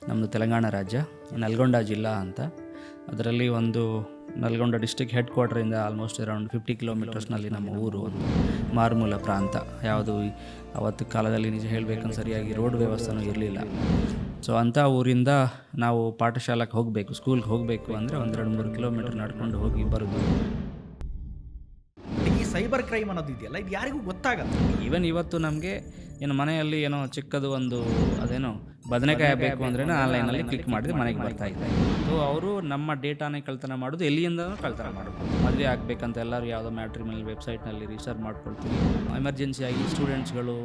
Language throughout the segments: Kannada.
ನಮ್ಮದು ತೆಲಂಗಾಣ ರಾಜ್ಯ, ನಲ್ಗೊಂಡ ಜಿಲ್ಲಾ ಅಂತ. ಅದರಲ್ಲಿ ಒಂದು ನಲ್ಗೊಂಡ ಡಿಸ್ಟಿಕ್ ಹೆಡ್ ಕ್ವಾರ್ಟರಿಂದ ಆಲ್ಮೋಸ್ಟ್ ಅರೌಂಡ್ 50 ಕಿಲೋಮೀಟರ್ಸ್ನಲ್ಲಿ ನಮ್ಮ ಊರು, ಒಂದು ಮಾರುಮೂಲ ಪ್ರಾಂತ. ಯಾವುದು ಅವತ್ತು ಕಾಲದಲ್ಲಿ ನಿಜ ಹೇಳಬೇಕಂದ್ರೆ ಸರಿಯಾಗಿ ರೋಡ್ ವ್ಯವಸ್ಥೆನೂ ಇರಲಿಲ್ಲ. ಸೊ ಅಂಥ ಊರಿಂದ ನಾವು ಪಾಠಶಾಲೆಗೆ ಹೋಗಬೇಕು, ಸ್ಕೂಲ್ಗೆ ಹೋಗಬೇಕು ಅಂದರೆ 1-2-3 ಕಿಲೋಮೀಟರ್ ನಡ್ಕೊಂಡು ಹೋಗಿ ಬರೋದು. ಈ ಸೈಬರ್ ಕ್ರೈಮ್ ಅನ್ನೋದು ಇದೆಯಲ್ಲ, ಇದು ಯಾರಿಗೂ ಗೊತ್ತಾಗಲ್ಲ. ಈವನ್ ಇವತ್ತು ನಮಗೆ ಏನು ಮನೆಯಲ್ಲಿ ಏನೋ ಚಿಕ್ಕದು ಒಂದು ಅದೇನೋ ಬದನೆಕಾಯಿ ಬೇಕು ಅಂದ್ರೆ ಆನ್ಲೈನಲ್ಲಿ ಕ್ಲಿಕ್ ಮಾಡಿದ್ರೆ ಮನೆಗೆ ಬರ್ತಾ ಇದೆ. ಸೊ ಅವರು ನಮ್ಮ ಡೇಟಾನೇ ಕಳ್ತನ ಮಾಡೋದು, ಎಲ್ಲಿಂದನೂ ಕಳ್ತನ ಮಾಡೋದು. ಮದುವೆ ಆಗಬೇಕಂತ ಎಲ್ಲರೂ ಯಾವುದೋ ಮ್ಯಾಟ್ರಿಮೋನಿಯಲ್ ವೆಬ್ಸೈಟ್ನಲ್ಲಿ ರಿಜಿಸ್ಟರ್ ಮಾಡ್ಕೊಳ್ತೀವಿ. ಎಮರ್ಜೆನ್ಸಿಯಾಗಿ ಸ್ಟೂಡೆಂಟ್ಸ್ಗಳು,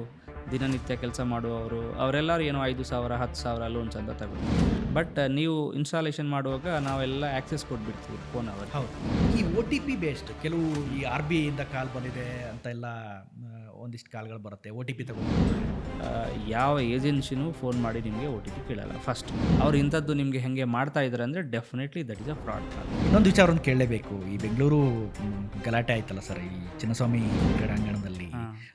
ದಿನನಿತ್ಯ ಕೆಲಸ ಮಾಡುವವರು, ಅವರೆಲ್ಲರೂ ಏನೋ 5,000 10,000 ಲೋನ್ಸ್ ಅಂತ ತಗೊಳ್ತಾರೆ. ಬಟ್ ನೀವು ಇನ್ಸ್ಟಾಲೇಷನ್ ಮಾಡುವಾಗ ನಾವೆಲ್ಲ ಆ್ಯಕ್ಸೆಸ್ ಕೊಟ್ಬಿಡ್ತೀವಿ ಫೋನ್ ಅವರಿಗೆ. ಹೌದು, ಈ OTP ಬೇಸ್ಡ್ ಕೆಲವು ಈ RBI ಇಂದ ಕಾಲ್ ಬಂದಿದೆ ಅಂತ ಎಲ್ಲ ಒಂದಿಷ್ಟು ಕಾಲ್ಗಳು ಬರುತ್ತೆ. OTP ತಗೊಂಡು ಯಾವ ಏಜೆನ್ಸಿನೂ ಫೋನ್ ಮಾಡಿ ನಿಮಗೆ OTP ಕೇಳಲ್ಲ. ಫಸ್ಟ್ ಅವ್ರು ಇಂಥದ್ದು ನಿಮಗೆ ಹೆಂಗೆ ಮಾಡ್ತಾ ಇದ್ದಾರೆ ಅಂದರೆ definitely that is a fraud call. ಇನ್ನೊಂದು ವಿಚಾರವನ್ನು ಕೇಳಲೇಬೇಕು. ಈ ಬೆಂಗಳೂರು ಗಲಾಟೆ ಆಯ್ತಲ್ಲ ಸರ್, ಈ ಚಿನ್ನಸ್ವಾಮಿ ಕ್ರೀಡಾಂಗಣದಲ್ಲಿ.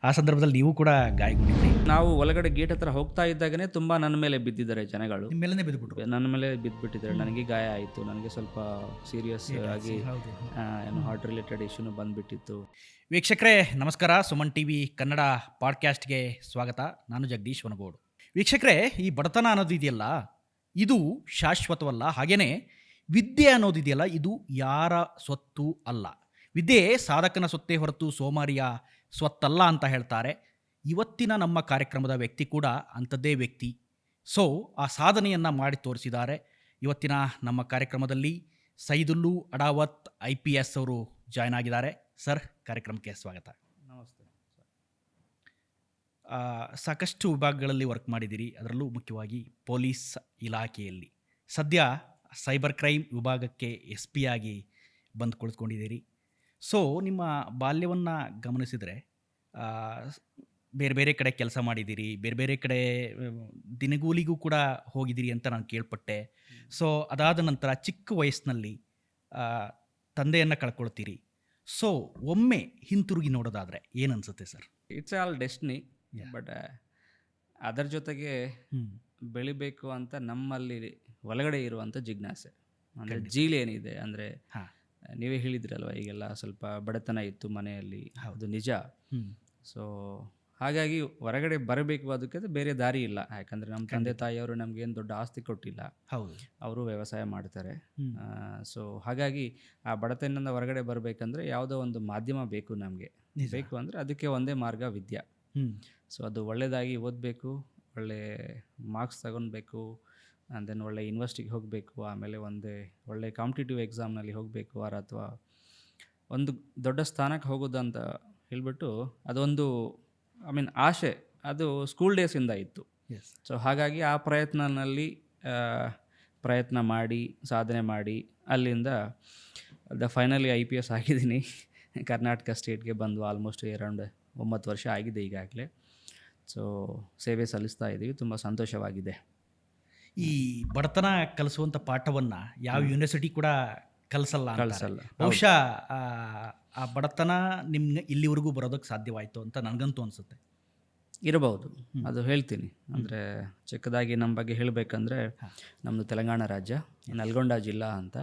ಆ ಸಂದರ್ಭದಲ್ಲಿ ನೀವು ಕೂಡ ಗಾಯಗೊಂಡಿದ್ರಿ. ನಾವು ಒಳಗಡೆ ಗೇಟ್ ಹತ್ರ ಹೋಗ್ತಾ ಇದ್ದಾಗನೇ ತುಂಬ ನನ್ನ ಮೇಲೆ ಬಿದ್ದಿದ್ದಾರೆ ಜನಗಳು. ನಿಮ್ಮ ಮೇಲೇ ಬಿದ್ದುಬಿಟ್ಟು ನನ್ನ ಮೇಲೆ ಬಿದ್ದುಬಿಟ್ಟಿದ್ದಾರೆ. ನನಗೆ ಗಾಯ ಆಯಿತು, ನನಗೆ ಸ್ವಲ್ಪ ಸೀರಿಯಸ್ ಆಗಿ ಏನು ಹಾರ್ಟ್ ರಿಲೇಟೆಡ್ ಇಶ್ಯೂನು ಬಂದುಬಿಟ್ಟಿತ್ತು. ವೀಕ್ಷಕರೇ ನಮಸ್ಕಾರ, ಸುಮನ್ TV ಕನ್ನಡ ಪಾಡ್ಕ್ಯಾಸ್ಟ್ಗೆ ಸ್ವಾಗತ. ನಾನು ಜಗದೀಶ್ ವನಗೋಡು. ವೀಕ್ಷಕರೇ, ಈ ಬಡತನ ಅನ್ನೋದು ಇದೆಯಲ್ಲ, ಇದು ಶಾಶ್ವತವಲ್ಲ. ಹಾಗೆಯೇ ವಿದ್ಯೆ ಅನ್ನೋದಿದೆಯಲ್ಲ, ಇದು ಯಾರ ಸ್ವತ್ತು ಅಲ್ಲ. ವಿದ್ಯೆ ಸಾಧಕನ ಸ್ವತ್ತೇ ಹೊರತು ಸೋಮಾರಿಯ ಸ್ವತ್ತಲ್ಲ ಅಂತ ಹೇಳ್ತಾರೆ. ಇವತ್ತಿನ ನಮ್ಮ ಕಾರ್ಯಕ್ರಮದ ವ್ಯಕ್ತಿ ಕೂಡ ಅಂಥದ್ದೇ ವ್ಯಕ್ತಿ. ಸೊ ಆ ಸಾಧನೆಯನ್ನು ಮಾಡಿ ತೋರಿಸಿದ್ದಾರೆ. ಇವತ್ತಿನ ನಮ್ಮ ಕಾರ್ಯಕ್ರಮದಲ್ಲಿ ಸೈದುಲ್ಲು ಅಡಾವತ್ IPS ಅವರು ಜಾಯ್ನ್ ಆಗಿದ್ದಾರೆ. ಸರ್, ಕಾರ್ಯಕ್ರಮಕ್ಕೆ ಸ್ವಾಗತ. ನಮಸ್ತೆ. ಸಾಕಷ್ಟು ವಿಭಾಗಗಳಲ್ಲಿ ವರ್ಕ್ ಮಾಡಿದ್ದೀರಿ, ಅದರಲ್ಲೂ ಮುಖ್ಯವಾಗಿ ಪೊಲೀಸ್ ಇಲಾಖೆಯಲ್ಲಿ. ಸದ್ಯ ಸೈಬರ್ ಕ್ರೈಮ್ ವಿಭಾಗಕ್ಕೆ SP ಆಗಿ ಬಂದು ಕುಳಿತುಕೊಂಡಿದ್ದೀರಿ. ಸೊ ನಿಮ್ಮ ಬಾಲ್ಯವನ್ನು ಗಮನಿಸಿದರೆ ಬೇರೆ ಬೇರೆ ಕಡೆ ಕೆಲಸ ಮಾಡಿದ್ದೀರಿ, ಬೇರೆ ಬೇರೆ ಕಡೆ ದಿನಗೂಲಿಗೂ ಕೂಡ ಹೋಗಿದ್ದೀರಿ ಅಂತ ನಾನು ಕೇಳ್ಪಟ್ಟೆ. ಸೊ ಅದಾದ ನಂತರ ಚಿಕ್ಕ ವಯಸ್ಸಿನಲ್ಲಿ ತಂದೆಯನ್ನು ಕಳ್ಕೊಳ್ತೀರಿ. ಸೊ ಒಮ್ಮೆ ಹಿಂತಿರುಗಿ ನೋಡೋದಾದರೆ ಏನನ್ಸುತ್ತೆ sir? It's all destiny. But ಅದರ ಜೊತೆಗೆ ಬೆಳಿಬೇಕು ಅಂತ ನಮ್ಮಲ್ಲಿ ಒಳಗಡೆ ಇರುವಂಥ ಜಿಜ್ಞಾಸೆ, ಅಂದರೆ ಜೀಲ್ ಏನಿದೆ. ಅಂದರೆ ನೀವೇ ಹೇಳಿದ್ರಲ್ವ, ಈಗೆಲ್ಲ ಸ್ವಲ್ಪ ಬಡತನ ಇತ್ತು ಮನೆಯಲ್ಲಿ, ಅದು ನಿಜ. ಸೊ ಹಾಗಾಗಿ ಹೊರಗಡೆ ಬರಬೇಕು, ಅದಕ್ಕೆ ಬೇರೆ ದಾರಿ ಇಲ್ಲ. ಯಾಕಂದರೆ ನಮ್ಮ ತಂದೆ ತಾಯಿಯವರು ನಮಗೇನು ದೊಡ್ಡ ಆಸ್ತಿ ಕೊಟ್ಟಿಲ್ಲ. ಹೌದು, ಅವರು ವ್ಯವಸಾಯ ಮಾಡ್ತಾರೆ. ಸೊ ಹಾಗಾಗಿ ಆ ಬಡತನದಿಂದ ಹೊರಗಡೆ ಬರಬೇಕಂದ್ರೆ ಯಾವುದೋ ಒಂದು ಮಾಧ್ಯಮ ಬೇಕು ನಮಗೆ. ಬೇಕು ಅಂದರೆ ಅದಕ್ಕೆ ಒಂದೇ ಮಾರ್ಗ, ವಿದ್ಯೆ. ಸೊ ಅದು ಒಳ್ಳೆಯದಾಗಿ ಓದಬೇಕು, ಒಳ್ಳೆ ಮಾರ್ಕ್ಸ್ ತಗೊಳ್ಬೇಕು, ಆ್ಯಂಡ್ ದೆನ್ ಒಳ್ಳೆ ಯೂನಿವರ್ಸಿಟಿಗೆ ಹೋಗಬೇಕು, ಆಮೇಲೆ ಒಳ್ಳೆ ಕಾಂಪಿಟೇಟಿವ್ ಎಕ್ಸಾಮ್ನಲ್ಲಿ ಹೋಗಬೇಕು, ಅಥವಾ ಒಂದು ದೊಡ್ಡ ಸ್ಥಾನಕ್ಕೆ ಹೋಗೋದು ಅಂತ ಹೇಳಿಬಿಟ್ಟು ಅದೊಂದು ಆಸೆ. ಅದು ಸ್ಕೂಲ್ ಡೇಸಿಂದ ಇತ್ತು. ಸೊ ಹಾಗಾಗಿ ಆ ಪ್ರಯತ್ನ ಮಾಡಿ ಸಾಧನೆ ಮಾಡಿ ಅಲ್ಲಿಂದ ಫೈನಲಿ IPS ಆಗಿದ್ದೀನಿ. ಕರ್ನಾಟಕ ಸ್ಟೇಟ್ಗೆ ಬಂದು ಆಲ್ಮೋಸ್ಟ್ ಅರೌಂಡ್ 9 ವರ್ಷ ಆಗಿದೆ ಈಗಾಗಲೇ. ಸೊ ಸೇವೆ ಸಲ್ಲಿಸ್ತಾ ಇದ್ದೀವಿ, ತುಂಬ ಸಂತೋಷವಾಗಿದೆ. ಈ ಬಡತನ ಕಲಿಸುವಂಥ ಪಾಠವನ್ನು ಯಾವ ಯೂನಿವರ್ಸಿಟಿ ಕೂಡ ಕಲಿಸಲ್ಲ. ಬಹುಶಃ ಆ ಬಡತನ ನಿಮ್ಗೆ ಇಲ್ಲಿವರೆಗೂ ಬರೋದಕ್ಕೆ ಸಾಧ್ಯವಾಯಿತು ಅಂತ ನನಗಂತೂ ಅನಿಸುತ್ತೆ. ಇರಬಹುದು, ಅದು ಹೇಳ್ತೀನಿ. ಅಂದರೆ ಚಿಕ್ಕದಾಗಿ ನಮ್ಮ ಬಗ್ಗೆ ಹೇಳಬೇಕಂದ್ರೆ, ನಮ್ಮದು ತೆಲಂಗಾಣ ರಾಜ್ಯ, ನಲ್ಗೊಂಡ ಜಿಲ್ಲಾ ಅಂತ.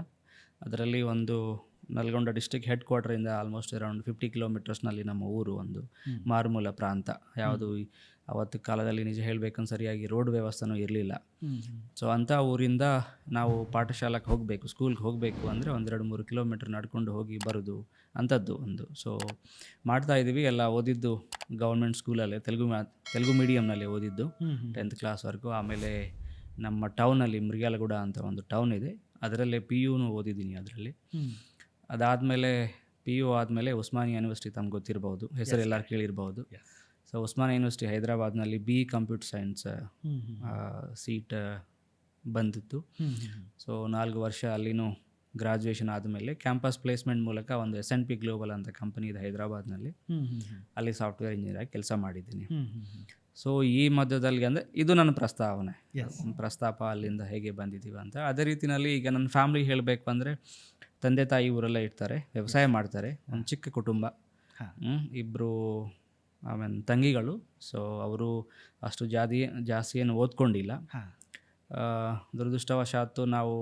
ಅದರಲ್ಲಿ ಒಂದು ನಲ್ಗೊಂಡ ಡಿಸ್ಟಿಕ್ ಹೆಡ್ ಕ್ವಾರ್ಟರಿಂದ ಆಲ್ಮೋಸ್ಟ್ ಅರೌಂಡ್ 50 ಕಿಲೋಮೀಟರ್ಸ್ನಲ್ಲಿ ನಮ್ಮ ಊರು, ಒಂದು ಮಾರುಮೂಲ ಪ್ರಾಂತ. ಯಾವುದು ಅವತ್ತು ಕಾಲದಲ್ಲಿ ನಿಜ ಹೇಳಬೇಕಂದ್ರೆ ಸರಿಯಾಗಿ ರೋಡ್ ವ್ಯವಸ್ಥೆನೂ ಇರಲಿಲ್ಲ. ಸೊ ಅಂಥ ಊರಿಂದ ನಾವು ಪಾಠಶಾಲೆಗೆ ಹೋಗಬೇಕು, ಸ್ಕೂಲ್ಗೆ ಹೋಗಬೇಕು ಅಂದರೆ 1-2-3 ಕಿಲೋಮೀಟರ್ ನಡ್ಕೊಂಡು ಹೋಗಿ ಬರೋದು ಅಂಥದ್ದು ಒಂದು. ಸೊ ಮಾಡ್ತಾಯಿದ್ದೀವಿ. ಎಲ್ಲ ಓದಿದ್ದು ಗೌರ್ಮೆಂಟ್ ಸ್ಕೂಲಲ್ಲೇ, ತೆಲುಗು ಮೀಡಿಯಮ್ನಲ್ಲಿ ಓದಿದ್ದು 10th ಕ್ಲಾಸ್ವರೆಗೂ. ಆಮೇಲೆ ನಮ್ಮ ಟೌನಲ್ಲಿ ಮೃಗಾಲಗೂಡ ಅಂತ ಒಂದು ಟೌನ್ ಇದೆ, ಅದರಲ್ಲೇ PUನೂ ಓದಿದ್ದೀನಿ ಅದರಲ್ಲಿ. ಅದಾದಮೇಲೆ PU ಆದಮೇಲೆ ಉಸ್ಮಾನಿಯಾ ಯೂನಿವರ್ಸಿಟಿ, ತಮ್ಗೆ ಗೊತ್ತಿರ್ಬೋದು, ಹೆಸರು ಎಲ್ಲರೂ ಕೇಳಿರ್ಬೋದು. ಸೊ ಉಸ್ಮಾನಿಯಾ ಯೂನಿವರ್ಸಿಟಿ ಹೈದರಾಬಾದ್ನಲ್ಲಿ BE ಕಂಪ್ಯೂಟರ್ ಸೈನ್ಸ್ ಸೀಟ್ ಬಂದಿತ್ತು. ಸೊ 4 ವರ್ಷ ಅಲ್ಲಿನೂ ಗ್ರಾಜುಯೇಷನ್ ಆದಮೇಲೆ ಕ್ಯಾಂಪಸ್ ಪ್ಲೇಸ್ಮೆಂಟ್ ಮೂಲಕ ಒಂದು S&P ಗ್ಲೋಬಲ್ ಅಂತ ಕಂಪನಿ ಇದೆ ಹೈದರಾಬಾದ್ನಲ್ಲಿ, ಅಲ್ಲಿ ಸಾಫ್ಟ್ವೇರ್ ಇಂಜಿನಿಯರ್ ಆಗಿ ಕೆಲಸ ಮಾಡಿದ್ದೀನಿ. ಸೊ ಈ ಮಧ್ಯದಲ್ಲಿ ಅಂದರೆ ಇದು ನನ್ನ ಪ್ರಸ್ತಾಪ ಅಲ್ಲಿಂದ ಹೇಗೆ ಬಂದಿದ್ದೀವಿ ಅಂತ. ಅದೇ ರೀತಿಯಲ್ಲಿ ಈಗ ನನ್ನ ಫ್ಯಾಮ್ಲಿಗೆ ಹೇಳಬೇಕು ಅಂದರೆ, ತಂದೆ ತಾಯಿ ಊರೆಲ್ಲ ಇರ್ತಾರೆ, ವ್ಯವಸಾಯ ಮಾಡ್ತಾರೆ, ಒಂದು ಚಿಕ್ಕ ಕುಟುಂಬ, 2 ತಂಗಿಗಳು. ಸೊ ಅವರು ಅಷ್ಟು ಜಾಸ್ತಿ ಏನು ಓದ್ಕೊಂಡಿಲ್ಲ. ದುರದೃಷ್ಟವಶಾತ್ತು ನಾವು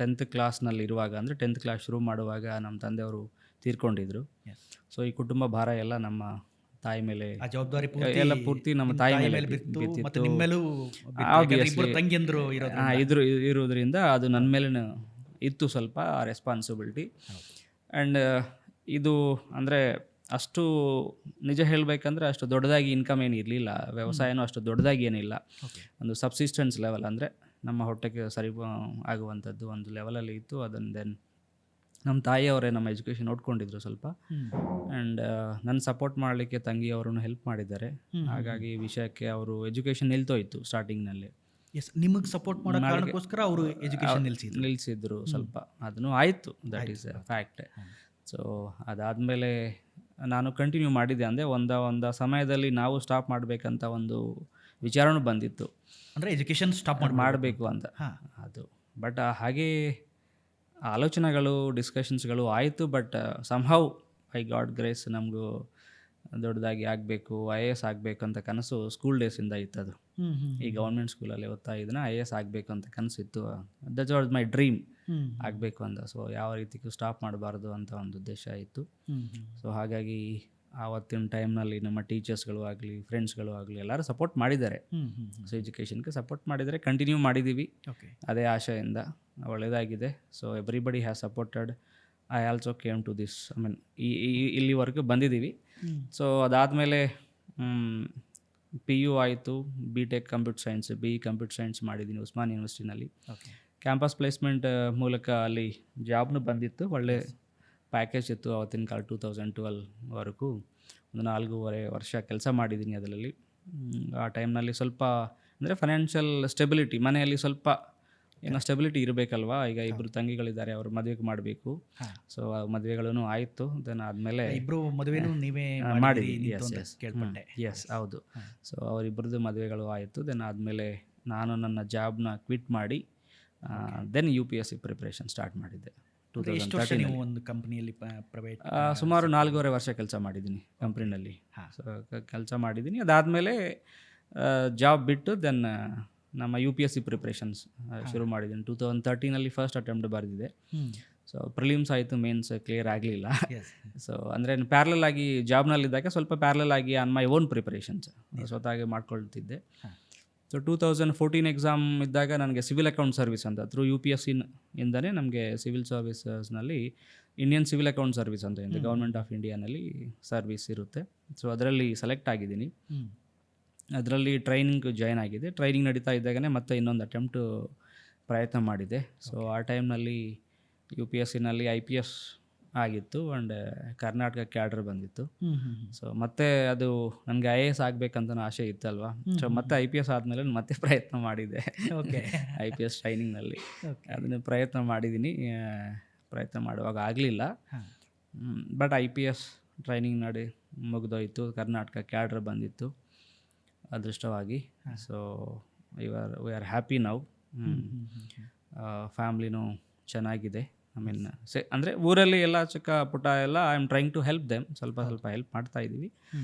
10th ಕ್ಲಾಸ್ನಲ್ಲಿ ಇರುವಾಗ, ಅಂದರೆ 10th ಕ್ಲಾಸ್ ಶುರು ಮಾಡುವಾಗ ನಮ್ಮ ತಂದೆಯವರು ತೀರ್ಕೊಂಡಿದ್ರು. ಸೊ ಈ ಕುಟುಂಬ ಭಾರ ಎಲ್ಲ ನಮ್ಮ ತಾಯಿ ಮೇಲೆ, ಆ ಜವಾಬ್ದಾರಿ ಎಲ್ಲ ಪೂರ್ತಿ ನಮ್ಮ ತಾಯಿ ಮೇಲೆ ಬಿತ್ತು ಮತ್ತು ಬಿತ್ತಿತ್ತು. ನಿಮ್ಮ ಮೇಲೂ Obviously. ತಂಗಿಯಂದ್ರು ಇರೋದ್ರಿಂದ ಅದು ನನ್ನ ಮೇಲೆ ಇತ್ತು ಸ್ವಲ್ಪ ರೆಸ್ಪಾನ್ಸಿಬಿಲಿಟಿ. ಆ್ಯಂಡ್ ಇದು ಅಂದರೆ ಅಷ್ಟು ನಿಜ ಹೇಳಬೇಕಂದ್ರೆ ಅಷ್ಟು ದೊಡ್ಡದಾಗಿ ಇನ್ಕಮ್ ಏನು ಇರಲಿಲ್ಲ, ವ್ಯವಸಾಯನೂ ಅಷ್ಟು ದೊಡ್ಡದಾಗಿ ಏನಿಲ್ಲ. ಒಂದು ಸಬ್ಸಿಸ್ಟೆನ್ಸ್ ಲೆವೆಲ್, ಅಂದರೆ ನಮ್ಮ ಹೊಟ್ಟೆಗೆ ಸರಿ ಆಗುವಂಥದ್ದು ಒಂದು ಲೆವೆಲಲ್ಲಿ ಇತ್ತು. ಅದನ್ನು ದೆನ್ ನಮ್ಮ ತಾಯಿಯವರೇ ನಮ್ಮ ಎಜುಕೇಷನ್ ನೋಡ್ಕೊಂಡಿದ್ರು ಸ್ವಲ್ಪ. ಆ್ಯಂಡ್ ನನ್ನ ಸಪೋರ್ಟ್ ಮಾಡಲಿಕ್ಕೆ ತಂಗಿಯವರನ್ನು ಹೆಲ್ಪ್ ಮಾಡಿದ್ದಾರೆ. ಹಾಗಾಗಿ ಈ ವಿಷಯಕ್ಕೆ ಅವರು ಎಜುಕೇಷನ್ ನಿಲ್ತೋಯ್ತು ಸ್ಟಾರ್ಟಿಂಗ್ನಲ್ಲಿ. ನಿಮಗೆ ಸಪೋರ್ಟ್ ಮಾಡೋ ಕಾರಣಕ್ಕೋಸ್ಕರ ಅವರು ಎಜುಕೇಷನ್ ನಿಲ್ಲಿಸಿದ್ರು ಸ್ವಲ್ಪ. ಅದನ್ನು ಆಯಿತು, that is A fact. So ಅದಾದಮೇಲೆ ನಾನು ಕಂಟಿನ್ಯೂ ಮಾಡಿದ್ದೆ. ಅಂದರೆ ಒಂದು ಸಮಯದಲ್ಲಿ ನಾವು ಸ್ಟಾಪ್ ಮಾಡಬೇಕಂತ ಒಂದು ವಿಚಾರನೂ ಬಂದಿತ್ತು, ಅಂದರೆ ಎಜುಕೇಷನ್ ಸ್ಟಾಪ್ ಮಾಡಬೇಕು ಅಂತ. ಅದು ಬಟ್ ಹಾಗೆ ಆಲೋಚನೆಗಳು, ಡಿಸ್ಕಷನ್ಸ್ಗಳು ಆಯಿತು. But somehow I god grace ನಮಗೂ ದೊಡ್ಡದಾಗಿ ಆಗಬೇಕು, IAS ಆಗಬೇಕು ಅಂತ ಕನಸು ಸ್ಕೂಲ್ ಡೇಸಿಂದ ಇತ್ತು. ಅದು ಈ ಗೌರ್ಮೆಂಟ್ ಸ್ಕೂಲಲ್ಲಿ ಓದ್ತಾ ಇದನ್ನ IAS ಆಗಬೇಕು ಅಂತ ಕನಸಿತ್ತು. ದಟ್ ವಾಸ್ ಮೈ ಡ್ರೀಮ್, ಆಗಬೇಕು ಅಂತ. ಸೊ ಯಾವ ರೀತಿಗೂ ಸ್ಟಾಪ್ ಮಾಡಬಾರ್ದು ಅಂತ ಒಂದು ಉದ್ದೇಶ ಇತ್ತು. ಸೊ ಹಾಗಾಗಿ ಆವತ್ತಿನ ಟೈಮ್ನಲ್ಲಿ ನಮ್ಮ ಟೀಚರ್ಸ್ಗಳು ಆಗಲಿ, ಫ್ರೆಂಡ್ಸ್ಗಳು ಆಗಲಿ ಎಲ್ಲರೂ ಸಪೋರ್ಟ್ ಮಾಡಿದ್ದಾರೆ. ಸೊ ಎಜುಕೇಷನ್ಗೆ ಸಪೋರ್ಟ್ ಮಾಡಿದ್ದಾರೆ, ಕಂಟಿನ್ಯೂ ಮಾಡಿದ್ದೀವಿ ಅದೇ ಆಶೆಯಿಂದ. ಒಳ್ಳೆಯದಾಗಿದೆ. So everybody has supported. I also came to this, I mean ಇಲ್ಲಿವರೆಗೂ ಬಂದಿದ್ದೀವಿ. ಸೊ ಅದಾದಮೇಲೆ PU ಆಯಿತು, BTech computer science, BE computer science ಮಾಡಿದ್ದೀನಿ ಉಸ್ಮಾನ್ ಯೂನಿವರ್ಸಿಟಿನಲ್ಲಿ. ಕ್ಯಾಂಪಸ್ ಪ್ಲೇಸ್ಮೆಂಟ್ ಮೂಲಕ ಅಲ್ಲಿ ಜಾಬ್ನು ಬಂದಿತ್ತು. ಒಳ್ಳೆ ಪ್ಯಾಕೇಜ್ ಇತ್ತು ಆವತ್ತಿನ ಕಾಲ. 2012ವರೆಗೂ ಒಂದು 4.5 ವರ್ಷ ಕೆಲಸ ಮಾಡಿದ್ದೀನಿ ಅದರಲ್ಲಿ. ಆ ಟೈಮ್ನಲ್ಲಿ ಸ್ವಲ್ಪ ಅಂದರೆ ಫೈನಾನ್ಷಿಯಲ್ ಸ್ಟೆಬಿಲಿಟಿ, ಮನೆಯಲ್ಲಿ ಸ್ವಲ್ಪ ಏನೋ ಸ್ಟೆಬಿಲಿಟಿ ಇರಬೇಕಲ್ವಾ. ಈಗ ಇಬ್ಬರು ತಂಗಿಗಳಿದ್ದಾರೆ, ಅವರು ಮದುವೆಗೆ ಮಾಡಬೇಕು. ಸೊ ಮದುವೆಗಳೂ ಆಯಿತು. ದೆನ್ ಆದಮೇಲೆ ಇಬ್ಬರು ಮದುವೆನೂ ನೀವೇ ಮಾಡಿದ್ವಿ. ಎಸ್ ಹೌದು. ಸೊ ಅವರಿಬ್ಬರದ್ದು ಮದುವೆಗಳು ಆಯಿತು. ದೆನ್ ಆದಮೇಲೆ ನಾನು ನನ್ನ ಜಾಬ್ನ ಕ್ವಿಟ್ ಮಾಡಿ ದೆನ್ UPSC ಪ್ರಿಪ್ರೇಷನ್ ಸ್ಟಾರ್ಟ್ ಮಾಡಿದ್ದೆ 2013. ಒಂದು ಕಂಪ್ನಿಯಲ್ಲಿ ಪ್ರೈವೇಟ್ ಸುಮಾರು 4.5 ವರ್ಷ ಕೆಲಸ ಮಾಡಿದ್ದೀನಿ ಕಂಪ್ನಿನಲ್ಲಿ. ಸೊ ಕೆಲಸ ಮಾಡಿದ್ದೀನಿ. ಅದಾದಮೇಲೆ ಜಾಬ್ ಬಿಟ್ಟು ದೆನ್ ನಮ್ಮ UPSC ಪ್ರಿಪ್ರೇಷನ್ಸ್ ಶುರು ಮಾಡಿದ್ದೀನಿ. 2013 ಫಸ್ಟ್ ಅಟೆಂಪ್ಟ್ ಬರೆದಿದೆ. ಸೊ ಪ್ರಿಲಿಮ್ಸ್ ಆಯಿತು, ಮೇನ್ಸ್ ಕ್ಲಿಯರ್ ಆಗಲಿಲ್ಲ. ಸೊ ಅಂದರೆ ಪ್ಯಾರಲಲ್ ಆಗಿ ಜಾಬ್ನಲ್ಲಿದ್ದಾಗ ಸ್ವಲ್ಪ ಪ್ಯಾರಲಲ್ ಆಗಿ ಆನ್ ಮೈ ಓನ್ ಪ್ರಿಪ್ರೇಷನ್ಸ್ ಸ್ವತಃ ಮಾಡ್ಕೊಳ್ತಿದ್ದೆ. ಸೊ 2014 ಎಕ್ಸಾಮ್ ಇದ್ದಾಗ ನನಗೆ ಸಿವಿಲ್ ಅಕೌಂಟ್ ಸರ್ವಿಸ್ ಅಂತ ಥ್ರೂ UPSC ಇಂದನೇ ನಮಗೆ ಸಿವಿಲ್ ಸರ್ವಿಸಸ್ನಲ್ಲಿ ಇಂಡಿಯನ್ ಸಿವಿಲ್ ಅಕೌಂಟ್ ಸರ್ವಿಸ್ ಅಂತ ಇದೆ, ಗೌರ್ಮೆಂಟ್ ಆಫ್ ಇಂಡಿಯಾನಲ್ಲಿ ಸರ್ವಿಸ್ ಇರುತ್ತೆ. ಸೊ ಅದರಲ್ಲಿ ಸೆಲೆಕ್ಟ್ ಆಗಿದ್ದೀನಿ. ಅದರಲ್ಲಿ ಟ್ರೈನಿಂಗ್ ಜಾಯ್ನ್ ಆಗಿದೆ. ಟ್ರೈನಿಂಗ್ ನಡೀತಾ ಇದ್ದಾಗಲೇ ಮತ್ತೆ ಇನ್ನೊಂದು ಅಟೆಂಪ್ಟು ಪ್ರಯತ್ನ ಮಾಡಿದೆ. ಸೊ ಆ ಟೈಮ್ನಲ್ಲಿ UPSCನಲ್ಲಿ IPS ಆಗಿತ್ತು ಆ್ಯಂಡ್ ಕರ್ನಾಟಕ ಕ್ಯಾಡರ್ ಬಂದಿತ್ತು. ಸೊ ಮತ್ತೆ ಅದು ನನಗೆ IAS ಆಗಬೇಕಂತ ಆಸೆ ಇತ್ತಲ್ವ. ಸೊ ಮತ್ತೆ IPS ಆದಮೇಲೆ ಮತ್ತೆ ಪ್ರಯತ್ನ ಮಾಡಿದೆ IPS ಟ್ರೈನಿಂಗ್ನಲ್ಲಿ. ಅದನ್ನು ಪ್ರಯತ್ನ ಮಾಡಿದ್ದೀನಿ. ಪ್ರಯತ್ನ ಮಾಡುವಾಗ ಆಗಲಿಲ್ಲ. ಬಟ್ IPS ಟ್ರೈನಿಂಗ್ ಮುಗಿದೋಯ್ತು. ಕರ್ನಾಟಕ ಕ್ಯಾಡರ್ ಬಂದಿತ್ತು ಅದೃಷ್ಟವಾಗಿ. So we are happy now. ಫ್ಯಾಮ್ಲಿನೂ ಚೆನ್ನಾಗಿದೆ. ಐ ಮೀನ್ ಅಂದರೆ ಊರಲ್ಲಿ ಎಲ್ಲ ಚಿಕ್ಕ ಪುಟ್ಟ ಎಲ್ಲ I am trying to help them, ಸ್ವಲ್ಪ ಹೆಲ್ಪ್ ಮಾಡ್ತಾ ಇದ್ದೀವಿ.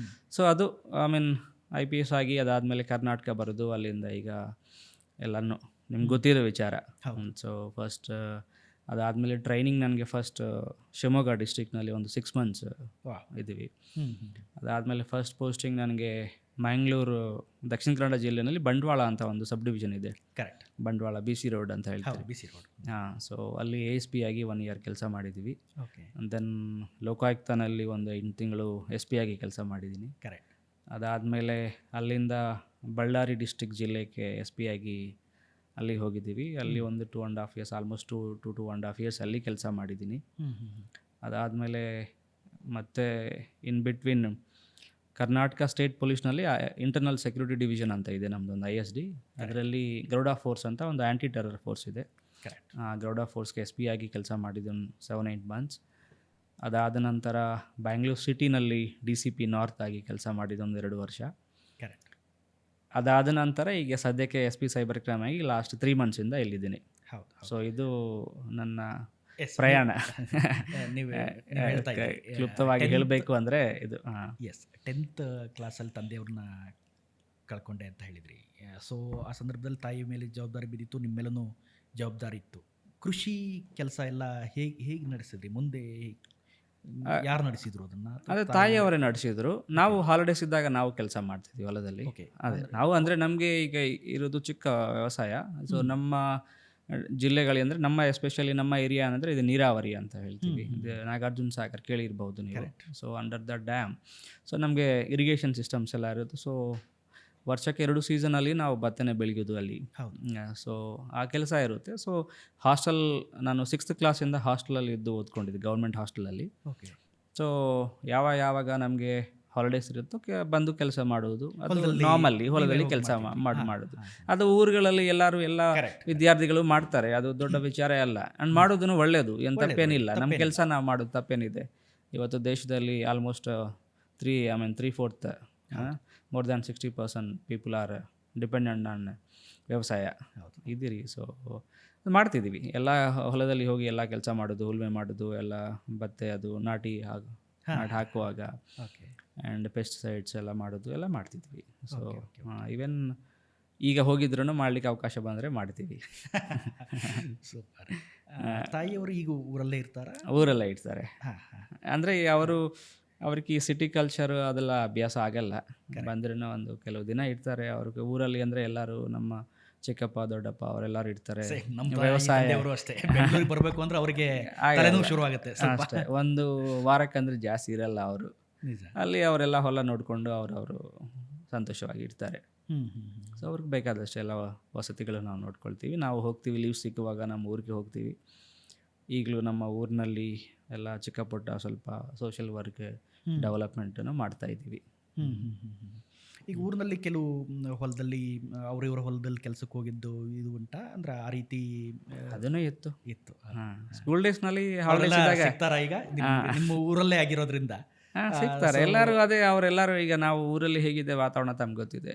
ಸೊ ಅದು ಐ ಮೀನ್ IPS ಆಗಿ ಅದಾದಮೇಲೆ ಕರ್ನಾಟಕ ಬರೋದು, ಅಲ್ಲಿಂದ ಈಗ ಎಲ್ಲನೂ ನಿಮ್ಗೆ ಗೊತ್ತಿರೋ ವಿಚಾರ. ಸೊ ಫಸ್ಟ್ ಅದಾದಮೇಲೆ ಟ್ರೈನಿಂಗ್ ನನಗೆ ಫಸ್ಟ್ ಶಿವಮೊಗ್ಗ ಡಿಸ್ಟ್ರಿಕ್ನಲ್ಲಿ ಒಂದು 6 months ಇದ್ದೀವಿ. ಅದಾದಮೇಲೆ ಫಸ್ಟ್ ಪೋಸ್ಟಿಂಗ್ ನನಗೆ ಮ್ಯಾಂಗ್ಳೂರು ದಕ್ಷಿಣ ಕನ್ನಡ ಜಿಲ್ಲೆಯಲ್ಲಿ ಬಂಟ್ವಾಳ ಅಂತ ಒಂದು ಸಬ್ ಡಿವಿಷನ್ ಇದೆ. ಕರೆಕ್ಟ್, ಬಂಟ್ವಾಳ BC ರೋಡ್ ಅಂತ ಹೇಳ್ತಾರೆ. ಸೊ ಅಲ್ಲಿ ASP ಆಗಿ 1 year ಕೆಲಸ ಮಾಡಿದ್ದೀವಿ. ದೆನ್ ಲೋಕಾಯುಕ್ತನಲ್ಲಿ ಒಂದು 8 ತಿಂಗಳು SP ಆಗಿ ಕೆಲಸ ಮಾಡಿದ್ದೀನಿ. ಕರೆಕ್ಟ್. ಅದಾದಮೇಲೆ ಅಲ್ಲಿಂದ ಬಳ್ಳಾರಿ ಡಿಸ್ಟ್ರಿಕ್ಟ್ ಜಿಲ್ಲೆಗೆ SP ಆಗಿ ಅಲ್ಲಿ ಹೋಗಿದ್ದೀವಿ. ಅಲ್ಲಿ ಒಂದು 2.5 years, ಆಲ್ಮೋಸ್ಟ್ 2.5 years ಅಲ್ಲಿ ಕೆಲಸ ಮಾಡಿದ್ದೀನಿ. ಅದಾದಮೇಲೆ ಮತ್ತೆ ಇನ್ ಬಿಟ್ವೀನ್ ಕರ್ನಾಟಕ ಸ್ಟೇಟ್ ಪೊಲೀಸ್ನಲ್ಲಿ ಇಂಟರ್ನಲ್ ಸೆಕ್ಯೂರಿಟಿ ಡಿವಿಷನ್ ಅಂತ ಇದೆ ನಮ್ಮದೊಂದು ISD. ಅದರಲ್ಲಿ ಗರುಡ ಫೋರ್ಸ್ ಅಂತ ಒಂದು ಆ್ಯಂಟಿ ಟೆರರ್ ಫೋರ್ಸ್ ಇದೆ. ಗರುಡ ಫೋರ್ಸ್ಗೆ SP ಆಗಿ ಕೆಲಸ ಮಾಡಿದ್ದು 7-8 months. ಅದಾದ ನಂತರ ಬ್ಯಾಂಗ್ಳೂರು ಸಿಟಿನಲ್ಲಿ DCP ನಾರ್ತ್ ಆಗಿ ಕೆಲಸ ಮಾಡಿದ್ದೊಂದು 2 ವರ್ಷ. ಅದಾದ ನಂತರ ಈಗ ಸದ್ಯಕ್ಕೆ SP ಸೈಬರ್ ಕ್ರೈಮ್ ಆಗಿ ಲಾಸ್ಟ್ 3 months ಇಲ್ಲಿದ್ದೀನಿ. ಸೊ ಇದು ನನ್ನ ಪ್ರಯಾಣ. ಕ್ಲುಪ್ತವಾಗಿ ಹೇಳಬೇಕು ಅಂದರೆ ಇದು. 10th ಕ್ಲಾಸಲ್ಲಿ ತಂದೆಯವ್ರನ್ನ ಕಳ್ಕೊಂಡೆ ಅಂತ ಹೇಳಿದ್ರಿ. ಸೊ ಆ ಸಂದರ್ಭದಲ್ಲಿ ತಾಯಿ ಮೇಲೆ ಜವಾಬ್ದಾರಿ ಬಿದ್ದಿತ್ತು, ನಿಮ್ಮ ಮೇಲೂ ಜವಾಬ್ದಾರಿ ಇತ್ತು. ಕೃಷಿ ಕೆಲಸ ಎಲ್ಲ ಹೇಗೆ ನಡೆಸಿದ್ರಿ ಮುಂದೆ? ಯಾರು ನಡೆಸಿದ್ರು ಅದನ್ನು? ಅದೇ ತಾಯಿಯವರೇ ನಡೆಸಿದ್ರು. ನಾವು ಹಾಲಿಡೇಸ್ ಇದ್ದಾಗ ನಾವು ಕೆಲಸ ಮಾಡ್ತಿದ್ವಿ ಹೊಲದಲ್ಲಿ. ಓಕೆ. ಅದೇ ನಾವು ಅಂದರೆ ನಮಗೆ ಈಗ ಇರೋದು ಚಿಕ್ಕ ವ್ಯವಸಾಯ. ಸೊ ನಮ್ಮ ಜಿಲ್ಲೆಗಳು ಅಂದರೆ ನಮ್ಮ ಎಸ್ಪೆಷಲಿ ನಮ್ಮ ಏರಿಯಾ ಅಂದರೆ ಇದು ನೀರಾವರಿ ಅಂತ ಹೇಳ್ತೀವಿ. ಇದು ನಾಗಾರ್ಜುನ ಸಾಗರ್ ಕೇಳಿರ್ಬೋದು ನೀವು. So under the dam. So ನಮಗೆ ಇರಿಗೇಷನ್ ಸಿಸ್ಟಮ್ಸ್ ಎಲ್ಲ ಇರುತ್ತೆ. ಸೊ ವರ್ಷಕ್ಕೆ 2 ಸೀಸನಲ್ಲಿ ನಾವು ಭತ್ತನೇ ಬೆಳೆಯೋದು ಅಲ್ಲಿ. ಸೊ ಆ ಕೆಲಸ ಇರುತ್ತೆ. ಸೊ ಹಾಸ್ಟೆಲ್, ನಾನು 6th ಕ್ಲಾಸಿಂದ ಹಾಸ್ಟೆಲಲ್ಲಿ ಇದ್ದು ಓದ್ಕೊಂಡಿದ್ದೆ, ಗೌರ್ಮೆಂಟ್ ಹಾಸ್ಟೆಲಲ್ಲಿ. ಓಕೆ. ಸೊ ಯಾವಾಗ ನಮಗೆ ಹಾಲಿಡೇಸ್ ಇರುತ್ತೋ ಬಂದು ಕೆಲಸ ಮಾಡೋದು, ಅದು ನಾರ್ಮಲ್ಲಿ ಹೊಲದಲ್ಲಿ ಕೆಲಸ ಮಾಡೋದು. ಅದು ಊರುಗಳಲ್ಲಿ ಎಲ್ಲ ವಿದ್ಯಾರ್ಥಿಗಳು ಮಾಡ್ತಾರೆ, ಅದು ದೊಡ್ಡ ವಿಚಾರ ಅಲ್ಲ. ಆ್ಯಂಡ್ ಮಾಡೋದು ಒಳ್ಳೆಯದು, ಏನು ತಪ್ಪೇನಿಲ್ಲ. ನಮ್ಮ ಕೆಲಸ ನಾವು ಮಾಡೋದು ತಪ್ಪೇನಿದೆ. ಇವತ್ತು ದೇಶದಲ್ಲಿ almost 3/4 more than 60% people are dependent on ವ್ಯವಸಾಯ ಇದ್ದೀರಿ. ಸೊ ಮಾಡ್ತಿದ್ದೀವಿ, ಎಲ್ಲ ಹೊಲದಲ್ಲಿ ಹೋಗಿ ಎಲ್ಲ ಕೆಲಸ ಮಾಡೋದು, ಉಳುಮೆ ಮಾಡೋದು, ಎಲ್ಲ ಭತ್ತೆ ಅದು ನಾಟಿ ಹಾಕುವಾಗ ಆ್ಯಂಡ್ ಪೆಸ್ಟಿಸೈಡ್ಸ್ ಎಲ್ಲ ಮಾಡೋದು ಎಲ್ಲ ಮಾಡ್ತಿದ್ವಿ. ಸೊ ಈವನ್ ಈಗ ಹೋಗಿದ್ರೂ ಮಾಡಲಿಕ್ಕೆ ಅವಕಾಶ ಬಂದರೆ ಮಾಡ್ತೀವಿ. ಸೂಪರ್. ತಾಯಿಯವರು ಈಗ ಊರಲ್ಲೇ ಇರ್ತಾರೆ? ಊರಲ್ಲೇ ಇರ್ತಾರೆ. ಅಂದರೆ ಅವ್ರಿಗೆ ಸಿಟಿ ಕಲ್ಚರ್ ಅದೆಲ್ಲ ಅಭ್ಯಾಸ ಆಗಲ್ಲ. ಬಂದ್ರೂ ಒಂದು ಕೆಲವು ದಿನ ಇರ್ತಾರೆ. ಅವ್ರಿಗೆ ಊರಲ್ಲಿ ಅಂದರೆ ಎಲ್ಲರೂ ನಮ್ಮ ಚಿಕ್ಕಪ್ಪ ದೊಡ್ಡಪ್ಪ ಅವರೆಲ್ಲರೂ ಇರ್ತಾರೆ. ವ್ಯವಸಾಯ ಅಷ್ಟೇ, ಬರಬೇಕು ಅಂದ್ರೆ ಅವರಿಗೆ ಶುರು ಆಗುತ್ತೆ ಅಷ್ಟೇ. ಒಂದು ವಾರಕ್ಕಂದ್ರೆ ಜಾಸ್ತಿ ಇರಲ್ಲ ಅವರು ಅಲ್ಲಿ. ಅವರೆಲ್ಲ ಹೊಲ ನೋಡಿಕೊಂಡು ಅವರು ಸಂತೋಷವಾಗಿ ಇರ್ತಾರೆ. ಸೊ ಅವ್ರಿಗೆ ಬೇಕಾದಷ್ಟು ಎಲ್ಲ ವಸತಿಗಳು ನಾವು ನೋಡ್ಕೊಳ್ತೀವಿ. ನಾವು ಹೋಗ್ತೀವಿ, ಲೀವ್ ಸಿಕ್ಕುವಾಗ ನಮ್ಮ ಊರಿಗೆ ಹೋಗ್ತೀವಿ. ಈಗಲೂ ನಮ್ಮ ಊರಿನಲ್ಲಿ ಎಲ್ಲ ಚಿಕ್ಕ ಪುಟ್ಟ ಸ್ವಲ್ಪ ಸೋಷಿಯಲ್ ವರ್ಕ್ ಡೆವಲಪ್ಮೆಂಟನ್ನು ಮಾಡ್ತಾ ಇದ್ದೀವಿ. ಈಗ ಊರಿನಲ್ಲಿ ಕೆಲವು ಹೊಲದಲ್ಲಿ ಅವರಿವರ ಹೊಲದಲ್ಲಿ ಕೆಲಸಕ್ಕೆ ಹೋಗಿದ್ದು ಇದು ಉಂಟಾ? ಅಂದ್ರೆ ಆ ರೀತಿ ಅದನ್ನೂ ಇತ್ತು. ಸ್ಕೂಲ್ ಡೇಸ್ನಲ್ಲಿ ಸಿಗ್ತಾರ? ಈಗ ನಿಮ್ಮ ಊರಲ್ಲೇ ಆಗಿರೋದ್ರಿಂದ ಸಿಗ್ತಾರೆ ಎಲ್ಲರೂ. ಅದೇ ಅವರೆಲ್ಲರೂ ಈಗ ನಾವು ಊರಲ್ಲಿ ಹೇಗಿದೆ ವಾತಾವರಣ ತಮ್ಗೆ ಗೊತ್ತಿದೆ.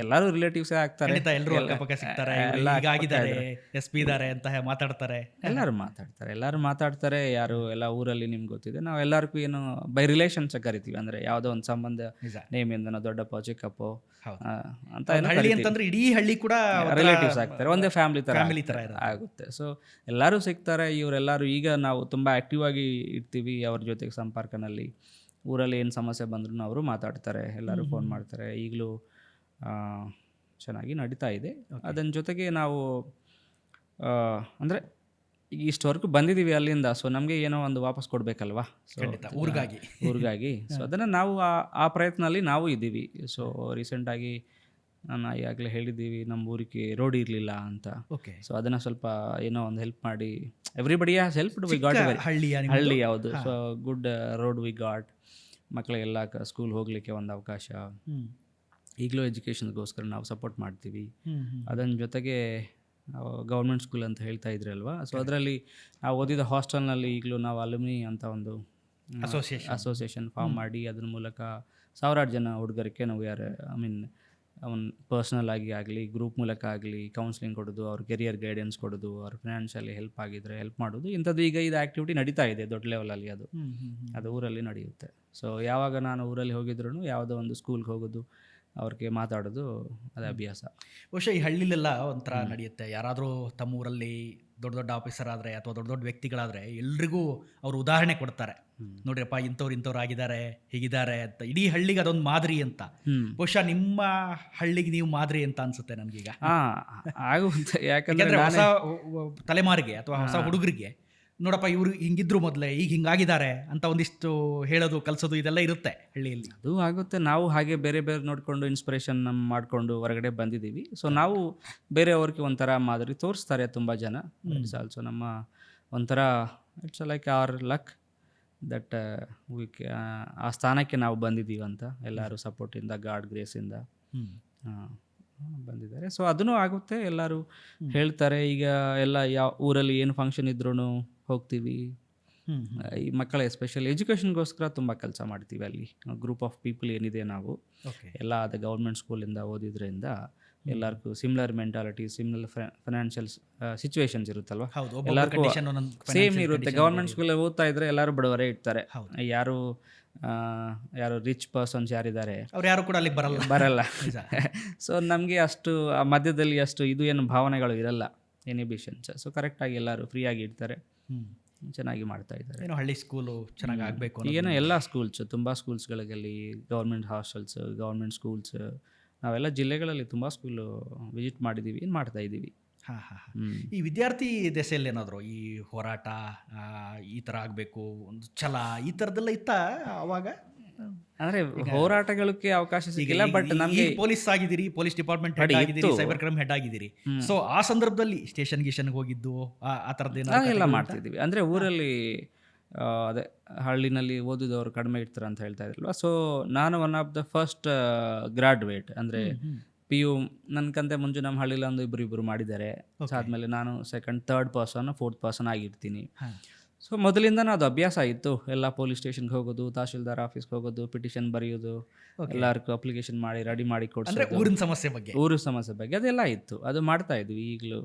ಎಲ್ಲರೂ ರಿಲೇಟಿವ್ಸೇ ಆಗ್ತಾರೆ, ಎಲ್ಲರೂ ಮಾತಾಡ್ತಾರೆ. ಯಾರು ಎಲ್ಲ ಊರಲ್ಲಿ ನಿಮ್ಗೆ ಗೊತ್ತಿದೆ. ನಾವು ಎಲ್ಲರಿಗೂ ಏನು ಬೈ ರಿಲೇಷನ್ಸ್ ಕರಿತೀವಿ. ಅಂದ್ರೆ ಯಾವುದೋ ಒಂದು ಸಂಬಂಧ, ನೇಮಿಂದ ದೊಡ್ಡಪ್ಪ ಚಿಕ್ಕಪ್ಪ ಅಂತ ಇಡೀ ಹಳ್ಳಿ ಕೂಡ ರಿಲೇಟಿವ್ಸ್ ಆಗ್ತಾರೆ, ಒಂದೇ ಫ್ಯಾಮಿಲಿ ತರ ಆಗುತ್ತೆ. ಸೊ ಎಲ್ಲರೂ ಸಿಗ್ತಾರೆ. ಇವರೆಲ್ಲರೂ ಈಗ ನಾವು ತುಂಬಾ ಆಕ್ಟಿವ್ ಆಗಿ ಇರ್ತೀವಿ ಅವ್ರ ಜೊತೆಗೆ ಸಂಪರ್ಕನಲ್ಲಿ. ಊರಲ್ಲಿ ಏನು ಸಮಸ್ಯೆ ಬಂದ್ರೂ ಅವರು ಮಾತಾಡ್ತಾರೆ, ಎಲ್ಲರೂ ಫೋನ್ ಮಾಡ್ತಾರೆ. ಈಗಲೂ ಚೆನ್ನಾಗಿ ನಡೀತಾ ಇದೆ. ಅದನ್ನ ಜೊತೆಗೆ ನಾವು ಅಂದರೆ ಇಷ್ಟವರೆಗೂ ಬಂದಿದ್ದೀವಿ ಅಲ್ಲಿಂದ. ಸೊ ನಮಗೆ ಏನೋ ಒಂದು ವಾಪಸ್ ಕೊಡಬೇಕಲ್ವಾ ಊರಿಗಾಗಿ. ಸೊ ಅದನ್ನು ನಾವು ಆ ಪ್ರಯತ್ನದಲ್ಲಿ ನಾವು ಇದ್ದೀವಿ. ಸೊ ರೀಸೆಂಟಾಗಿ ನಾನು ಈಗಾಗಲೇ ಹೇಳಿದ್ದೀವಿ, ನಮ್ಮ ಊರಿಗೆ ರೋಡ್ ಇರಲಿಲ್ಲ ಅಂತ. ಸೊ ಅದನ್ನು ಸ್ವಲ್ಪ ಏನೋ ಒಂದು ಹೆಲ್ಪ್ ಮಾಡಿ, everybody has help we got. ಹಳ್ಳಿ ಯಾವುದು. So good road we got. ಮಕ್ಕಳಿಗೆಲ್ಲ ಸ್ಕೂಲ್ ಹೋಗಲಿಕ್ಕೆ ಒಂದು ಅವಕಾಶ. ಈಗಲೂ ಎಜುಕೇಷನ್ಗೋಸ್ಕರ ನಾವು ಸಪೋರ್ಟ್ ಮಾಡ್ತೀವಿ. ಅದನ್ನ ಜೊತೆಗೆ ಗೌರ್ಮೆಂಟ್ ಸ್ಕೂಲ್ ಅಂತ ಹೇಳ್ತಾ ಇದ್ರಲ್ವಾ. ಸೊ ಅದರಲ್ಲಿ ನಾವು ಓದಿದ ಹಾಸ್ಟೆಲ್ನಲ್ಲಿ ಈಗಲೂ ನಾವು ಅಲುಮಿನಿ ಅಂತ ಒಂದು ಅಸೋಸಿಯೇಷನ್ ಫಾರ್ಮ್ ಮಾಡಿ ಅದ್ರ ಮೂಲಕ 1000 ಜನ ಹುಡುಗರಿಗೆ ನಾವು ಅವನ್ ಪರ್ಸ್ನಲ್ ಆಗಲಿ ಗ್ರೂಪ್ ಮೂಲಕ ಆಗಲಿ ಕೌನ್ಸಿಲಿಂಗ್ ಕೊಡೋದು, ಅವ್ರ ಕೆರಿಯರ್ ಗೈಡೆನ್ಸ್ ಕೊಡೋದು, ಅವ್ರ ಫಿನಾನ್ಷಿಯಲಿ ಹೆಲ್ಪ್ ಆಗಿದ್ರೆ ಹೆಲ್ಪ್ ಮಾಡೋದು. ಇಂಥದ್ದು ಈಗ ಇದು ಆ್ಯಕ್ಟಿವಿಟಿ ನಡೀತಾ ಇದೆ ದೊಡ್ಡ ಲೆವೆಲಲ್ಲಿ. ಅದು ಊರಲ್ಲಿ ನಡೆಯುತ್ತೆ. ಸೊ ಯಾವಾಗ ನಾನು ಊರಲ್ಲಿ ಹೋಗಿದ್ರು ಯಾವುದೋ ಒಂದು ಸ್ಕೂಲ್ಗೆ ಹೋಗೋದು, ಅವ್ರಿಗೆ ಮಾತಾಡೋದು, ಅದು ಅಭ್ಯಾಸ. ಬಹುಶಃ ಈ ಹಳ್ಳಿಲೆಲ್ಲ ಒಂಥರ ನಡೆಯುತ್ತೆ. ಯಾರಾದರೂ ತಮ್ಮ ಊರಲ್ಲಿ ದೊಡ್ಡ ಆಫೀಸರ್ ಆದರೆ ಅಥವಾ ದೊಡ್ಡ ವ್ಯಕ್ತಿಗಳಾದರೆ ಎಲ್ರಿಗೂ ಅವರು ಉದಾಹರಣೆ ಕೊಡ್ತಾರೆ. ನೋಡ್ರಿಯಪ್ಪ ಇಂಥವ್ರು ಆಗಿದ್ದಾರೆ, ಹೀಗಿದ್ದಾರೆ ಅಂತ. ಇಡೀ ಹಳ್ಳಿಗೆ ಅದೊಂದು ಮಾದರಿ ಅಂತ. ಬಹುಶಃ ನಿಮ್ಮ ಹಳ್ಳಿಗೆ ನೀವು ಮಾದರಿ ಅಂತ ಅನ್ಸುತ್ತೆ ನನಗೀಗ. ಆಗುತ್ತೆ. ಯಾಕಂದರೆ ಹೊಸ ತಲೆಮಾರಿಗೆ ಅಥವಾ ಹೊಸ ಹುಡುಗರಿಗೆ ನೋಡಪ್ಪ ಇವರು ಹಿಂಗಿದ್ರು ಮೊದಲೇ, ಈಗ ಹಿಂಗಾಗಿದ್ದಾರೆ ಅಂತ ಒಂದಿಷ್ಟು ಹೇಳೋದು, ಕಲಿಸೋದು, ಇದೆಲ್ಲ ಇರುತ್ತೆ ಹಳ್ಳಿಯಲ್ಲಿ. ಅದು ಆಗುತ್ತೆ. ನಾವು ಹಾಗೆ ಬೇರೆ ನೋಡಿಕೊಂಡು ಇನ್ಸ್ಪಿರೇಷನ್ ಮಾಡಿಕೊಂಡು ಹೊರಗಡೆ ಬಂದಿದ್ದೀವಿ. ಸೊ ನಾವು ಬೇರೆಯವ್ರಿಗೆ ಒಂಥರ ಮಾದರಿ ತೋರಿಸ್ತಾರೆ ತುಂಬ ಜನ. ಇಟ್ಸ್ ಆಲ್ಸೋ ನಮ್ಮ ಒಂಥರ it's like our luck that ಆ ಸ್ಥಾನಕ್ಕೆ ನಾವು ಬಂದಿದ್ದೀವಿ ಅಂತ. ಎಲ್ಲರೂ ಸಪೋರ್ಟಿಂದ, ಗಾಡ್ ಗ್ರೇಸಿಂದ ಬಂದಿದ್ದಾರೆ. ಸೊ ಅದೂ ಆಗುತ್ತೆ. ಎಲ್ಲರೂ ಹೇಳ್ತಾರೆ. ಈಗ ಎಲ್ಲ ಯಾವ ಊರಲ್ಲಿ ಏನು ಫಂಕ್ಷನ್ ಇದ್ರೂ ಹೋಗ್ತೀವಿ. ಈ ಮಕ್ಕಳ ಎಸ್ಪೆಷಲಿ ಎಜುಕೇಷನ್ಗೋಸ್ಕರ ತುಂಬ ಕೆಲಸ ಮಾಡ್ತೀವಿ ಅಲ್ಲಿ. ಗ್ರೂಪ್ ಆಫ್ ಪೀಪಲ್ ಏನಿದೆ ನಾವು ಎಲ್ಲ ಅದು ಗೌರ್ಮೆಂಟ್ ಸ್ಕೂಲಿಂದ ಓದಿದ್ರಿಂದ ಎಲ್ಲರಿಗೂ similar mentality, similar financial situations ಇರುತ್ತಲ್ವ, ಹೌದು, ಎಲ್ಲರಿಗೂ ಸೇಮ್ ಇರುತ್ತೆ. ಗೌರ್ಮೆಂಟ್ ಸ್ಕೂಲಲ್ಲಿ ಓದ್ತಾ ಇದ್ರೆ ಎಲ್ಲರೂ ಬಡವರೇ ಇರ್ತಾರೆ. ಯಾರು ರಿಚ್ ಪರ್ಸನ್ಸ್ ಯಾರಿದ್ದಾರೆ ಅವ್ರು ಯಾರು ಕೂಡ ಅಲ್ಲಿಗೆ ಬರಲ್ಲ. ಸೊ ನಮಗೆ ಅಷ್ಟು ಆ ಮಧ್ಯದಲ್ಲಿ ಅಷ್ಟು ಇದು ಏನು ಭಾವನೆಗಳು ಇರಲ್ಲ, ಇನಿಬಿಷನ್ಸ್. ಸೊ ಕರೆಕ್ಟಾಗಿ ಎಲ್ಲರೂ ಫ್ರೀಯಾಗಿ ಇರ್ತಾರೆ, ಚೆನ್ನಾಗಿ ಮಾಡ್ತಾ ಇದ್ದಾರೆ. ಏನೋ ಹಳ್ಳಿ ಸ್ಕೂಲು ಚೆನ್ನಾಗಿ ಆಗಬೇಕು. ಈಗೇನೋ ಎಲ್ಲ ಸ್ಕೂಲ್ಸ್, ತುಂಬ ಸ್ಕೂಲ್ಸ್ಗಳಲ್ಲಿ ಗೌರ್ಮೆಂಟ್ ಹಾಸ್ಟೆಲ್ಸ್, ಗೌರ್ಮೆಂಟ್ ಸ್ಕೂಲ್ಸ್, ನಾವೆಲ್ಲ ಜಿಲ್ಲೆಗಳಲ್ಲಿ ತುಂಬ ಸ್ಕೂಲು ವಿಸಿಟ್ ಮಾಡಿದ್ದೀವಿ, ಮಾಡ್ತಾ ಇದ್ದೀವಿ. ಈ ವಿದ್ಯಾರ್ಥಿ ದೆಸೆಯಲ್ಲಿ ಏನಾದರೂ ಈ ಹೋರಾಟ ಈ ಥರ ಆಗಬೇಕು, ಒಂದು ಛಲ ಈ ಥರದ್ದೆಲ್ಲ ಇತ್ತ ಅವಾಗ? ಅಂದರೆ ಹೋರಾಟಗಳಿಗೆ ಅವಕಾಶ ಸಿಕ್ಕಿಲ್ಲ, ಬಟ್ ನಮಗೆ ಪೊಲೀಸ್ ಆಗಿದ್ದೀರಿ, ಪೊಲೀಸ್ ಡಿಪಾರ್ಟ್ಮೆಂಟ್ ಹೆಡ್ ಆಗಿದ್ದೀರಿ, ಸೈಬರ್ ಕ್ರೈಮ್ ಹೆಡ್ ಆಗಿದ್ದೀರಿ. ಸೊ ಆ ಸಂದರ್ಭದಲ್ಲಿ ಸ್ಟೇಷನ್ಗೆ ಹೋಗಿದ್ದು ಆ ಥರದ್ದು ಎಲ್ಲ ಮಾಡ್ತಿದ್ದೀವಿ. ಅಂದರೆ ಊರಲ್ಲಿ ಅದೇ ಹಳ್ಳಿನಲ್ಲಿ ಓದಿದವರು ಕಡಿಮೆ ಇರ್ತಾರೆ ಅಂತ ಹೇಳ್ತಾ ಇದ್ರಲ್ವ. ಸೊ ನಾನು ಒನ್ ಆಫ್ ದ ಫಸ್ಟ್ ಗ್ರಾಡ್ಯುಯೇಟ್, ಅಂದರೆ PU ನನ್ಕಂತೆ ಮುಂಚೆ ನಮ್ಮ ಹಳ್ಳಿಲಿ ಒಂದು ಇಬ್ಬರು ಮಾಡಿದ್ದಾರೆ. ಸೊ ಆದಮೇಲೆ ನಾನು second, third person, fourth person ಆಗಿರ್ತೀನಿ. ಸೊ ಮೊದಲಿಂದನೂ ಅದು ಅಭ್ಯಾಸ ಇತ್ತು. ಎಲ್ಲ ಪೊಲೀಸ್ ಸ್ಟೇಷನ್ಗೆ ಹೋಗೋದು, ತಹಶೀಲ್ದಾರ್ ಆಫೀಸ್ಗೆ ಹೋಗೋದು, ಪಿಟಿಷನ್ ಬರೆಯೋದು, ಎಲ್ಲರಿಗೂ ಅಪ್ಲಿಕೇಶನ್ ಮಾಡಿ ರೆಡಿ ಮಾಡಿ ಕೊಡ್ಸೋದು, ಊರಿನ ಸಮಸ್ಯೆ ಬಗ್ಗೆ ಅದೆಲ್ಲ ಇತ್ತು. ಅದು ಮಾಡ್ತಾ ಇದ್ವಿ. ಈಗಲೂ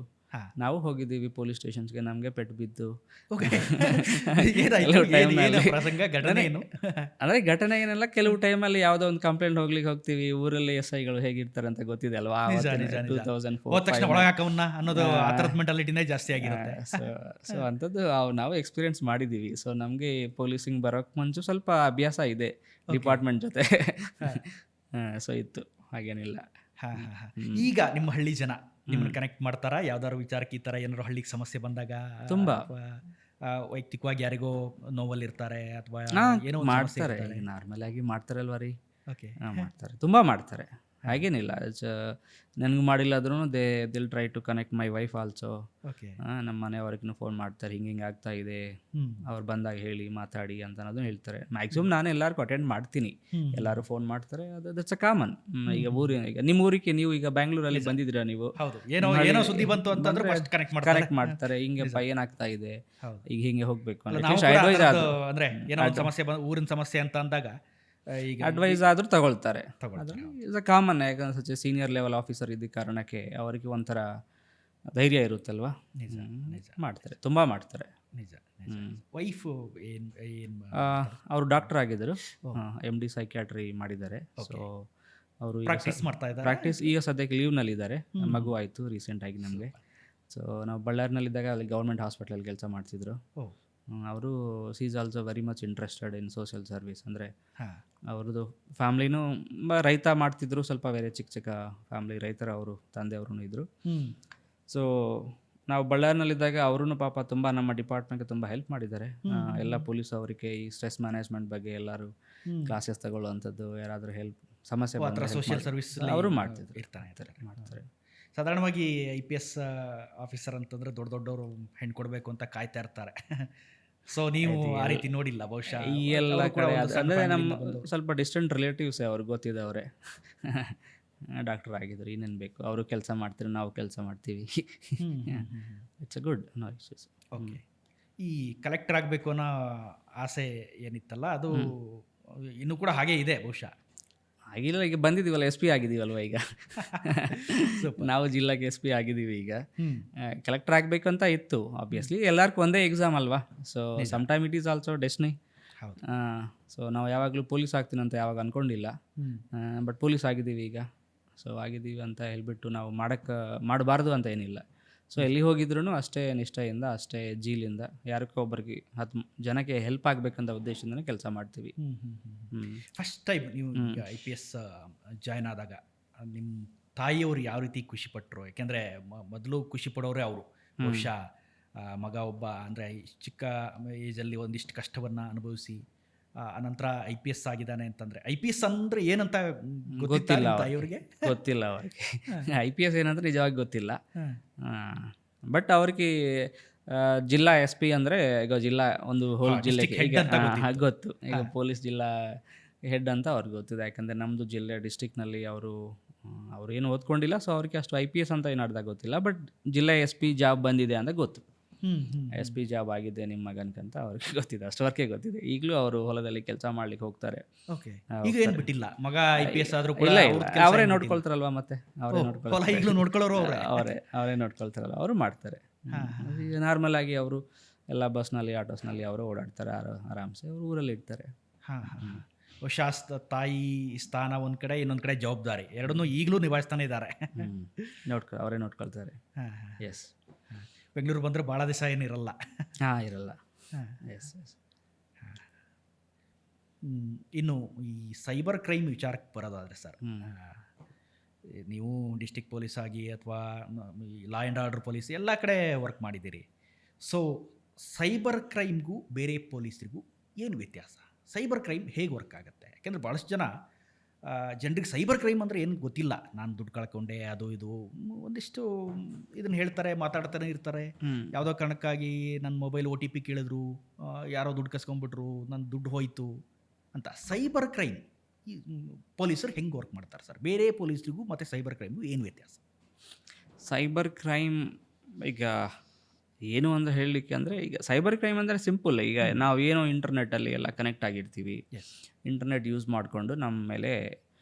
ನಾವು ಹೋಗಿದ್ದೀವಿ ಪೊಲೀಸ್ ಸ್ಟೇಷನ್ಸ್ಗೆ, ನಮಗೆ ಪೆಟ್ಟು ಬಿದ್ದು. ಅಂದರೆ ಘಟನೆ ಏನೆಲ್ಲ, ಕೆಲವು ಟೈಮಲ್ಲಿ ಯಾವುದೋ ಒಂದು ಕಂಪ್ಲೇಂಟ್ ಹೋಗ್ತೀವಿ, ಊರಲ್ಲಿ SIಗಳು ಹೇಗಿರ್ತಾರೆ ಅಂತ ಗೊತ್ತಿದೆ ಅಲ್ವಾ. 2004 ಜಾಸ್ತಿ ಆಗಿರುತ್ತೆ. ಸೊ ಅಂಥದ್ದು ನಾವು ಎಕ್ಸ್ಪೀರಿಯನ್ಸ್ ಮಾಡಿದ್ದೀವಿ. ಸೊ ನಮಗೆ ಪೊಲೀಸಿಂಗ್ ಬರೋಕ್ಕೆ ಮುಂಚೆ ಸ್ವಲ್ಪ ಅಭ್ಯಾಸ ಇದೆ ಡಿಪಾರ್ಟ್ಮೆಂಟ್ ಜೊತೆ. ಸೊ ಇತ್ತು, ಹಾಗೇನಿಲ್ಲ. ಈಗ ನಿಮ್ಮ ಹಳ್ಳಿ ಜನ ನಿಮ್ಮನ್ನು ಕನೆಕ್ಟ್ ಮಾಡ್ತಾರಾ ಯಾವ್ದಾದ್ರು ವಿಚಾರಕ್ಕೆ? ಈ ಥರ ಏನಾದ್ರು ಹಳ್ಳಿಗೆ ಸಮಸ್ಯೆ ಬಂದಾಗ ತುಂಬ ವೈಯಕ್ತಿಕವಾಗಿ ಯಾರಿಗೋ ನೋವಲ್ಲಿರ್ತಾರೆ ಅಥವಾ ಏನೋ ಮಾಡ್ತಾರೆ, ನಾರ್ಮಲ್ ಆಗಿ ಮಾಡ್ತಾರಲ್ವ ರೀ. ಮಾಡ್ತಾರೆ, ತುಂಬ ಮಾಡ್ತಾರೆ, ಹಾಗೇನಿಲ್ಲ. ನನಗೆ ಮಾಡಿಲ್ಲ ಆದ್ರೂ ದಿಲ್ try to connect my wife also. ನಮ್ಮ ಮನೆಯವ್ರಿಗೂ ಫೋನ್ ಮಾಡ್ತಾರೆ, ಹಿಂಗೆ ಆಗ್ತಾ ಇದೆ, ಅವ್ರು ಬಂದಾಗ ಹೇಳಿ ಮಾತಾಡಿ ಅಂತ ಅನ್ನೋದು ಹೇಳ್ತಾರೆ. ಮ್ಯಾಕ್ಸಿಮಮ್ ನಾನು ಎಲ್ಲರಿಗೂ ಅಟೆಂಡ್ ಮಾಡ್ತೀನಿ, ಎಲ್ಲರೂ ಫೋನ್ ಮಾಡ್ತಾರೆ. That's a common. ಈಗ ನಿಮ್ಮ ಊರಿಗೆ ನೀವು ಈಗ ಬ್ಯಾಂಗ್ಳೂರಲ್ಲಿ ಬಂದಿದ್ದೀರಾ, ನೀವು ಏನೋ ಸುದ್ದಿ ಬಂತು ಅಂತಂದ್ರೆ ಕನೆಕ್ಟ್ ಮಾಡ್ತಾರೆ. ಹಿಂಗೆ ಏನಾಗ್ತಾ ಇದೆ, ಈಗ ಹಿಂಗೆ ಹೋಗ್ಬೇಕು ಅಂದ್ರೆ ಏನೋ ಸಮಸ್ಯೆ, ಊರಿನ ಸಮಸ್ಯೆ ಅಂತ ಅಂದಾಗ ಅಡ್ವೈಸ್ ಆದರೂ ತಗೊಳ್ತಾರೆ. Is a common. ಯಾಕಂದ್ರೆ ಸೀನಿಯರ್ ಲೆವೆಲ್ ಆಫೀಸರ್ ಇದ್ದ ಕಾರಣಕ್ಕೆ ಅವರಿಗೆ ಒಂಥರ ಧೈರ್ಯ ಇರುತ್ತಲ್ವ, ಮಾಡ್ತಾರೆ, ತುಂಬ ಮಾಡ್ತಾರೆ. ವೈಫ್ ಅವರು ಡಾಕ್ಟರ್ ಆಗಿದ್ದರು, MD ಸೈಕ್ಯಾಟ್ರಿ ಮಾಡಿದ್ದಾರೆ. ಸೊ ಅವರು ಪ್ರಾಕ್ಟೀಸ್ ಈಗ ಸದ್ಯಕ್ಕೆ ಲೀವ್ನಲ್ಲಿದ್ದಾರೆ, ಮಗು ಆಯಿತು ರೀಸೆಂಟಾಗಿ ನಮಗೆ. ಸೊ ನಾವು ಬಳ್ಳಾರಿನಲ್ಲಿದ್ದಾಗ ಅಲ್ಲಿ ಗೌರ್ಮೆಂಟ್ ಹಾಸ್ಪಿಟಲಲ್ಲಿ ಕೆಲಸ ಮಾಡ್ತಿದ್ರು. ಅವರು is also very much interested in social service. ಅಂದರೆ ಅವ್ರದ್ದು ಫ್ಯಾಮ್ಲಿನೂ ರೈತ ಮಾಡ್ತಿದ್ರು, ಸ್ವಲ್ಪ ಬೇರೆ ಚಿಕ್ಕ ಫ್ಯಾಮ್ಲಿ, ರೈತರ ಅವರು ತಂದೆಯವರು ಇದ್ದರು. ಸೊ ನಾವು ಬಳ್ಳಾರಿನಲ್ಲಿದ್ದಾಗ ಅವರು ಪಾಪ ತುಂಬ ನಮ್ಮ ಡಿಪಾರ್ಟ್ಮೆಂಟ್ಗೆ ತುಂಬ ಹೆಲ್ಪ್ ಮಾಡಿದ್ದಾರೆ. ಎಲ್ಲ ಪೊಲೀಸ್ ಅವರಿಗೆ ಈ ಸ್ಟ್ರೆಸ್ ಮ್ಯಾನೇಜ್ಮೆಂಟ್ ಬಗ್ಗೆ ಎಲ್ಲರೂ ಕ್ಲಾಸಸ್ ತಗೊಳ್ಳುವಂಥದ್ದು, ಯಾರಾದರೂ ಸಮಸ್ಯೆ ಸೋಷಿಯಲ್ ಸರ್ವಿಸ್ ಅವರು ಮಾಡ್ತಾರೆ. ಸಾಧಾರಣವಾಗಿ IPS ಆಫೀಸರ್ ಅಂತಂದ್ರೆ ದೊಡ್ಡವರು ಹೆಣ್ಣು ಕೊಡಬೇಕು ಅಂತ ಕಾಯ್ತಾ ಇರ್ತಾರೆ. ಸೊ ನೀವು ಆ ರೀತಿ ನೋಡಿಲ್ಲ ಬಹುಶಃ? ಈ ಎಲ್ಲ ಕಡೆ ಅಂದರೆ ನಮ್ಮ ಸ್ವಲ್ಪ ಡಿಸ್ಟೆಂಟ್ ರಿಲೇಟಿವ್ಸ್ ಅವ್ರಿಗೆ ಗೊತ್ತಿದ್ದವರೇ ಡಾಕ್ಟರ್ ಆಗಿದ್ರು. ಇನ್ನೇನು ಬೇಕು, ಅವರು ಕೆಲಸ ಮಾಡ್ತಾರೆ, ನಾವು ಕೆಲಸ ಮಾಡ್ತೀವಿ. It's a good, no issues. Okay. ಈ ಕಲೆಕ್ಟರ್ ಆಗಬೇಕು ಅನ್ನೋ ಆಸೆ ಏನಿತ್ತಲ್ಲ, ಅದು ಇನ್ನೂ ಕೂಡ ಹಾಗೆ ಇದೆ ಬಹುಶಃ? ಆಗಿಲ್ಲ, ಈಗ ಬಂದಿದ್ದೀವಲ್ಲ, SP ಆಗಿದ್ದೀವಲ್ವ ಈಗ. ನಾವು ಜಿಲ್ಲಾಗೆ SP ಆಗಿದ್ದೀವಿ. ಈಗ ಕಲೆಕ್ಟರ್ ಆಗಬೇಕು ಅಂತ ಇತ್ತು. ಆಬ್ವಿಯಸ್ಲಿ ಎಲ್ಲರಿಗೂ ಒಂದೇ ಎಕ್ಸಾಮ್ ಅಲ್ವಾ. So some time it is also destiny. So ನಾವು ಯಾವಾಗಲೂ ಪೊಲೀಸ್ ಆಗ್ತೀನಿ ಅಂತ ಯಾವಾಗ ಅಂದ್ಕೊಂಡಿಲ್ಲ, ಬಟ್ ಪೊಲೀಸ್ ಆಗಿದ್ದೀವಿ ಈಗ. ಸೊ ಆಗಿದ್ದೀವಿ ಅಂತ ಹೇಳ್ಬಿಟ್ಟು ನಾವು ಮಾಡಬಾರ್ದು ಅಂತ ಏನಿಲ್ಲ. ಸೊ ಎಲ್ಲಿ ಹೋಗಿದ್ರು ಅಷ್ಟೇ ನಿಷ್ಠೆಯಿಂದ, ಅಷ್ಟೇ ಜೀಲಿಂದ, ಯಾರಕ್ಕೋ ಒಬ್ಬರಿಗೆ 10 ಜನಕ್ಕೆ ಹೆಲ್ಪ್ ಆಗಬೇಕಂತ ಉದ್ದೇಶದಿಂದನೇ ಕೆಲಸ ಮಾಡ್ತೀವಿ. ಫಸ್ಟ್ ಟೈಮ್ ನೀವು IPS ಜಾಯ್ನ್ ಆದಾಗ ನಿಮ್ಮ ತಾಯಿಯವರು ಯಾವ ರೀತಿ ಖುಷಿಪಟ್ಟರು? ಯಾಕೆಂದರೆ ಮೊದಲು ಖುಷಿ ಪಡೋರೇ ಅವರು. ಬಹುಶಃ ಮಗ ಒಬ್ಬ ಅಂದರೆ ಚಿಕ್ಕ ಏಜಲ್ಲಿ ಒಂದಿಷ್ಟು ಕಷ್ಟವನ್ನು ಅನುಭವಿಸಿ ಅನಂತರ IPS ಆಗಿದ್ದಾನೆ ಅಂತಂದರೆ, IPS ಅಂದರೆ ಏನಂತ ಗೊತ್ತಿಲ್ಲ ತಾಯಿಯವ್ರಿಗೆ? ಗೊತ್ತಿಲ್ಲ ಅವ್ರಿಗೆ IPS ಏನಂದ್ರೆ ನಿಜವಾಗಿ ಗೊತ್ತಿಲ್ಲ. ಬಟ್ ಅವ್ರಿಗೆ ಜಿಲ್ಲಾ SP ಅಂದರೆ ಈಗ ಜಿಲ್ಲಾ ಒಂದು ಹೋಲ್ ಜಿಲ್ಲೆಗೆ ಗೊತ್ತು. ಈಗ ಪೊಲೀಸ್ ಜಿಲ್ಲಾ ಹೆಡ್ ಅಂತ ಅವ್ರಿಗೆ ಗೊತ್ತಿದೆ. ಯಾಕಂದರೆ ನಮ್ಮದು ಜಿಲ್ಲೆ ಡಿಸ್ಟಿಕ್ನಲ್ಲಿ ಅವರು ಏನು ಓದ್ಕೊಂಡಿಲ್ಲ. ಸೊ ಅವ್ರಿಗೆ ಅಷ್ಟು IPS ಅಂತ ಏನು ಅರ್ಥ ಗೊತ್ತಿಲ್ಲ. ಬಟ್ ಜಿಲ್ಲಾ SP ಜಾಬ್ ಬಂದಿದೆ ಅಂತ ಗೊತ್ತು. ಎಸ್ ಪಿ ಜಾಬ್ ಆಗಿದೆ ನಿಮ್ಮ ಮಗನ್ಕಂತ ಅವ್ರಿಗೆ ಗೊತ್ತಿದೆ, ಅಷ್ಟವರೆಗೆ ಗೊತ್ತಿದೆ. ಈಗಲೂ ಅವರು ಹೊಲದಲ್ಲಿ ಕೆಲಸ ಮಾಡ್ಲಿಕ್ಕೆ ಹೋಗ್ತಾರೆ. ಓಕೆ, ಈಗ ಏನು ಬಿಟ್ಟಿಲ್ಲ, ಮಗ IPS ಆದರೂ ಕೂಡ ಇಲ್ಲ ಅವ್ರ ಕೆಲ್ಸ ಅವರೇ ಏನ್ ಬಿಟ್ಟಿಲ್ಲ. ನೋಡ್ಕೊಳ್ತಾರಲ್ವ, ಮತ್ತೆ ಅವರೇ ಹೊಲ ಈಗಲೂ ನೋಡ್ಕೊಳ್ಳೋರು ಅವರೇ. ಅವರೇ ನೋಡ್ಕೊಳ್ತಾರಲ್ಲ, ಅವರು ಮಾಡ್ತಾರೆ. ಈಗ ನಾರ್ಮಲ್ ಆಗಿ ಅವರು ಎಲ್ಲ ಬಸ್ನಲ್ಲಿ ಆಟೋಸ್ನಲ್ಲಿ ಅವರು ಓಡಾಡ್ತಾರೆ, ಆರಾಮ್ಸೆ ಅವರು ಊರಲ್ಲಿ ಇರ್ತಾರೆ. ತಾಯಿ ಸ್ಥಾನ ಒಂದು ಕಡೆ, ಇನ್ನೊಂದು ಕಡೆ ಜವಾಬ್ದಾರಿ, ಎರಡನ್ನೂ ಈಗಲೂ ನಿಭಾಯಿಸ್ತಾನೆ ಇದ್ದಾರೆ. ಅವರೇ ನೋಡ್ಕೊಳ್ತಾರೆ. ಎಸ್, ಬೆಂಗಳೂರು ಬಂದರೆ ಭಾಳ ದಿವಸ ಏನಿರಲ್ಲ. ಇರಲ್ಲ. ಎಸ್. ಇನ್ನು ಈ ಸೈಬರ್ ಕ್ರೈಮ್ ವಿಚಾರಕ್ಕೆ ಬರೋದಾದರೆ ಸರ್, ನೀವು ಡಿಸ್ಟಿಕ್ ಪೊಲೀಸ್ ಆಗಿ ಅಥವಾ ಲಾ ಆ್ಯಂಡ್ ಆರ್ಡರ್ ಪೊಲೀಸ್ ಎಲ್ಲ ಕಡೆ ವರ್ಕ್ ಮಾಡಿದ್ದೀರಿ. ಸೊ ಸೈಬರ್ ಕ್ರೈಮ್ಗೂ ಬೇರೆ ಪೊಲೀಸರಿಗೂ ಏನು ವ್ಯತ್ಯಾಸ? ಸೈಬರ್ ಕ್ರೈಮ್ ಹೇಗೆ ವರ್ಕ್ ಆಗುತ್ತೆ? ಯಾಕೆಂದರೆ ಭಾಳಷ್ಟು ಜನರಿಗೆ ಸೈಬರ್ ಕ್ರೈಮ್ ಅಂದರೆ ಏನು ಗೊತ್ತಿಲ್ಲ. ನಾನು ದುಡ್ಡು ಕಳ್ಕೊಂಡೆ, ಅದು ಇದು ಒಂದಿಷ್ಟು ಇದನ್ನು ಹೇಳ್ತಾರೆ, ಮಾತಾಡ್ತಾನೆ ಇರ್ತಾರೆ. ಯಾವುದೋ ಕಾರಣಕ್ಕಾಗಿ ನನ್ನ ಮೊಬೈಲ್ OTP ಕೇಳಿದ್ರು, ಯಾರೋ ದುಡ್ಡು ಕಸ್ಕೊಂಡ್ಬಿಟ್ರು, ನನ್ನ ದುಡ್ಡು ಹೋಯಿತು ಅಂತ. ಸೈಬರ್ ಕ್ರೈಮ್ ಈ ಪೊಲೀಸರು ಹೆಂಗೆ ವರ್ಕ್ ಮಾಡ್ತಾರೆ ಸರ್? ಬೇರೆ ಪೊಲೀಸರಿಗೂ ಮತ್ತು ಸೈಬರ್ ಕ್ರೈಮ್ಗೂ ಏನು ವ್ಯತ್ಯಾಸ? ಸೈಬರ್ ಕ್ರೈಮ್ ಈಗ ಏನು ಅಂತ ಹೇಳಲಿಕ್ಕೆ ಅಂದರೆ, ಈಗ ಸೈಬರ್ ಕ್ರೈಮ್ ಅಂದರೆ ಸಿಂಪಲ್. ಈಗ ನಾವು ಏನೋ ಇಂಟರ್ನೆಟ್ಟಲ್ಲಿ ಎಲ್ಲ ಕನೆಕ್ಟ್ ಆಗಿರ್ತೀವಿ, ಇಂಟರ್ನೆಟ್ ಯೂಸ್ ಮಾಡಿಕೊಂಡು ನಮ್ಮ ಮೇಲೆ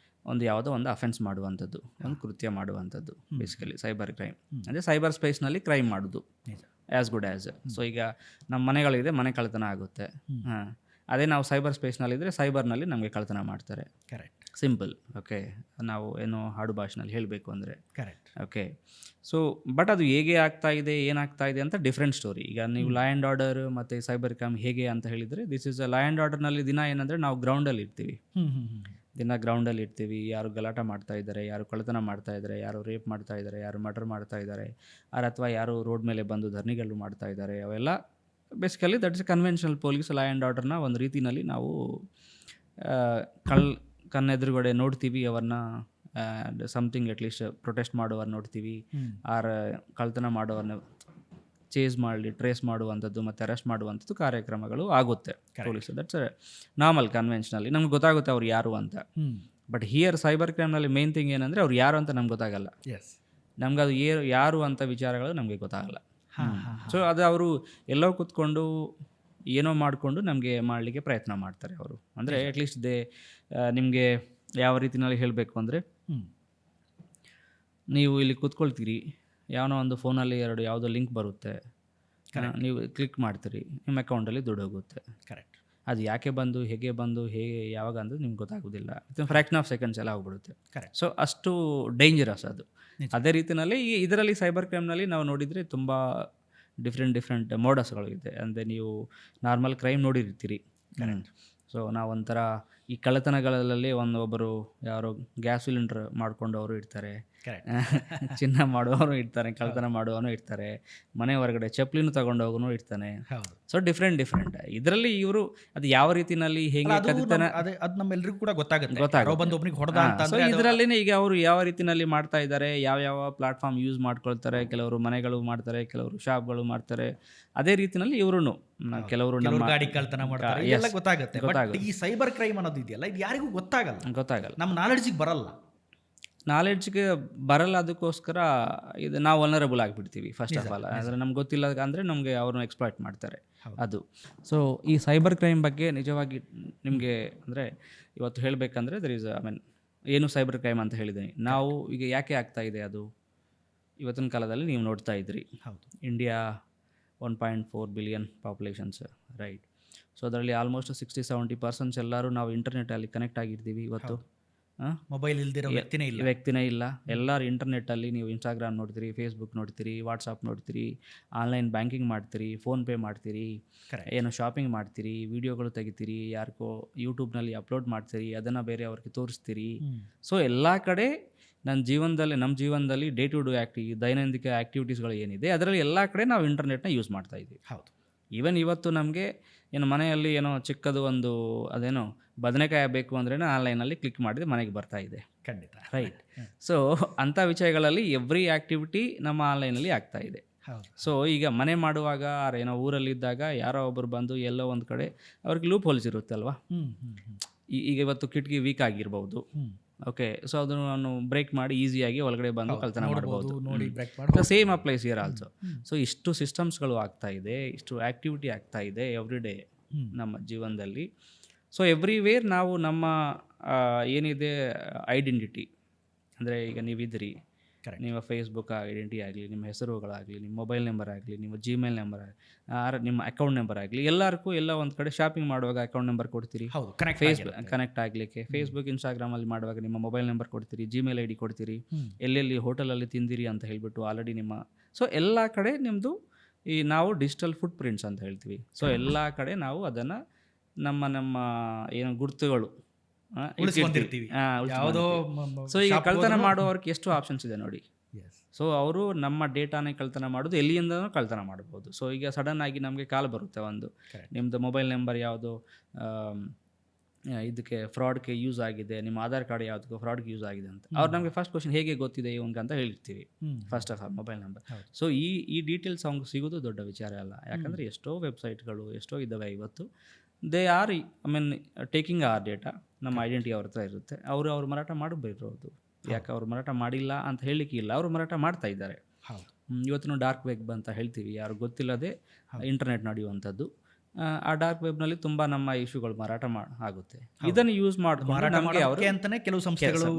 ಯಾವುದೋ ಒಂದು ಅಫೆನ್ಸ್ ಮಾಡುವಂಥದ್ದು, ಒಂದು ಕೃತ್ಯ ಮಾಡುವಂಥದ್ದು ಬೇಸಿಕಲಿ ಸೈಬರ್ ಕ್ರೈಮ್. ಅಂದರೆ ಸೈಬರ್ ಸ್ಪೇಸ್ನಲ್ಲಿ ಕ್ರೈಮ್ ಮಾಡೋದು ಆ್ಯಸ್ ಗುಡ್ ಆ್ಯಸ್. ಸೊ ಈಗ ನಮ್ಮ ಮನೆಗಳಿದೆ, ಮನೆ ಕಳ್ತನ ಆಗುತ್ತೆ. ಅದೇ ನಾವು ಸೈಬರ್ ಸ್ಪೇಸ್ನಲ್ಲಿದ್ದರೆ ಸೈಬರ್ನಲ್ಲಿ ನಮಗೆ ಕಳ್ತನ ಮಾಡ್ತಾರೆ. Correct, simple. ಓಕೆ, ನಾವು ಏನೋ ಹಾಡು ಭಾಷೆನಲ್ಲಿ ಹೇಳಬೇಕು ಅಂದರೆ. ಕರೆಕ್ಟ್. ಓಕೆ, ಸೊ ಬಟ್ ಅದು ಹೇಗೆ ಆಗ್ತಾ ಇದೆ, ಏನಾಗ್ತಾ ಇದೆ ಅಂತ ಡಿಫ್ರೆಂಟ್ ಸ್ಟೋರಿ. ಈಗ ನೀವು ಲಾ ಆ್ಯಂಡ್ ಆರ್ಡರ್ ಮತ್ತು ಸೈಬರ್ ಕ್ರೈಮ್ ಹೇಗೆ ಅಂತ ಹೇಳಿದರೆ, ದಿಸ್ ಇಸ್ ಲಾ ಆ್ಯಂಡ್ ಆರ್ಡರ್ನಲ್ಲಿ ದಿನ ಏನಂದರೆ ನಾವು ಗ್ರೌಂಡಲ್ಲಿ ಇರ್ತೀವಿ, ದಿನ ಗ್ರೌಂಡಲ್ಲಿ ಇರ್ತೀವಿ. ಯಾರು ಗಲಾಟ ಮಾಡ್ತಾ ಇದ್ದಾರೆ, ಯಾರು ಕಳ್ಳತನ ಮಾಡ್ತಾ ಇದ್ದಾರೆ, ಯಾರು ರೇಪ್ ಮಾಡ್ತಾ ಇದ್ದಾರೆ, ಯಾರು ಮರ್ಡರ್ ಮಾಡ್ತಾ ಇದ್ದಾರೆ, ಅಥವಾ ಯಾರು ರೋಡ್ ಮೇಲೆ ಬಂದು ಧರಣಿಗಳು ಮಾಡ್ತಾ ಇದ್ದಾರೆ, ಅವೆಲ್ಲ basically that is conventional police law and ಆರ್ಡರ್ನ ಒಂದು ರೀತಿಯಲ್ಲಿ ನಾವು ಕಣ್ಣೆದುರುಗಡೆ ನೋಡ್ತೀವಿ. ಅವ್ರನ್ನ ಸಮಥಿಂಗ್ ಅಟ್ಲೀಸ್ಟ್ ಪ್ರೊಟೆಸ್ಟ್ ಮಾಡೋವ್ರು ನೋಡ್ತೀವಿ, ಆರ್ ಕಳ್ತನ ಮಾಡೋವ್ರನ್ನ ಚೇಸ್ ಮಾಡಲಿ, ಟ್ರೇಸ್ ಮಾಡುವಂಥದ್ದು ಮತ್ತು ಅರೆಸ್ಟ್ ಮಾಡುವಂಥದ್ದು ಕಾರ್ಯಕ್ರಮಗಳು ಆಗುತ್ತೆ ಪೊಲೀಸರು. ದಟ್ಸ್ ನಾರ್ಮಲ್ ಕನ್ವೆನ್ಷನಲ್ಲಿ ನಮ್ಗೆ ಗೊತ್ತಾಗುತ್ತೆ ಅವ್ರು ಯಾರು ಅಂತ. ಬಟ್ ಹಿಯರ್ ಸೈಬರ್ ಕ್ರೈಮ್ನಲ್ಲಿ ಮೇನ್ ಥಿಂಗ್ ಏನಂದರೆ ಅವ್ರು ಯಾರು ಅಂತ ನಮ್ಗೆ ಗೊತ್ತಾಗಲ್ಲ. ನಮ್ಗೆ ಅದು ಯಾರು ಅಂತ ವಿಚಾರಗಳು ನಮಗೆ ಗೊತ್ತಾಗಲ್ಲ. ಸೊ ಅದು ಅವರು ಎಲ್ಲೋ ಕೂತ್ಕೊಂಡು ಏನೋ ಮಾಡಿಕೊಂಡು ನಮಗೆ ಮಾಡಲಿಕ್ಕೆ ಪ್ರಯತ್ನ ಮಾಡ್ತಾರೆ ಅವರು. ಅಂದರೆ ಅಟ್ಲೀಸ್ಟ್ ನಿಮಗೆ ಯಾವ ರೀತಿಯಲ್ಲಿ ಹೇಳಬೇಕು ಅಂದರೆ, ನೀವು ಇಲ್ಲಿ ಕೂತ್ಕೊಳ್ತೀರಿ, ಯಾವನೋ ಒಂದು ಫೋನಲ್ಲಿ ಯಾವುದೋ ಲಿಂಕ್ ಬರುತ್ತೆ, ನೀವು ಕ್ಲಿಕ್ ಮಾಡ್ತೀರಿ, ನಿಮ್ಮ ಅಕೌಂಟಲ್ಲಿ ದುಡ್ಡು ಹೋಗುತ್ತೆ. ಕರೆಕ್ಟ್. ಅದು ಯಾಕೆ ಬಂದು, ಹೇಗೆ ಯಾವಾಗ ಅಂದರೆ ನಿಮ್ಗೆ ಗೊತ್ತಾಗೋದಿಲ್ಲ. ವಿತಿನ್ ಫ್ರ್ಯಾಕ್ಷನ್ ಆಫ್ ಸೆಕೆಂಡ್ಸ್ ಎಲ್ಲ ಹೋಗ್ಬಿಡುತ್ತೆ. ಕರೆಕ್ಟ್. ಸೊ ಅಷ್ಟು ಡೇಂಜರಸ್ ಅದು. ಅದೇ ರೀತಿಯಲ್ಲಿ ಇದರಲ್ಲಿ ಸೈಬರ್ ಕ್ರೈಮ್ನಲ್ಲಿ ನಾವು ನೋಡಿದರೆ ತುಂಬ ಡಿಫ್ರೆಂಟ್ ಮೋಡಸ್ಗಳು ಇದೆ. ಅಂದರೆ ನೀವು ನಾರ್ಮಲ್ ಕ್ರೈಮ್ ನೋಡಿರ್ತೀರಿ. ಸೊ ನಾವೊಂಥರ ಈ ಕಳ್ಳತನಗಳಲ್ಲಿ ಒಬ್ಬರು ಯಾರೋ ಗ್ಯಾಸ್ ಸಿಲಿಂಡರ್ ಮಾಡ್ಕೊಂಡವರು ಇರ್ತಾರೆ, ಚಿನ್ನ ಮಾಡುವವರು ಇರ್ತಾರೆ, ಕಳ್ಳತನ ಮಾಡುವವನು ಇರ್ತಾರೆ, ಮನೆ ಹೊರಗಡೆ ಚಪ್ಪಲಿನೂ ತಗೊಂಡೋಗನು ಇರ್ತಾನೆ. ಸೊ ಡಿಫ್ರೆಂಟ್ ಇದರಲ್ಲಿ ಇವರು ಅದು ಯಾವ ರೀತಿಯಲ್ಲಿ ಹೇಗೆ ಕದಿತನ ಅದು ನಮ್ಮೆಲ್ಲರಿಗೂ ಕೂಡ ಗೊತ್ತಾಗುತ್ತೆ. ಸೊ ಇದರಲ್ಲಿ ಈಗ ಅವರು ಯಾವ ರೀತಿಯಲ್ಲಿ ಮಾಡ್ತಾ ಇದ್ದಾರೆ, ಯಾವ ಪ್ಲಾಟ್ಫಾರ್ಮ್ ಯೂಸ್ ಮಾಡ್ಕೊಳ್ತಾರೆ. ಕೆಲವರು ಮನೆಗಳು ಮಾಡ್ತಾರೆ, ಕೆಲವರು ಶಾಪ್ಗಳು ಮಾಡ್ತಾರೆ. ಅದೇ ರೀತಿಯಲ್ಲಿ ಇವರು ಕೆಲವರು ನಮ್ಮ ಗಾಡಿ ಕಳ್ತನ ಮಾಡ್ತಾರೆ, ಎಲ್ಲ ಗೊತ್ತಾಗುತ್ತೆ. ಈ ಸೈಬರ್ ಕ್ರೈಮ್ ಅನ್ನೋದು ಇದೆಯಲ್ಲ, ಇದು ಯಾರಿಗೂ ಗೊತ್ತಾಗಲ್ಲ, ನಮ್ಮ ನಾಲೆಡ್ಜಿಗೆ ಬರಲ್ಲ. ಅದಕ್ಕೋಸ್ಕರ ಇದು ನಾವು ವಲ್ನರಬಲ್ ಆಗಿಬಿಡ್ತೀವಿ ಫಸ್ಟ್ ಆಫ್ ಆಲ್. ಅಂದರೆ ನಮ್ಗೆ ಗೊತ್ತಿಲ್ಲ ಅಂದರೆ ನಮಗೆ ಅವ್ರನ್ನ ಎಕ್ಸ್ಪ್ಲಾಯ್ಟ್ ಮಾಡ್ತಾರೆ ಅದು. ಸೊ ಈ ಸೈಬರ್ ಕ್ರೈಮ್ ಬಗ್ಗೆ ನಿಜವಾಗಿ ನಿಮಗೆ ಅಂದರೆ ಇವತ್ತು ಹೇಳಬೇಕಂದ್ರೆ ಏನು ಸೈಬರ್ ಕ್ರೈಮ್ ಅಂತ ಹೇಳಿದ್ದೀನಿ ನಾವು. ಈಗ ಯಾಕೆ ಆಗ್ತಾ ಇದೆ ಅದು? ಇವತ್ತಿನ ಕಾಲದಲ್ಲಿ ನೀವು ನೋಡ್ತಾ ಇದ್ರಿ, India 1.4 billion populations, right? So ಅದರಲ್ಲಿ ಆಲ್ಮೋಸ್ಟ್ 60-70% ಎಲ್ಲರೂ ನಾವು ಇಂಟರ್ನೆಟ್ಟಲ್ಲಿ ಕನೆಕ್ಟ್ ಆಗಿರ್ತೀವಿ ಇವತ್ತು. ಮೊಬೈಲ್ ಇಲ್ದಿರೋ ವ್ಯಕ್ತಿನೇ ಇಲ್ಲ. ಎಲ್ಲರೂ ಇಂಟರ್ನೆಟ್ಟಲ್ಲಿ ನೀವು ಇನ್ಸ್ಟಾಗ್ರಾಮ್ ನೋಡ್ತೀರಿ, ಫೇಸ್ಬುಕ್ ನೋಡ್ತೀರಿ, ವಾಟ್ಸಪ್ ನೋಡ್ತೀರಿ, ಆನ್ಲೈನ್ ಬ್ಯಾಂಕಿಂಗ್ ಮಾಡ್ತೀರಿ, ಫೋನ್ಪೇ ಮಾಡ್ತೀರಿ, ಏನೋ ಶಾಪಿಂಗ್ ಮಾಡ್ತೀರಿ, ವೀಡಿಯೋಗಳು ತೆಗಿತೀರಿ, ಯಾರಿಗೋ ಯೂಟ್ಯೂಬ್ನಲ್ಲಿ ಅಪ್ಲೋಡ್ ಮಾಡ್ತೀರಿ, ಅದನ್ನು ಬೇರೆ ಅವ್ರಿಗೆ ತೋರಿಸ್ತೀರಿ. ಸೊ ಎಲ್ಲ ಕಡೆ ನಮ್ಮ ಜೀವನದಲ್ಲಿ ಡೇ ಟು ಡೇ ದೈನಂದಿನ ಆ್ಯಕ್ಟಿವಿಟೀಸ್ಗಳು ಏನಿದೆ ಅದರಲ್ಲಿ ಎಲ್ಲ ಕಡೆ ನಾವು ಇಂಟರ್ನೆಟ್ನ ಯೂಸ್ ಮಾಡ್ತಾ ಇದ್ದೀವಿ. ಹೌದು. ಈವನ್ ಇವತ್ತು ನಮಗೆ ಏನು ಮನೆಯಲ್ಲಿ ಏನೋ ಚಿಕ್ಕದು ಒಂದು ಅದೇನೋ ಬದನೆಕಾಯಿ ಬೇಕು ಅಂದ್ರೇ ಆನ್ಲೈನಲ್ಲಿ ಕ್ಲಿಕ್ ಮಾಡಿದ್ರೆ ಮನೆಗೆ ಬರ್ತಾ ಇದೆ. ಖಂಡಿತ, ರೈಟ್? ಸೊ ಅಂಥ ವಿಷಯಗಳಲ್ಲಿ ಎವ್ರಿ ಆ್ಯಕ್ಟಿವಿಟಿ ನಮ್ಮ ಆನ್ಲೈನಲ್ಲಿ ಆಗ್ತಾ ಇದೆ. ಸೊ ಈಗ ಮನೆ ಮಾಡುವಾಗ ಏನೋ ಊರಲ್ಲಿದ್ದಾಗ ಯಾರೋ ಒಬ್ಬರು ಬಂದು ಎಲ್ಲೋ ಒಂದು ಕಡೆ ಅವ್ರಿಗೆ ಲೂಪ್ ಹೋಲ್ಸ್ ಇರುತ್ತೆ ಅಲ್ವಾ? ಈಗ ಇವತ್ತು ಕಿಟಕಿ ವೀಕ್ ಆಗಿರ್ಬೋದು, ಓಕೆ, ಸೊ ಅದನ್ನು ನಾನು ಬ್ರೇಕ್ ಮಾಡಿ ಈಸಿಯಾಗಿ ಒಳಗಡೆ ಬಂದು ಕಳ್ತನ ಮಾಡ್ಬೋದು. ನೋಡಿ ಬ್ರೇಕ್ ಮಾಡಿ same applies here also. So ಇಷ್ಟು ಸಿಸ್ಟಮ್ಸ್ಗಳು ಆಗ್ತಾ ಇದೆ, ಇಷ್ಟು ಆ್ಯಕ್ಟಿವಿಟಿ ಆಗ್ತಾ ಇದೆ ಎವ್ರಿ ಡೇ ನಮ್ಮ ಜೀವನದಲ್ಲಿ. ಸೊ ಎವ್ರಿವೇರ್ ನಾವು ನಮ್ಮ ಏನಿದೆ ಐಡೆಂಟಿಟಿ, ಅಂದರೆ ಈಗ ನೀವಿದ್ರಿ, ನಿಮ್ಮ ಫೇಸ್ಬುಕ್ ಐಡೆಂಟಿಟಿ ಆಗಲಿ, ನಿಮ್ಮ ಹೆಸರುಗಳಾಗಲಿ, ನಿಮ್ಮ ಮೊಬೈಲ್ ನಂಬರ್ ಆಗಲಿ, ನಿಮ್ಮ ಜಿಮೇಲ್ ನಂಬರ್ ಆಗಲಿ, ನಿಮ್ಮ ಅಕೌಂಟ್ ನಂಬರ್ ಆಗಲಿ, ಎಲ್ಲರಿಗೂ ಎಲ್ಲ ಒಂದು ಕಡೆ ಶಾಪಿಂಗ್ ಮಾಡುವಾಗ ಅಕೌಂಟ್ ನಂಬರ್ ಕೊಡ್ತೀರಿ, ಫೇಸ್ಬುಕ್ ಕನೆಕ್ಟ್ ಆಗಲಿಕ್ಕೆ. ಫೇಸ್ಬುಕ್ ಇನ್ಸ್ಟಾಗ್ರಾಮಲ್ಲಿ ಮಾಡುವಾಗ ನಿಮ್ಮ ಮೊಬೈಲ್ ನಂಬರ್ ಕೊಡ್ತೀರಿ, ಜಿಮೇಲ್ ಐ ಡಿ ಕೊಡ್ತೀರಿ, ಎಲ್ಲೆಲ್ಲಿ ಹೋಟೆಲಲ್ಲಿ ತಿಂದಿರಿ ಅಂತ ಹೇಳಿಬಿಟ್ಟು ಆಲ್ರೆಡಿ ನಿಮ್ಮ. ಸೊ ಎಲ್ಲ ಕಡೆ ನಿಮ್ಮದು ಈ ನಾವು ಡಿಜಿಟಲ್ ಫುಟ್ ಪ್ರಿಂಟ್ಸ್ ಅಂತ ಹೇಳ್ತೀವಿ. ಸೊ ಎಲ್ಲ ಕಡೆ ನಾವು ಅದನ್ನು ನಮ್ಮ ಏನು ಗುರುತುಗಳು ಯಾವುದೋ. ಸೊ ಈಗ ಕಳ್ತನ ಮಾಡುವವ್ರಿಗೆ ಎಷ್ಟು ಆಪ್ಷನ್ಸ್ ಇದೆ ನೋಡಿ. ಸೊ ಅವರು ನಮ್ಮ ಡೇಟಾನೇ ಕಳ್ತನ ಮಾಡೋದು, ಎಲ್ಲಿಂದನೂ ಕಳ್ತನ ಮಾಡ್ಬೋದು. ಸೊ ಈಗ ಸಡನ್ ಆಗಿ ನಮಗೆ ಕಾಲ್ ಬರುತ್ತೆ, ಒಂದು ನಿಮ್ಮದು ಮೊಬೈಲ್ ನಂಬರ್ ಯಾವುದು ಇದಕ್ಕೆ ಫ್ರಾಡ್ಗೆ ಯೂಸ್ ಆಗಿದೆ, ನಿಮ್ಮ ಆಧಾರ್ ಕಾರ್ಡ್ ಯಾವುದಕ್ಕೂ ಫ್ರಾಡ್ಗೆ ಯೂಸ್ ಆಗಿದೆ ಅಂತ. ಅವ್ರು ನಮಗೆ ಫಸ್ಟ್ ಕ್ವಶನ್ ಹೇಗೆ ಗೊತ್ತಿದೆ ಇವಂಗೆ ಅಂತ ಹೇಳಿರ್ತೀವಿ, first of all mobile number. So ಈ ಡೀಟೇಲ್ಸ್ ಅವ್ರಿಗೆ ಸಿಗೋದು ದೊಡ್ಡ ವಿಚಾರ ಅಲ್ಲ, ಯಾಕಂದರೆ ಎಷ್ಟೋ ವೆಬ್ಸೈಟ್ಗಳು ಎಷ್ಟೋ ಇದ್ದಾವೆ ಇವತ್ತು. They are taking our data, ನಮ್ಮ ಐಡೆಂಟಿಟಿ ಅವ್ರ ಹತ್ರ ಇರುತ್ತೆ. ಅವ್ರು ಮಾರಾಟ ಮಾಡಬೇಕಿರೋದು, ಯಾಕೆ ಅವ್ರು ಮಾರಾಟ ಮಾಡಿಲ್ಲ ಅಂತ ಹೇಳಲಿಕ್ಕೆ ಇಲ್ಲ, ಅವರು ಮಾರಾಟ ಮಾಡ್ತಾ ಇದ್ದಾರೆ. ಇವತ್ತು ಡಾರ್ಕ್ ವೆಬ್ ಅಂತ ಹೇಳ್ತೀವಿ, ಯಾರು ಗೊತ್ತಿಲ್ಲದೆ ಇಂಟರ್ನೆಟ್ ನಡೆಯುವಂಥದ್ದು. ಆ ಡಾರ್ಕ್ ವೆಬ್ನಲ್ಲಿ ತುಂಬ ನಮ್ಮ ಇಶ್ಯೂಗಳು ಮಾರಾಟ ಆಗುತ್ತೆ. ಇದನ್ನು ಯೂಸ್ ಮಾಡಿಕೊಂಡು ನಮಗೆ ಅವರು ಅಂತಾನೆ ಕೆಲವು ಸಂಸ್ಥೆಗಳು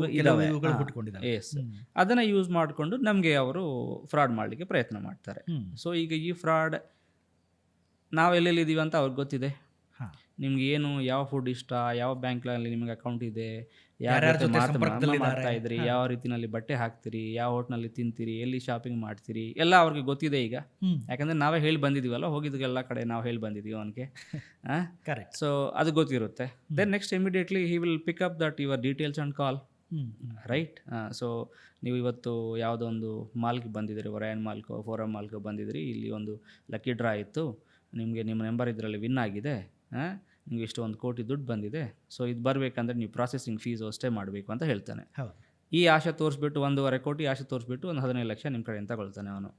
ಅದನ್ನು ಯೂಸ್ ಮಾಡಿಕೊಂಡು ನಮಗೆ ಅವರು ಫ್ರಾಡ್ ಮಾಡಲಿಕ್ಕೆ ಪ್ರಯತ್ನ ಮಾಡ್ತಾರೆ. ಸೊ ಈಗ ಈ ಫ್ರಾಡ್ ನಾವು ಎಲ್ಲೆಲ್ಲಿದ್ದೀವಿ ಅಂತ ಅವ್ರಿಗೆ ಗೊತ್ತಿದೆ. ನಿಮ್ಗೆ ಏನು ಯಾವ ಫುಡ್ ಇಷ್ಟ, ಯಾವ ಬ್ಯಾಂಕ್ನಲ್ಲಿ ನಿಮಗೆ ಅಕೌಂಟ್ ಇದೆ, ಯಾರ ಮಾಡ್ತಾ ಇದ್ರಿ, ಯಾವ ರೀತಿನಲ್ಲಿ ಬಟ್ಟೆ ಹಾಕ್ತೀರಿ, ಯಾವ ಹೋಟ್ನಲ್ಲಿ ತಿಂತೀರಿ, ಎಲ್ಲಿ ಶಾಪಿಂಗ್ ಮಾಡ್ತೀರಿ, ಎಲ್ಲ ಅವ್ರಿಗೆ ಗೊತ್ತಿದೆ ಈಗ. ಯಾಕಂದರೆ ನಾವೇ ಹೇಳಿ ಬಂದಿದ್ದೀವಲ್ಲ, ಹೋಗಿದ್ದು ಎಲ್ಲ ಕಡೆ ನಾವು ಹೇಳಿ ಬಂದಿದ್ದೀವಿ ಅವನಿಗೆ. ಸೊ ಅದು ಗೊತ್ತಿರುತ್ತೆ. Then next immediately he will pick up that your details and call, right. So ನೀವು ಇವತ್ತು ಯಾವುದೋ ಒಂದು ಮಾಲ್ಗೆ ಬಂದಿದ್ದೀರಿ, ಒರಯನ್ ಮಾಲ್ಕೋ ಫೋರಮ್ ಮಾಲ್ಕೋ ಬಂದಿದ್ದೀರಿ, ಇಲ್ಲಿ ಒಂದು ಲಕ್ಕಿ ಡ್ರಾ ಇತ್ತು, ನಿಮಗೆ ನಿಮ್ಮ ನಂಬರ್ ಇದರಲ್ಲಿ ವಿನ್ ಆಗಿದೆ, ನಿಮ್ಗೆ ಇಷ್ಟು 1 ಕೋಟಿ ದುಡ್ಡು ಬಂದಿದೆ, ಸೊ ಇದು ಬರಬೇಕಂದ್ರೆ ನೀವು ಪ್ರಾಸೆಸಿಂಗ್ ಫೀಸ್ ಅಷ್ಟೇ ಮಾಡಬೇಕು ಅಂತ ಹೇಳ್ತಾನೆ. ಈ ಆಶೆ ತೋರಿಸ್ಬಿಟ್ಟು 1.5 ಕೋಟಿ ಆಶೆ ತೋರಿಸ್ಬಿಟ್ಟು ಒಂದು 15 ಲಕ್ಷ ನಿಮ್ಮ ಕಡೆಯಿಂದ ತಗೊಳ್ತಾನೆ ಅವನು.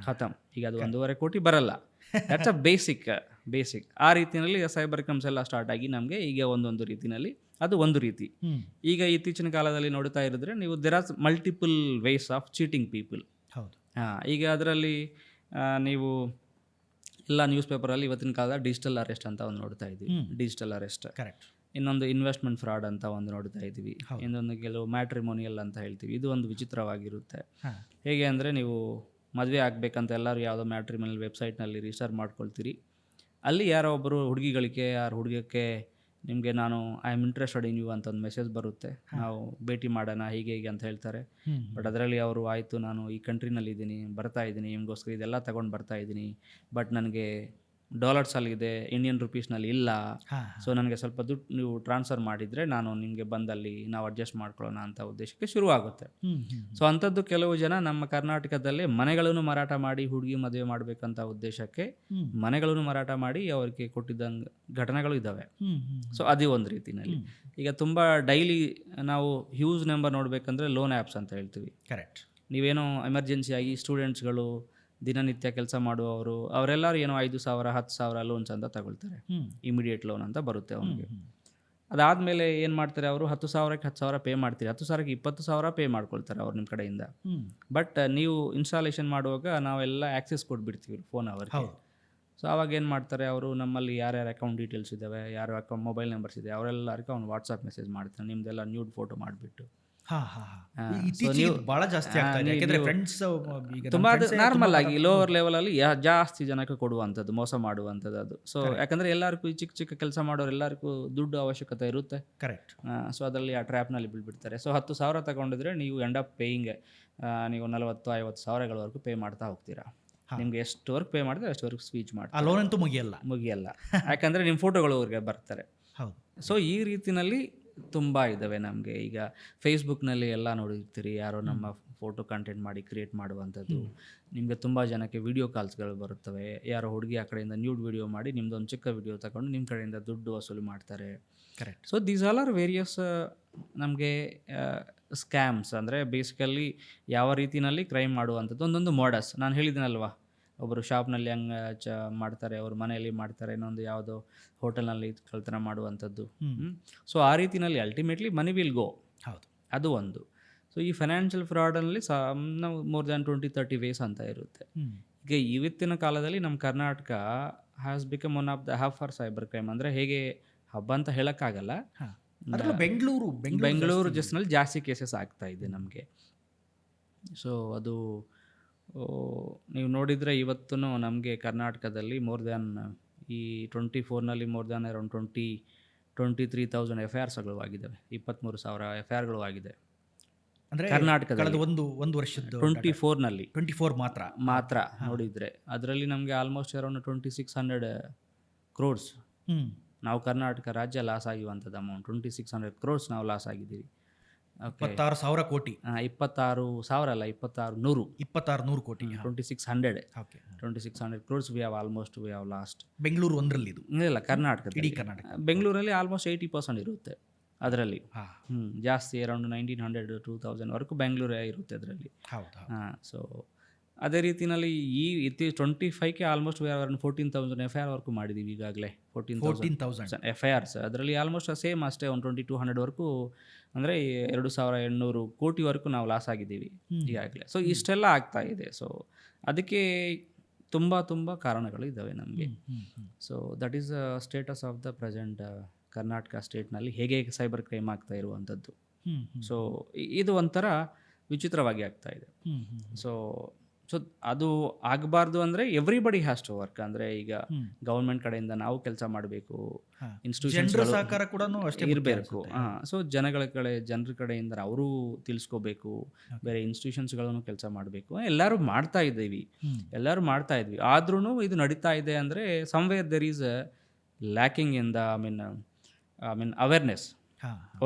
ಖತಮ್. ಈಗ ಅದು 1.5 ಕೋಟಿ ಬರಲ್ಲ. That's a basic. ಆ ರೀತಿಯಲ್ಲಿ ಸೈಬರ್ ಕ್ರೈಮ್ಸ್ ಎಲ್ಲ ಸ್ಟಾರ್ಟ್ ಆಗಿ ನಮಗೆ ಈಗ ಒಂದೊಂದು ರೀತಿಯಲ್ಲಿ ಅದು ಒಂದು ರೀತಿ. ಈಗ ಇತ್ತೀಚಿನ ಕಾಲದಲ್ಲಿ ನೋಡ್ತಾ ಇರಿದ್ರೆ ನೀವು there are multiple ways of cheating people. ಈಗ ಅದರಲ್ಲಿ ನೀವು ಎಲ್ಲ ನ್ಯೂಸ್ ಪೇಪರಲ್ಲಿ ಇವತ್ತಿನ ಕಾಲದ ಡಿಜಿಟಲ್ ಅರೆಸ್ಟ್ ಅಂತ ಒಂದು ನೋಡ್ತಾ ಇದ್ದೀವಿ. ಡಿಜಿಟಲ್ ಅರೆಸ್ಟ್, ಇನ್ನೊಂದು ಇನ್ವೆಸ್ಟ್ಮೆಂಟ್ ಫ್ರಾಡ್ ಅಂತ ಒಂದು ನೋಡ್ತಾ ಇದ್ದೀವಿ, ಇನ್ನೊಂದು ಕೆಲವು ಮ್ಯಾಟ್ರಿಮೋನಿಯಲ್ ಅಂತ ಹೇಳ್ತೀವಿ. ಇದು ಒಂದು ವಿಚಿತ್ರವಾಗಿರುತ್ತೆ. ಹೇಗೆ ಅಂದರೆ ನೀವು ಮದುವೆ ಆಗಬೇಕಂತ ಎಲ್ಲರೂ ಯಾವುದೋ ಮ್ಯಾಟ್ರಿಮೋನಿಯಲ್ ವೆಬ್ಸೈಟ್ನಲ್ಲಿ ರಿಜಿಸ್ಟರ್ ಮಾಡ್ಕೊಳ್ತೀರಿ. ಅಲ್ಲಿ ಯಾರೋ ಒಬ್ಬರು ಹುಡುಗಿಗಳಿಗೆ ಯಾರು ಹುಡುಗಕ್ಕೆ ನಿಮಗೆ ನಾನು I am interested in you ಅಂತ ಒಂದು ಮೆಸೇಜ್ ಬರುತ್ತೆ, ನಾವು ಭೇಟಿ ಮಾಡೋಣ ಹೀಗೆ ಅಂತ ಹೇಳ್ತಾರೆ. ಬಟ್ ಅದರಲ್ಲಿ ಅವರು ಆಯಿತು ನಾನು ಈ ಕಂಟ್ರಿನಲ್ಲಿ ಇದ್ದೀನಿ, ಬರ್ತಾ ಇದ್ದೀನಿ, ನಿಮಗೋಸ್ಕರ ಇದೆಲ್ಲ ತೊಗೊಂಡು ಬರ್ತಾ ಇದ್ದೀನಿ, ಬಟ್ ನನಗೆ ಡಾಲರ್ಸಲ್ಲಿದೆ, ಇಂಡಿಯನ್ ರುಪೀಸ್ನಲ್ಲಿ ಇಲ್ಲ, ಸೊ ನನಗೆ ಸ್ವಲ್ಪ ದುಡ್ಡು ನೀವು ಟ್ರಾನ್ಸ್ಫರ್ ಮಾಡಿದರೆ ನಾನು ನಿಮಗೆ ಬಂದಲ್ಲಿ ನಾವು ಅಡ್ಜಸ್ಟ್ ಮಾಡ್ಕೊಳ್ಳೋಣ ಅಂತ ಉದ್ದೇಶಕ್ಕೆ ಶುರುವಾಗುತ್ತೆ. ಸೊ ಅಂಥದ್ದು ಕೆಲವು ಜನ ನಮ್ಮ ಕರ್ನಾಟಕದಲ್ಲೇ ಮನೆಗಳನ್ನು ಮಾರಾಟ ಮಾಡಿ ಹುಡುಗಿ ಮದುವೆ ಮಾಡಬೇಕಂತ ಉದ್ದೇಶಕ್ಕೆ ಮನೆಗಳನ್ನು ಮಾರಾಟ ಮಾಡಿ ಅವ್ರಿಗೆ ಕೊಟ್ಟಿದ್ದಂಗೆ ಘಟನೆಗಳು ಇದ್ದಾವೆ. ಸೊ ಅದೇ ಒಂದು ರೀತಿಯಲ್ಲಿ ಈಗ ತುಂಬ ಡೈಲಿ ನಾವು ಹ್ಯೂಜ್ ನಂಬರ್ ನೋಡಬೇಕಂದ್ರೆ ಲೋನ್ ಆ್ಯಪ್ಸ್ ಅಂತ ಹೇಳ್ತೀವಿ. ಕರೆಕ್ಟ್. ನೀವೇನೋ ಎಮರ್ಜೆನ್ಸಿಯಾಗಿ ಸ್ಟೂಡೆಂಟ್ಸ್ಗಳು, ದಿನನಿತ್ಯ ಕೆಲಸ ಮಾಡುವವರು, ಅವರೆಲ್ಲರೂ ಏನೋ 5,000 10,000 ಲೋನ್ಸ್ ಅಂತ ತಗೊಳ್ತಾರೆ. ಇಮಿಡಿಯೇಟ್ ಲೋನ್ ಅಂತ ಬರುತ್ತೆ ಅವನಿಗೆ. ಅದಾದಮೇಲೆ ಏನು ಮಾಡ್ತಾರೆ ಅವರು, 10,000ಕ್ಕೆ 10,000 ಪೇ ಮಾಡ್ತೀರಿ, 10,000ಕ್ಕೆ 20,000 ಪೇ ಮಾಡ್ಕೊಳ್ತಾರೆ ಅವ್ರು ನಿಮ್ಮ ಕಡೆಯಿಂದ. ಬಟ್ ನೀವು ಇನ್ಸ್ಟಾಲೇಷನ್ ಮಾಡುವಾಗ ನಾವೆಲ್ಲ ಆ್ಯಕ್ಸೆಸ್ ಕೊಟ್ಬಿಡ್ತೀವಿ ಫೋನ್ ಅವರಿಗೆ. ಸೊ ಆವಾಗ ಏನು ಮಾಡ್ತಾರೆ ಅವರು, ನಮ್ಮಲ್ಲಿ ಯಾರ್ಯಾರು ಅಕೌಂಟ್ ಡೀಟೇಲ್ಸ್ ಇದ್ದಾವೆ, ಯಾರು ಅಕೌಂಟ್ ಮೊಬೈಲ್ ನಂಬರ್ಸ್ ಇದೆ, ಅವರೆಲ್ಲರಿಗೂ ಅವ್ನು ವಾಟ್ಸಪ್ ಮೆಸೇಜ್ ಮಾಡ್ತಾನೆ, ನಿಮ್ಮದೆಲ್ಲ ನ್ಯೂಡ್ ಫೋಟೋ ಮಾಡಿಬಿಟ್ಟು. ಭಾಳ ಜಾಸ್ತಿ ಆಗ್ತದೆ, ಯಾಕೆಂದರೆ ಫ್ರೆಂಡ್ಸ್ ತುಂಬ ಅದು ನಾರ್ಮಲ್ ಆಗಿ ಲೋವರ್ ಲೆವೆಲಲ್ಲಿ ಜಾಸ್ತಿ ಜನಕ್ಕೆ ಕೊಡುವಂಥದ್ದು, ಮೋಸ ಮಾಡುವಂಥದ್ದು ಅದು. ಸೊ ಯಾಕಂದರೆ ಎಲ್ಲರಿಗೂ ಚಿಕ್ಕ ಚಿಕ್ಕ ಕೆಲಸ ಮಾಡೋರು ಎಲ್ಲರಿಗೂ ದುಡ್ಡು ಅವಶ್ಯಕತೆ ಇರುತ್ತೆ. ಕರೆಕ್ಟ್. ಸೊ ಅದರಲ್ಲಿ ಆ ಟ್ರ್ಯಾಪ್ನಲ್ಲಿ ಬಿಟ್ಬಿಡ್ತಾರೆ. ಸೊ 10,000 ತಗೊಂಡಿದ್ರೆ ನೀವು ಎಂಡ್ ಅಪ್ ಪೇಯಿಂಗ್ ನೀವು 40-50 ಸಾವಿರಗಳವರೆಗೂ ಪೇ ಮಾಡ್ತಾ ಹೋಗ್ತೀರಾ. ನಿಮ್ಗೆ ಎಷ್ಟುವರೆಗೂ ಪೇ ಮಾಡಿದ್ರೆ ಅಷ್ಟುವರೆಗೂ ಸ್ವೀಚ್ ಮಾಡ್ತಾರೆ. ಲೋನ್ ಅಂತೂ ಮುಗಿಯಲ್ಲ ಯಾಕಂದರೆ ನಿಮ್ಮ ಫೋಟೋಗಳು ಅವ್ರಿಗೆ ಬರ್ತಾರೆ. ಹೌದು. ಸೊ ಈ ರೀತಿಯಲ್ಲಿ ತುಂಬ ಇದ್ದಾವೆ ನಮಗೆ. ಈಗ ಫೇಸ್ಬುಕ್ನಲ್ಲಿ ಎಲ್ಲ ನೋಡಿರ್ತೀರಿ, ಯಾರೋ ನಮ್ಮ ಫೋಟೋ ಕಂಟೆಂಟ್ ಮಾಡಿ ಕ್ರಿಯೇಟ್ ಮಾಡುವಂಥದ್ದು. ನಿಮಗೆ ತುಂಬ ಜನಕ್ಕೆ ವಿಡಿಯೋ ಕಾಲ್ಸ್ಗಳು ಬರುತ್ತವೆ, ಯಾರೋ ಹುಡುಗಿ ಆ ಕಡೆಯಿಂದ ನ್ಯೂಡ್ ವಿಡಿಯೋ ಮಾಡಿ ನಿಮ್ಮದೊಂದು ಚಿಕ್ಕ ವಿಡಿಯೋ ತಗೊಂಡು ನಿಮ್ಮ ಕಡೆಯಿಂದ ದುಡ್ಡು ವಸೂಲಿ ಮಾಡ್ತಾರೆ. Correct. So these all are various ನಮಗೆ ಸ್ಕ್ಯಾಮ್ಸ್. ಅಂದರೆ ಬೇಸಿಕಲಿ ಯಾವ ರೀತಿಯಲ್ಲಿ ಕ್ರೈಮ್ ಮಾಡುವಂಥದ್ದು ಒಂದೊಂದು ಮಾಡಸ್. ನಾನು ಹೇಳಿದ್ದೀನಲ್ವಾ, ಒಬ್ಬರು ಶಾಪ್ನಲ್ಲಿ ಹಂಗೆ ಮಾಡ್ತಾರೆ, ಅವ್ರ ಮನೆಯಲ್ಲಿ ಮಾಡ್ತಾರೆ, ಇನ್ನೊಂದು ಯಾವುದೋ ಹೋಟೆಲ್ನಲ್ಲಿ ಕಳ್ತನ ಮಾಡುವಂಥದ್ದು. ಸೊ ಆ ರೀತಿಯಲ್ಲಿ ಅಲ್ಟಿಮೇಟ್ಲಿ ಮನಿ ವಿಲ್ ಗೋ. ಹೌದು. ಅದು ಒಂದು. ಸೊ ಈ ಫೈನಾನ್ಷಿಯಲ್ ಫ್ರಾಡಲ್ಲಿ ನಾವು ಮೋರ್ ದ್ಯಾನ್ 20-30 ವೇಸ್ ಅಂತ ಇರುತ್ತೆ. ಈಗ ಇವತ್ತಿನ ಕಾಲದಲ್ಲಿ ನಮ್ಮ Karnataka has become one of the hub for cyber crime. ಅಂದರೆ ಹೇಗೆ ಹಬ್ ಅಂತ ಹೇಳೋಕ್ಕಾಗಲ್ಲ, ಬೆಂಗಳೂರು ಜಸ್ಟ್ನಲ್ಲಿ ಜಾಸ್ತಿ ಕೇಸಸ್ ಆಗ್ತಾ ಇದೆ ನಮಗೆ. ಸೊ ಅದು ನೀವು ನೋಡಿದರೆ ಇವತ್ತು ನಮಗೆ ಕರ್ನಾಟಕದಲ್ಲಿ ಮೋರ್ ದ್ಯಾನ್ ಈ 24ನಲ್ಲಿ ಮೋರ್ ದ್ಯಾನ್ ಅರೌಂಡ್ 23,000 FIRsಗಳು ಆಗಿದ್ದಾವೆ. 23,000 FIRಗಳು ಆಗಿದೆ ಅಂದರೆ ಕರ್ನಾಟಕದಲ್ಲಿ ಒಂದು ವರ್ಷದ 24ನಲ್ಲಿ 24 ಮಾತ್ರ ನೋಡಿದರೆ. ಅದರಲ್ಲಿ ನಮಗೆ ಆಲ್ಮೋಸ್ಟ್ ಅರೌಂಡ್ 2,600 crores ನಾವು ಕರ್ನಾಟಕ ರಾಜ್ಯ ಲಾಸ್ ಆಗಿರುವಂಥದ್ದು ಅಮೌಂಟ್ 2,600 crores ನಾವು ಲಾಸ್ ಆಗಿದ್ದೀವಿ. 26,000 ಕೋಟಿ. 26,000 ಅಲ್ಲ, 26,100 ಕೋಟಿ. 2,600 crores we have lost. Bengaluru ಒಂದರಲ್ಲಿ ಇದು ಇಲ್ಲ, ಕರ್ನಾಟಕ. ಇಡೀ ಕರ್ನಾಟಕ. ಬೆಂಗಳೂರಲ್ಲಿ ಆಲ್ಮೋಸ್ಟ್ 80% ಇರುತ್ತೆ ಅದರಲ್ಲಿ. ಜಾಸ್ತಿ ಅರೌಂಡ್ 1,900-2,000 ವರೆಗೂ ಬೆಂಗಳೂರೇ ಇರುತ್ತೆ ಅದರಲ್ಲಿ. ಸೊ ಅದೇ ರೀತಿಯಲ್ಲಿ ಈ 25ಕ್ಕೆ ಆಲ್ಮೋಸ್ಟ್ 14,000 FIR ವರ್ಕು ಮಾಡಿದ್ದೀವಿ ಈಗಾಗಲೇ. 14,000 FIRs. ಅದರಲ್ಲಿ ಆಲ್ಮೋಸ್ಟ್ ಸೇಮ್ ಅಷ್ಟೇ, ಒಂದು 2,200 ವರೆಗೂ, ಅಂದರೆ 2,800 ಕೋಟಿವರೆಗೂ ನಾವು ಲಾಸ್ ಆಗಿದ್ದೀವಿ ಈಗಾಗಲೇ. ಸೊ ಇಷ್ಟೆಲ್ಲ ಆಗ್ತಾ ಇದೆ. ಸೊ ಅದಕ್ಕೆ ತುಂಬ ಕಾರಣಗಳು ಇದ್ದಾವೆ ನಮಗೆ. So that is status of the present Karnataka ಸ್ಟೇಟ್ನಲ್ಲಿ ಹೇಗೆ ಸೈಬರ್ ಕ್ರೈಮ್ ಆಗ್ತಾ ಇರುವಂಥದ್ದು. ಸೊ ಇದು ಒಂಥರ ವಿಚಿತ್ರವಾಗಿ ಆಗ್ತಾ ಇದೆ. ಸೊ ಅದು ಆಗಬಾರ್ದು ಅಂದರೆ ಎವ್ರಿಬಡಿ ಹ್ಯಾಸ್ ಟು ವರ್ಕ್. ಅಂದರೆ ಈಗ ಗೌರ್ಮೆಂಟ್ ಕಡೆಯಿಂದ ನಾವು ಕೆಲಸ ಮಾಡಬೇಕು, ಇನ್ಸ್ಟಿಟ್ಯೂಷನ್ಸ್ ಸಹಕಾರ ಕೂಡ ಇರಬೇಕು. ಸೊ ಜನರ ಕಡೆಯಿಂದ ಅವರು ತಿಳಿಸ್ಕೋಬೇಕು, ಬೇರೆ ಇನ್ಸ್ಟಿಟ್ಯೂಷನ್ಸ್ಗಳನ್ನು ಕೆಲಸ ಮಾಡಬೇಕು. ಎಲ್ಲರೂ ಮಾಡ್ತಾ ಇದ್ದೀವಿ. ಆದ್ರೂ ಇದು ನಡೀತಾ ಇದೆ ಅಂದರೆ somewhere there is lacking in the I mean awareness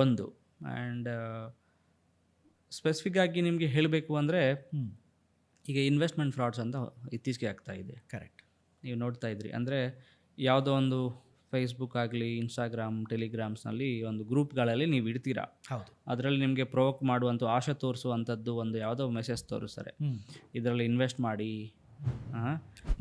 ಒಂದು. ಆ್ಯಂಡ್ ಸ್ಪೆಸಿಫಿಕ್ ಆಗಿ ನಿಮಗೆ ಹೇಳಬೇಕು ಅಂದರೆ ಈಗ ಇನ್ವೆಸ್ಟ್ಮೆಂಟ್ ಫ್ರಾಡ್ಸ್ ಅಂತ ಇತ್ತೀಚೆಗೆ ಆಗ್ತಾ ಇದೆ. ಕರೆಕ್ಟ್. ನೀವು ನೋಡ್ತಾ ಇದ್ರಿ ಅಂದರೆ ಯಾವುದೋ ಒಂದು ಫೇಸ್ಬುಕ್ ಆಗಲಿ, ಇನ್ಸ್ಟಾಗ್ರಾಮ್, ಟೆಲಿಗ್ರಾಮ್ಸ್ನಲ್ಲಿ ಒಂದು ಗ್ರೂಪ್ಗಳಲ್ಲಿ ನೀವು ಇಡ್ತೀರಾ. ಅದರಲ್ಲಿ ನಿಮಗೆ ಪ್ರೊವೋಕ್ ಮಾಡುವಂಥ, ಆಶೆ ತೋರಿಸುವಂಥದ್ದು ಒಂದು ಯಾವುದೋ ಮೆಸೇಜ್ ತೋರಿಸ್ತಾರೆ, ಇದರಲ್ಲಿ ಇನ್ವೆಸ್ಟ್ ಮಾಡಿ,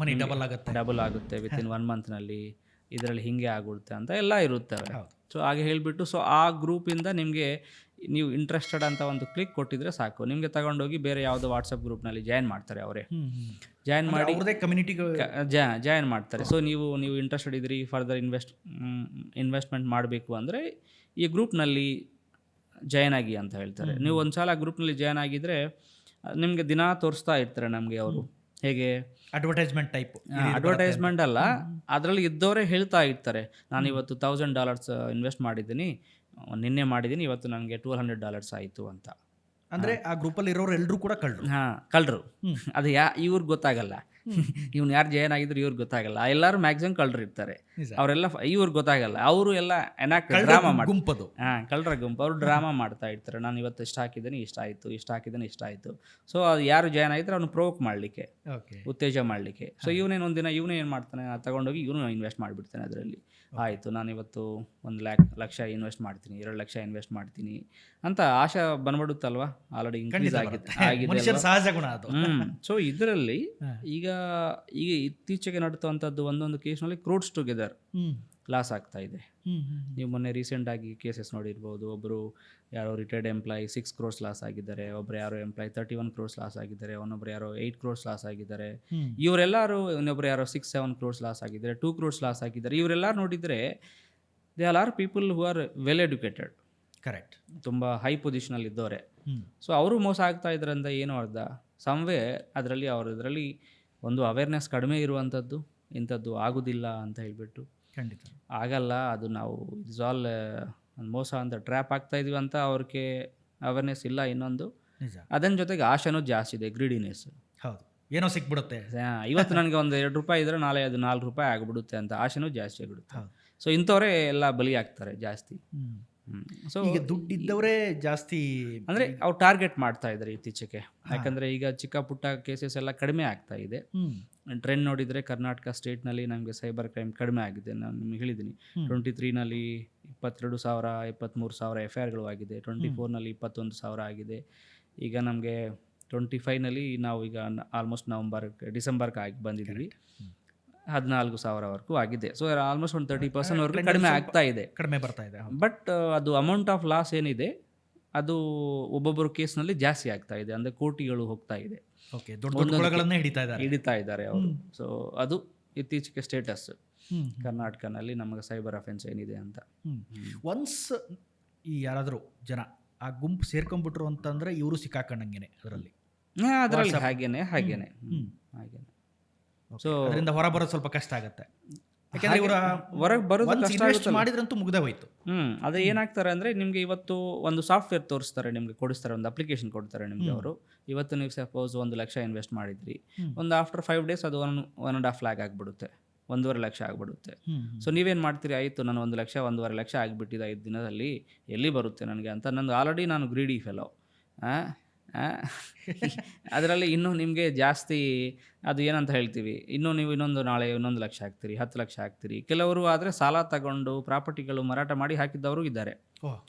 ಮನಿ ಡಬಲ್ ಆಗುತ್ತೆ ವಿತಿನ್ 1 ಮಂತ್ನಲ್ಲಿ, ಇದರಲ್ಲಿ ಹಿಂಗೆ ಆಗುತ್ತೆ ಅಂತ ಎಲ್ಲ ಇರುತ್ತವೆ. ಸೊ ಹಾಗೆ ಹೇಳಿಬಿಟ್ಟು, ಸೊ ಆ ಗ್ರೂಪಿಂದ ನಿಮಗೆ ನೀವು ಇಂಟ್ರೆಸ್ಟೆಡ್ ಅಂತ ಒಂದು ಕ್ಲಿಕ್ ಕೊಟ್ಟಿದ್ರೆ ಸಾಕು, ನಿಮಗೆ ತಗೊಂಡೋಗಿ ಬೇರೆ ಯಾವುದೋ ವಾಟ್ಸಪ್ ಗ್ರೂಪ್ನಲ್ಲಿ ಜಾಯಿನ್ ಮಾಡ್ತಾರೆ. ಅವರೇ ಜಾಯಿನ್ ಮಾಡಿ ಕಮ್ಯುನಿಟಿ ಜಾಯಿನ್ ಮಾಡ್ತಾರೆ. ಸೊ ನೀವು ಇಂಟ್ರೆಸ್ಟೆಡ್ ಇದ್ರಿ, ಫರ್ದರ್ ಇನ್ವೆಸ್ಟ್ಮೆಂಟ್ ಮಾಡಬೇಕು ಅಂದರೆ ಈ ಗ್ರೂಪ್ನಲ್ಲಿ ಜಾಯಿನ್ ಆಗಿ ಅಂತ ಹೇಳ್ತಾರೆ. ನೀವು ಒಂದು ಸಲ ಗ್ರೂಪ್ನಲ್ಲಿ ಜಾಯಿನ್ ಆಗಿದ್ದರೆ ನಿಮಗೆ ದಿನ ತೋರಿಸ್ತಾ ಇರ್ತಾರೆ ನಮಗೆ ಅವರು. ಹೇಗೆ ಅಡ್ವರ್ಟೈಸ್ಮೆಂಟ್ ಅಲ್ಲ, ಅದರಲ್ಲಿ ಇದ್ದವರೇ ಹೇಳ್ತಾ ಇರ್ತಾರೆ, ನಾನು ಇವತ್ತು $1,000 ಇನ್ವೆಸ್ಟ್ ಮಾಡಿದ್ದೀನಿ, ನಿನ್ನೆ ಮಾಡಿದ್ದೀನಿ, ಇವತ್ತು ನನಗೆ $1,200 ಆಯಿತು ಅಂತ. ಅಂದರೆ ಆ ಗ್ರೂಪಲ್ಲಿ ಇರೋರು ಎಲ್ಲರೂ ಕೂಡ ಕಳ್ಳರು. ಅದು ಇವ್ರಿಗೆ ಗೊತ್ತಾಗಲ್ಲ, ಇವ್ನು ಯಾರು ಜಾಯಿನ್ ಆಗಿದ್ರು ಇವ್ರಿಗೆ ಗೊತ್ತಾಗಲ್ಲ. ಎಲ್ಲರೂ ಮ್ಯಾಕ್ಸಿಮಮ್ ಕಳ್ಳರು ಇರ್ತಾರೆ, ಅವರೆಲ್ಲ ಇವ್ರಿಗೆ ಗೊತ್ತಾಗಲ್ಲ. ಅವರು ಎಲ್ಲ ಡ್ರಾಮಾ ಮಾಡ್ತಾರೆ. ಕಳ್ಳರ ಗುಂಪು, ಅವರು ಡ್ರಾಮಾ ಮಾಡ್ತಾ ಇರ್ತಾರೆ. ನಾನು ಇವತ್ತು ಇಷ್ಟ ಹಾಕಿದ್ದೀನಿ, ಇಷ್ಟ ಆಯಿತು. ಸೊ ಅದು ಯಾರು ಜಾಯಿನ್ ಆಗಿದ್ರೆ ಅವ್ನು ಪ್ರೊವೋಕ್ ಮಾಡಲಿಕ್ಕೆ, ಉತ್ತೇಜ ಮಾಡಲಿಕ್ಕೆ. ಸೊ ಇವನೇನು ಏನು ಮಾಡ್ತಾನೆ, ತಗೊಂಡೋಗಿ ಇವನು ಇನ್ವೆಸ್ಟ್ ಮಾಡಿಬಿಡ್ತಾನೆ ಅದರಲ್ಲಿ. ಆಯಿತು, ನಾನು ಇವತ್ತು 1,00,000 ಇನ್ವೆಸ್ಟ್ ಮಾಡ್ತೀನಿ, 2,00,000 ಇನ್ವೆಸ್ಟ್ ಮಾಡ್ತೀನಿ ಅಂತ ಆಶೆ ಬಂದ್ಬಿಡುತ್ತಲ್ವಾ, ಆಲ್ರೆಡಿ ಇನ್ಕ್ರೀಸ್ ಆಗಿದೆ. ಸಹಜ ಗುಣ ಅದು. ಸೊ ಇದರಲ್ಲಿ ಈಗ ಇತ್ತೀಚೆಗೆ ನಡುತ್ತುವಂಥದ್ದು ಒಂದೊಂದು ಕೇಸ್ನಲ್ಲಿ ಕ್ರೋಡ್ಸ್ ಟುಗೆದರ್ ಲಾಸ್ ಆಗ್ತಾ ಇದೆ. ನೀವು ಮೊನ್ನೆ ರೀಸೆಂಟಾಗಿ ಕೇಸಸ್ ನೋಡಿರ್ಬೋದು. ಒಬ್ಬರು ಯಾರೋ ರಿಟೈರ್ಡ್ ಎಂಪ್ಲಾಯಿ 6 crores ಲಾಸ್ ಆಗಿದ್ದಾರೆ, ಒಬ್ಬರು ಯಾರೋ ಎಂಪ್ಲಾಯಿ 31 crores ಲಾಸ್ ಆಗಿದ್ದಾರೆ, ಇನ್ನೊಬ್ರು ಯಾರೋ 8 crores ಲಾಸ್ ಆಗಿದ್ದಾರೆ. ಇವರೆಲ್ಲರೂ, ಇನ್ನೊಬ್ರು ಯಾರೋ 6-7 crores ಲಾಸ್ ಆಗಿದ್ದಾರೆ, 2 crores ಲಾಸ್ ಆಗಿದ್ದಾರೆ. ಇವರೆಲ್ಲರೂ ನೋಡಿದರೆ they are people who are well educated. Correct. ತುಂಬ ಹೈ ಪೊಸಿಷನಲ್ಲಿ ಇದ್ದವರೆ. ಸೊ ಅವರು ಮೋಸ ಆಗ್ತಾ ಇದ್ರಿಂದ ಏನು ಅರ್ಧ, ಸಮ್ವೇ ಇದರಲ್ಲಿ ಒಂದು ಅವೇರ್ನೆಸ್ ಕಡಿಮೆ ಇರುವಂಥದ್ದು, ಇಂಥದ್ದು ಆಗೋದಿಲ್ಲ ಅಂತ ಹೇಳಿಬಿಟ್ಟು. ಖಂಡಿತ ಆಗಲ್ಲ, ಅದು ನಾವು ಇಟ್ಸ್ ಆಲ್ ಮೋಸ ಅಂತ ಟ್ರ್ಯಾಪ್ ಆಗ್ತಾ ಇದೀವಿ ಅಂತ ಅವ್ರಿಗೆ ಅವೇರ್ನೆಸ್ ಇಲ್ಲ. ಇನ್ನೊಂದು ಅದನ್ನ ಜೊತೆಗೆ ಆಶೆನೂ ಜಾಸ್ತಿ ಇದೆ, ಗ್ರೀಡಿನೆಸ್. ಹೌದು, ಏನೋ ಸಿಕ್ಬಿಡುತ್ತೆ, ಇವತ್ತು ನನಗೆ ಒಂದು $2 ಇದ್ದರೆ ನಾಳೆ ಅದು $4 ಆಗಿಬಿಡುತ್ತೆ ಅಂತ ಆಶೆನೂ ಜಾಸ್ತಿ ಆಗಿಬಿಡುತ್ತೆ. ಸೊ ಇಂಥವರೇ ಎಲ್ಲ ಬಲಿ ಆಗ್ತಾರೆ ಜಾಸ್ತಿ. ಸೊ ಈಗ ದುಡ್ಡಿದ್ದವರೇ ಜಾಸ್ತಿ ಅಂದರೆ ಅವ್ರು ಟಾರ್ಗೆಟ್ ಮಾಡ್ತಾ ಇದ್ದಾರೆ ಇತ್ತೀಚೆಗೆ. ಯಾಕಂದರೆ ಈಗ ಚಿಕ್ಕ ಪುಟ್ಟ ಕೇಸಸ್ ಎಲ್ಲ ಕಡಿಮೆ ಆಗ್ತಾ ಇದೆ. ಟ್ರೆಂಡ್ ನೋಡಿದರೆ ಕರ್ನಾಟಕ ಸ್ಟೇಟ್ನಲ್ಲಿ ನಮಗೆ ಸೈಬರ್ ಕ್ರೈಮ್ ಕಡಿಮೆ ಆಗಿದೆ. ನಾನು ನಿಮಗೆ ಹೇಳಿದ್ದೀನಿ, 23ನಲ್ಲಿ 22,000 23,000 FIRಗಳು ಆಗಿದೆ, 24ನಲ್ಲಿ 21,000 ಆಗಿದೆ. ಈಗ ನಮಗೆ 25ನಲ್ಲಿ ನಾವು ಈಗ ಆಲ್ಮೋಸ್ಟ್ ಡಿಸೆಂಬರ್ಗೆ ಆಗಿ ಬಂದಿದ್ದೀವಿ, 14,000 ಆಗಿದೆ. ಸೊ ಆಲ್ಮೋಸ್ಟ್ ಒಂದು 30% ಕಡಿಮೆ ಆಗ್ತಾ ಇದೆ, ಕಡಿಮೆ ಬರ್ತಾ ಇದೆ. ಬಟ್ ಅದು ಅಮೌಂಟ್ ಆಫ್ ಲಾಸ್ ಏನಿದೆ ಅದು ಒಬ್ಬೊಬ್ಬರು ಕೇಸ್ನಲ್ಲಿ ಜಾಸ್ತಿ ಆಗ್ತಾ ಇದೆ, ಅಂದರೆ ಕೋಟಿಗಳು ಹೋಗ್ತಾ ಇದೆ, ಓಕೆ, ದೊಡ್ಡ ದೊಡ್ಡ ಕೊಳಗಳನ್ನೇ ಹಿಡಿತಾ ಇದ್ದಾರೆ ಅವರು. ಸೊ ಅದು ಇತ್ತೀಚೆಗೆ ಸ್ಟೇಟಸ್ ಕರ್ನಾಟಕನಲ್ಲಿ ನಮಗೆ ಸೈಬರ್ ಅಫೆನ್ಸ್ ಏನಿದೆ ಅಂತ. ಒನ್ಸ್ ಈ ಯಾರಾದರೂ ಜನ ಆ ಗುಂಪು ಸೇರ್ಕೊಂಡ್ಬಿಟ್ರು ಅಂತಂದ್ರೆ ಇವರು ಸಿಕ್ಕಾಕೊಂಡಂಗೆನೆ ಅದರಲ್ಲಿ ಹಾಗೇನೆ. ಸೊ ಅದರಿಂದ ಹೊರ ಬರೋದು ಸ್ವಲ್ಪ ಕಷ್ಟ ಆಗುತ್ತೆ, ಯಾಕಂದ್ರೆ ಇವರ ಹೊರಗೆ ಬರೋದು ಕಷ್ಟ ಆಗುತ್ತೆ. ಮಾಡಿದ್ರಂತೂ ಮುಗ್ದೇ ಹೋಯ್ತು. ಅದು ಏನಾಗ್ತಾರೆ ಅಂದರೆ ನಿಮಗೆ ಇವತ್ತು ಒಂದು ಸಾಫ್ಟ್ವೇರ್ ತೋರಿಸ್ತಾರೆ, ನಿಮಗೆ ಕೊಡಿಸ್ತಾರೆ, ಒಂದು ಅಪ್ಲಿಕೇಶನ್ ಕೊಡ್ತಾರೆ ನಿಮಗೆ ಅವರು. ಇವತ್ತು ನೀವು ಸಪೋಸ್ 1 ಲಕ್ಷ ಇನ್ವೆಸ್ಟ್ ಮಾಡಿದ್ರಿ, ಒಂದು ಆಫ್ಟರ್ 5 days ಅದು 1.5 lakh ಆಗಿಬಿಡುತ್ತೆ, 1.5 ಲಕ್ಷ ಆಗಿಬಿಡುತ್ತೆ. ಸೊ ನೀವೇನು ಮಾಡ್ತೀರಿ, ಆಯಿತು ನಾನು 1 ಲಕ್ಷ 1.5 ಲಕ್ಷ ಆಗಿಬಿಟ್ಟಿದೆ 5 ದಿನದಲ್ಲಿ, ಎಲ್ಲಿ ಬರುತ್ತೆ ನನಗೆ ಅಂತ. ನಂದು ಆಲ್ರೆಡಿ ನಾನು ಗ್ರೀಡಿ ಫೆಲೋ. ಅದರಲ್ಲಿ ಇನ್ನೂ ನಿಮಗೆ ಜಾಸ್ತಿ ಅದು ಏನಂತ ಹೇಳ್ತೀವಿ, ಇನ್ನೂ ನೀವು ನಾಳೆ 1 ಲಕ್ಷ ಹಾಕ್ತೀರಿ, 10 ಲಕ್ಷ ಹಾಕ್ತೀರಿ. ಕೆಲವರು ಆದರೆ ಸಾಲ ತಗೊಂಡು ಪ್ರಾಪರ್ಟಿಗಳು ಮಾರಾಟ ಮಾಡಿ ಹಾಕಿದ್ದವರು ಇದ್ದಾರೆ.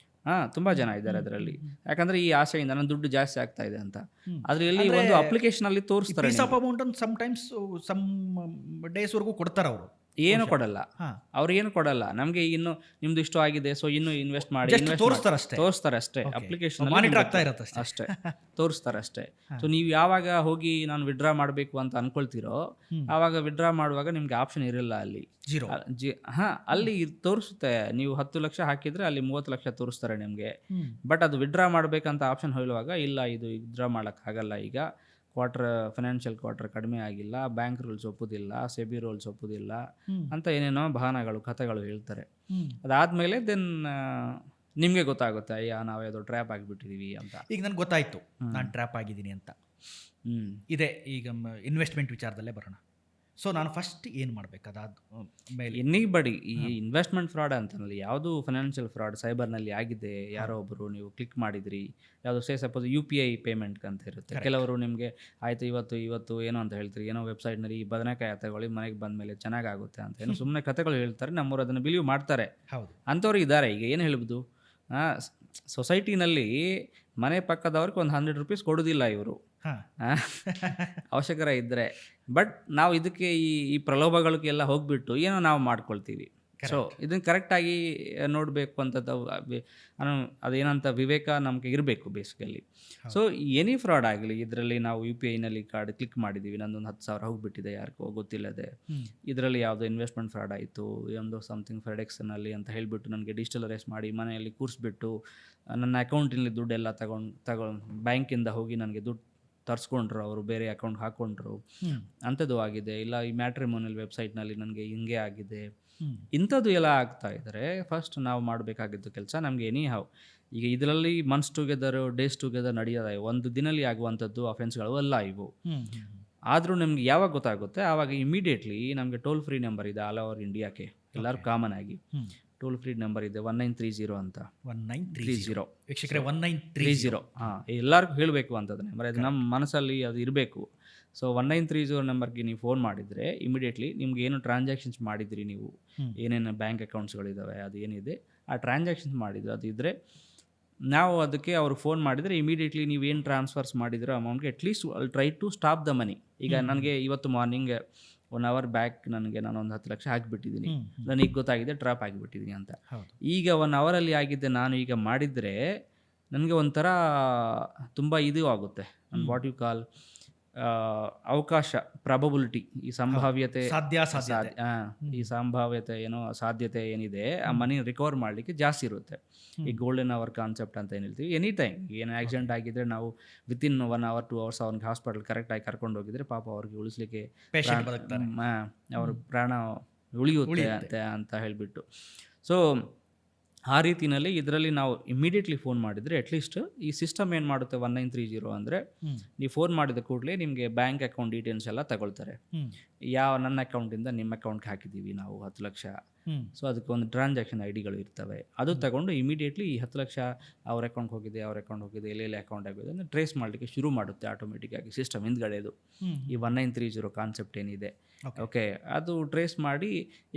ತುಂಬ ಜನ ಇದ್ದಾರೆ ಅದರಲ್ಲಿ. ಯಾಕಂದರೆ ಈ ಆಸೆಯಿಂದ ನನ್ನ ದುಡ್ಡು ಜಾಸ್ತಿ ಆಗ್ತಾ ಇದೆ ಅಂತ. ಅದರಲ್ಲಿ ಒಂದು ಅಪ್ಲಿಕೇಶನಲ್ಲಿ ತೋರಿಸ್ತಾರೆ, ಸಮ್ ಡೇಸ್ವರೆಗೂ ಕೊಡ್ತಾರೆ ಅವರು. ಏನು ಕೊಡಲ್ಲ, ಅವ್ರು ಏನು ಕೊಡಲ್ಲ ನಮಗೆ. ಇನ್ನು ನಿಮ್ದು ಇಷ್ಟು ಆಗಿದೆ, ಸೊ ಇನ್ನು ಇನ್ವೆಸ್ಟ್ ಮಾಡಿ ತೋರಿಸ್ತಾರೆ ಅಷ್ಟೇ. ಅಪ್ಲಿಕೇಶನ್ ಅಷ್ಟೇ ತೋರಿಸ್ತಾರೆ ಅಷ್ಟೇ. ಸೊ ನೀವು ಯಾವಾಗ ಹೋಗಿ ನಾನು ವಿಡ್ರಾ ಮಾಡಬೇಕು ಅಂತ ಅನ್ಕೊಳ್ತೀರೋ ಆವಾಗ ವಿಡ್ರಾ ಮಾಡುವಾಗ ನಿಮ್ಗೆ ಆಪ್ಷನ್ ಇರಲ್ಲ ಅಲ್ಲಿ. ಅಲ್ಲಿ ತೋರಿಸುತ್ತೆ. ನೀವು 10 ಲಕ್ಷ ಹಾಕಿದ್ರೆ ಅಲ್ಲಿ 30 ಲಕ್ಷ ತೋರಿಸ್ತಾರೆ ನಿಮಗೆ. ಬಟ್ ಅದು ವಿಡ್ರಾ ಮಾಡಬೇಕಂತ ಆಪ್ಷನ್ ಹೇಳುವಾಗ ಇಲ್ಲ, ಇದು ವಿಡ್ರಾ ಮಾಡೋಕ್ಕಾಗಲ್ಲ, ಈಗ ಫೈನಾನ್ಷಿಯಲ್ ಕ್ವಾರ್ಟರ್ ಕಡಿಮೆ ಆಗಿಲ್ಲ, ಬ್ಯಾಂಕ್ ರೂಲ್ಸ್ ಒಪ್ಪುದಿಲ್ಲ, ಸೆಬಿ ರೂಲ್ಸ್ ಒಪ್ಪುದಿಲ್ಲ ಅಂತ ಏನೇನೋ ಬಹಾನಗಳು ಕಥೆಗಳು ಹೇಳ್ತಾರೆ. ಅದಾದಮೇಲೆ ದೆನ್ ನಿಮಗೆ ಗೊತ್ತಾಗುತ್ತೆ, ಅಯ್ಯ ನಾವು ಯಾವುದೋ ಟ್ರ್ಯಾಪ್ ಆಗಿಬಿಟ್ಟಿದ್ದೀವಿ ಅಂತ. ಈಗ ನನಗೆ ಗೊತ್ತಾಯಿತು ನಾನು ಟ್ರ್ಯಾಪ್ ಆಗಿದ್ದೀನಿ ಅಂತ. ಇದೆ ಈಗ ಇನ್ವೆಸ್ಟ್ಮೆಂಟ್ ವಿಚಾರದಲ್ಲೇ ಬರೋಣ. ಸೊ ನಾನು ಫಸ್ಟ್ ಏನು ಮಾಡಬೇಕು? ಅದಾದ ಮೇಲೆ ಎನಿಬಡಿ ಈ ಇನ್ವೆಸ್ಟ್ಮೆಂಟ್ ಫ್ರಾಡ್ ಅಂತನಲ್ಲಿ ಯಾವುದು ಫೈನಾನ್ಷಿಯಲ್ ಫ್ರಾಡ್ ಸೈಬರ್ನಲ್ಲಿ ಆಗಿದೆ, ಯಾರೋ ಒಬ್ಬರು ನೀವು ಕ್ಲಿಕ್ ಮಾಡಿದ್ರಿ, ಯಾವುದು ಸಪೋಸ್ UPI ಪೇಮೆಂಟ್ ಅಂತ ಇರುತ್ತೆ. ಕೆಲವರು ನಿಮಗೆ ಆಯಿತು ಇವತ್ತು ಏನೋ ಅಂತ ಹೇಳ್ತೀರಿ, ಏನೋ ವೆಬ್ಸೈಟ್ನಲ್ಲಿ ಈ ಬದನೆಕಾಯಿ ತಗೊಳ್ಳಿ ಮನೆಗೆ ಬಂದ ಮೇಲೆ ಚೆನ್ನಾಗಾಗುತ್ತೆ ಅಂತ ಏನೋ ಸುಮ್ಮನೆ ಕಥೆಗಳು ಹೇಳ್ತಾರೆ. ನಮ್ಮವ್ರು ಅದನ್ನು ಬಿಲೀವ್ ಮಾಡ್ತಾರೆ. ಅಂಥವ್ರು ಇದ್ದಾರೆ. ಈಗ ಏನು ಹೇಳ್ಬೋದು, ಸೊಸೈಟಿನಲ್ಲಿ ಮನೆ ಪಕ್ಕದವ್ರಿಗೆ ಒಂದು 100 ರೂಪೀಸ್ ಕೊಡೋದಿಲ್ಲ ಇವರು, ಅವಶ್ಯಕರ ಇದ್ದರೆ. ಬಟ್ ನಾವು ಇದಕ್ಕೆ ಈ ಪ್ರಲೋಭಗಳಿಗೆಲ್ಲ ಹೋಗ್ಬಿಟ್ಟು ಏನೋ ನಾವು ಮಾಡ್ಕೊಳ್ತೀವಿ. ಸೊ ಇದನ್ನು ಕರೆಕ್ಟಾಗಿ ನೋಡಬೇಕು ಅಂತದ್ದು ಅದೇನಂತ ವಿವೇಕ ನಮಗೆ ಇರಬೇಕು ಬೇಸಿಕಲಿ. ಸೊ ಎನಿ ಫ್ರಾಡ್ ಆಗಲಿ, ಇದರಲ್ಲಿ ನಾವು UPIನಲ್ಲಿ ಕಾರ್ಡ್ ಕ್ಲಿಕ್ ಮಾಡಿದ್ದೀವಿ, ನಂದೊಂದು 10,000 ಹೋಗಿಬಿಟ್ಟಿದೆ ಯಾರಿಗೋ ಗೊತ್ತಿಲ್ಲದೆ, ಇದರಲ್ಲಿ ಯಾವುದೋ ಇನ್ವೆಸ್ಟ್ಮೆಂಟ್ ಫ್ರಾಡ್ ಆಯಿತು, ಒಂದು ಸಮಥಿಂಗ್ ಫೆಡೆಕ್ಸ್ನಲ್ಲಿ ಅಂತ ಹೇಳಿಬಿಟ್ಟು ನನಗೆ ಡಿಜಿಟಲ್ ಅರೆಸ್ಟ್ ಮಾಡಿ ಮನೆಯಲ್ಲಿ ಕೂರಿಸ್ಬಿಟ್ಟು ನನ್ನ ಅಕೌಂಟಿನಲ್ಲಿ ದುಡ್ಡೆಲ್ಲ ತಗೊಂಡು ಬ್ಯಾಂಕಿಂದ ಹೋಗಿ ನನಗೆ ದುಡ್ಡು ತರಿಸ್ಕೊಂಡ್ರು, ಅವರು ಬೇರೆ ಅಕೌಂಟ್ ಹಾಕ್ಕೊಂಡ್ರು, ಅಂಥದ್ದು ಆಗಿದೆ. ಇಲ್ಲ ಈ ಮ್ಯಾಟ್ರಿಮೋನಿಯಲ್ ವೆಬ್ಸೈಟ್ನಲ್ಲಿ ನನಗೆ ಹಿಂಗೆ ಆಗಿದೆ, ಇಂಥದ್ದು ಎಲ್ಲ ಆಗ್ತಾ ಇದ್ದರೆ ಫಸ್ಟ್ ನಾವು ಮಾಡಬೇಕಾಗಿದ್ದು ಕೆಲಸ, ನಮಗೆ ಈಗ ಇದರಲ್ಲಿ ಮಂತ್ಸ್ ಟುಗೆದರ್ ಡೇಸ್ ಟುಗೆದರ್ ನಡೆಯೋದ ಒಂದು ದಿನಲ್ಲಿ ಆಗುವಂಥದ್ದು ಅಫೆನ್ಸ್ಗಳು ಅಲ್ಲ ಇವು. ಆದರೂ ನಮ್ಗೆ ಯಾವಾಗ ಗೊತ್ತಾಗುತ್ತೆ ಆವಾಗ ಇಮಿಡಿಯೇಟ್ಲಿ ನಮಗೆ ಟೋಲ್ ಫ್ರೀ ನಂಬರ್ ಇದೆ ಆಲ್ ಓವರ್ ಇಂಡಿಯಾಕ್ಕೆ, ಎಲ್ಲರೂ ಕಾಮನ್ ಆಗಿ ಟೋಲ್ ಫ್ರೀ ನಂಬರ್ ಇದೆ 1930 ಅಂತ. 1930 ಎಲ್ಲರಿಗೂ ಹೇಳಬೇಕು ಅಂತದನ್ನೇ, ಮರ ಅದು ನಮ್ಮ ಮನಸ್ಸಲ್ಲಿ ಅದು ಇರಬೇಕು. ಸೊ 1930 ನಂಬರ್ಗೆ ನೀವು ಫೋನ್ ಮಾಡಿದರೆ ಇಮಿಡಿಯೇಟ್ಲಿ ನಿಮ್ಗೆ ಏನು ಟ್ರಾನ್ಸಾಕ್ಷನ್ಸ್ ಮಾಡಿದ್ರಿ, ನೀವು ಏನೇನು ಬ್ಯಾಂಕ್ ಅಕೌಂಟ್ಸ್ಗಳಿದ್ದಾವೆ ಅದು ಏನಿದೆ ಆ ಟ್ರಾನ್ಸಾಕ್ಷನ್ಸ್ ಮಾಡಿದ್ರೆ ಅದು ಇದ್ದರೆ ನಾವು ಅದಕ್ಕೆ ಅವ್ರಿಗೆ ಫೋನ್ ಮಾಡಿದರೆ ಇಮಿಡಿಯೇಟ್ಲಿ ನೀವೇನು ಟ್ರಾನ್ಸ್ಫರ್ಸ್ ಮಾಡಿದಿರೋ ಅಮೌಂಟ್ಗೆ at least try to stop the money. ಈಗ ನನಗೆ ಇವತ್ತು ಮಾರ್ನಿಂಗ್ 1 hour ಬ್ಯಾಕ್ ನಾನೊಂದು 10 ಲಕ್ಷ ಹಾಕಿಬಿಟ್ಟಿದ್ದೀನಿ, ನನಗೆ ಗೊತ್ತಾಗಿದೆ ಟ್ರಾಪ್ ಆಗಿಬಿಟ್ಟಿದ್ದೀನಿ ಅಂತ. ಈಗ 1 ಅವರಲ್ಲಿ ಆಗಿದ್ದೆ ನಾನು ಈಗ ಮಾಡಿದರೆ ನನಗೆ ಒಂಥರ ತುಂಬ ಇದು ಆಗುತ್ತೆ, ವಾಟ್ ಯು ಕಾಲ್ ಅವಕಾಶ, ಪ್ರಾಬಬಿಲಿಟಿ, ಈ ಸಂಭಾವ್ಯತೆ, ಈ ಸಂಭಾವ್ಯತೆ ಏನೋ ಸಾಧ್ಯತೆ ಏನಿದೆ ಆ ಮನಿ ರಿಕವರ್ ಮಾಡಲಿಕ್ಕೆ ಜಾಸ್ತಿ ಇರುತ್ತೆ. ಈ ಗೋಲ್ಡನ್ ಅವರ್ ಕಾನ್ಸೆಪ್ಟ್ ಅಂತ ಏನು ಹೇಳ್ತೀವಿ. ಎನಿ ಟೈಮ್ ಏನು ಆಕ್ಸಿಡೆಂಟ್ ಆಗಿದ್ರೆ ನಾವು ವಿತಿನ್ 1 hour 2 hours ಅವ್ನಿಗೆ ಹಾಸ್ಪಿಟಲ್ ಕರೆಕ್ಟಾಗಿ ಕರ್ಕೊಂಡು ಹೋಗಿದ್ರೆ ಪಾಪ ಅವ್ರಿಗೆ ಉಳಿಸ್ಲಿಕ್ಕೆ ಅವ್ರ ಪ್ರಾಣ ಉಳಿಯುತ್ತೆ ಅಂತ ಹೇಳಿಬಿಟ್ಟು. ಸೊ ಆ ರೀತಿಯಲ್ಲಿ ಇದರಲ್ಲಿ ನಾವು ಇಮಿಡಿಯೇಟ್ಲಿ ಫೋನ್ ಮಾಡಿದರೆ ಅಟ್ಲೀಸ್ಟ್ ಈ ಸಿಸ್ಟಮ್ ಏನು ಮಾಡುತ್ತೆ 1930 ಅಂದರೆ ನೀವು ಫೋನ್ ಮಾಡಿದ ಕೂಡಲೇ ನಿಮಗೆ ಬ್ಯಾಂಕ್ ಅಕೌಂಟ್ ಡೀಟೇಲ್ಸ್ ಎಲ್ಲ ತಗೊಳ್ತಾರೆ. ನನ್ನ ಅಕೌಂಟಿಂದ ನಿಮ್ಮ ಅಕೌಂಟ್ಗೆ ಹಾಕಿದ್ದೀವಿ ನಾವು 10 ಲಕ್ಷ, ಸೊ ಅದಕ್ಕೆ ಒಂದು ಟ್ರಾನ್ಸಾಕ್ಷನ್ ID ಇರ್ತವೆ, ಅದು ತಗೊಂಡು ಇಮಿಡಿಯೇಟ್ಲಿ ಈ 10 ಲಕ್ಷ ಅವ್ರ ಅಕೌಂಟ್ಗೆ ಹೋಗಿದೆ ಎಲ್ಲೆಲ್ಲಿ ಅಕೌಂಟ್ ಆಗಿದೆ ಅಂದರೆ ಟ್ರೇಸ್ ಮಾಡಲಿಕ್ಕೆ ಶುರು ಮಾಡುತ್ತೆ ಆಟೋಮೆಟಿಕ್ಕಾಗಿ ಸಿಸ್ಟಮ್ ಹಿಂದ್ಗಡೆದು. ಈ 1930 ಕಾನ್ಸೆಪ್ಟ್ ಏನಿದೆ ಓಕೆ, ಅದು ಟ್ರೇಸ್ ಮಾಡಿ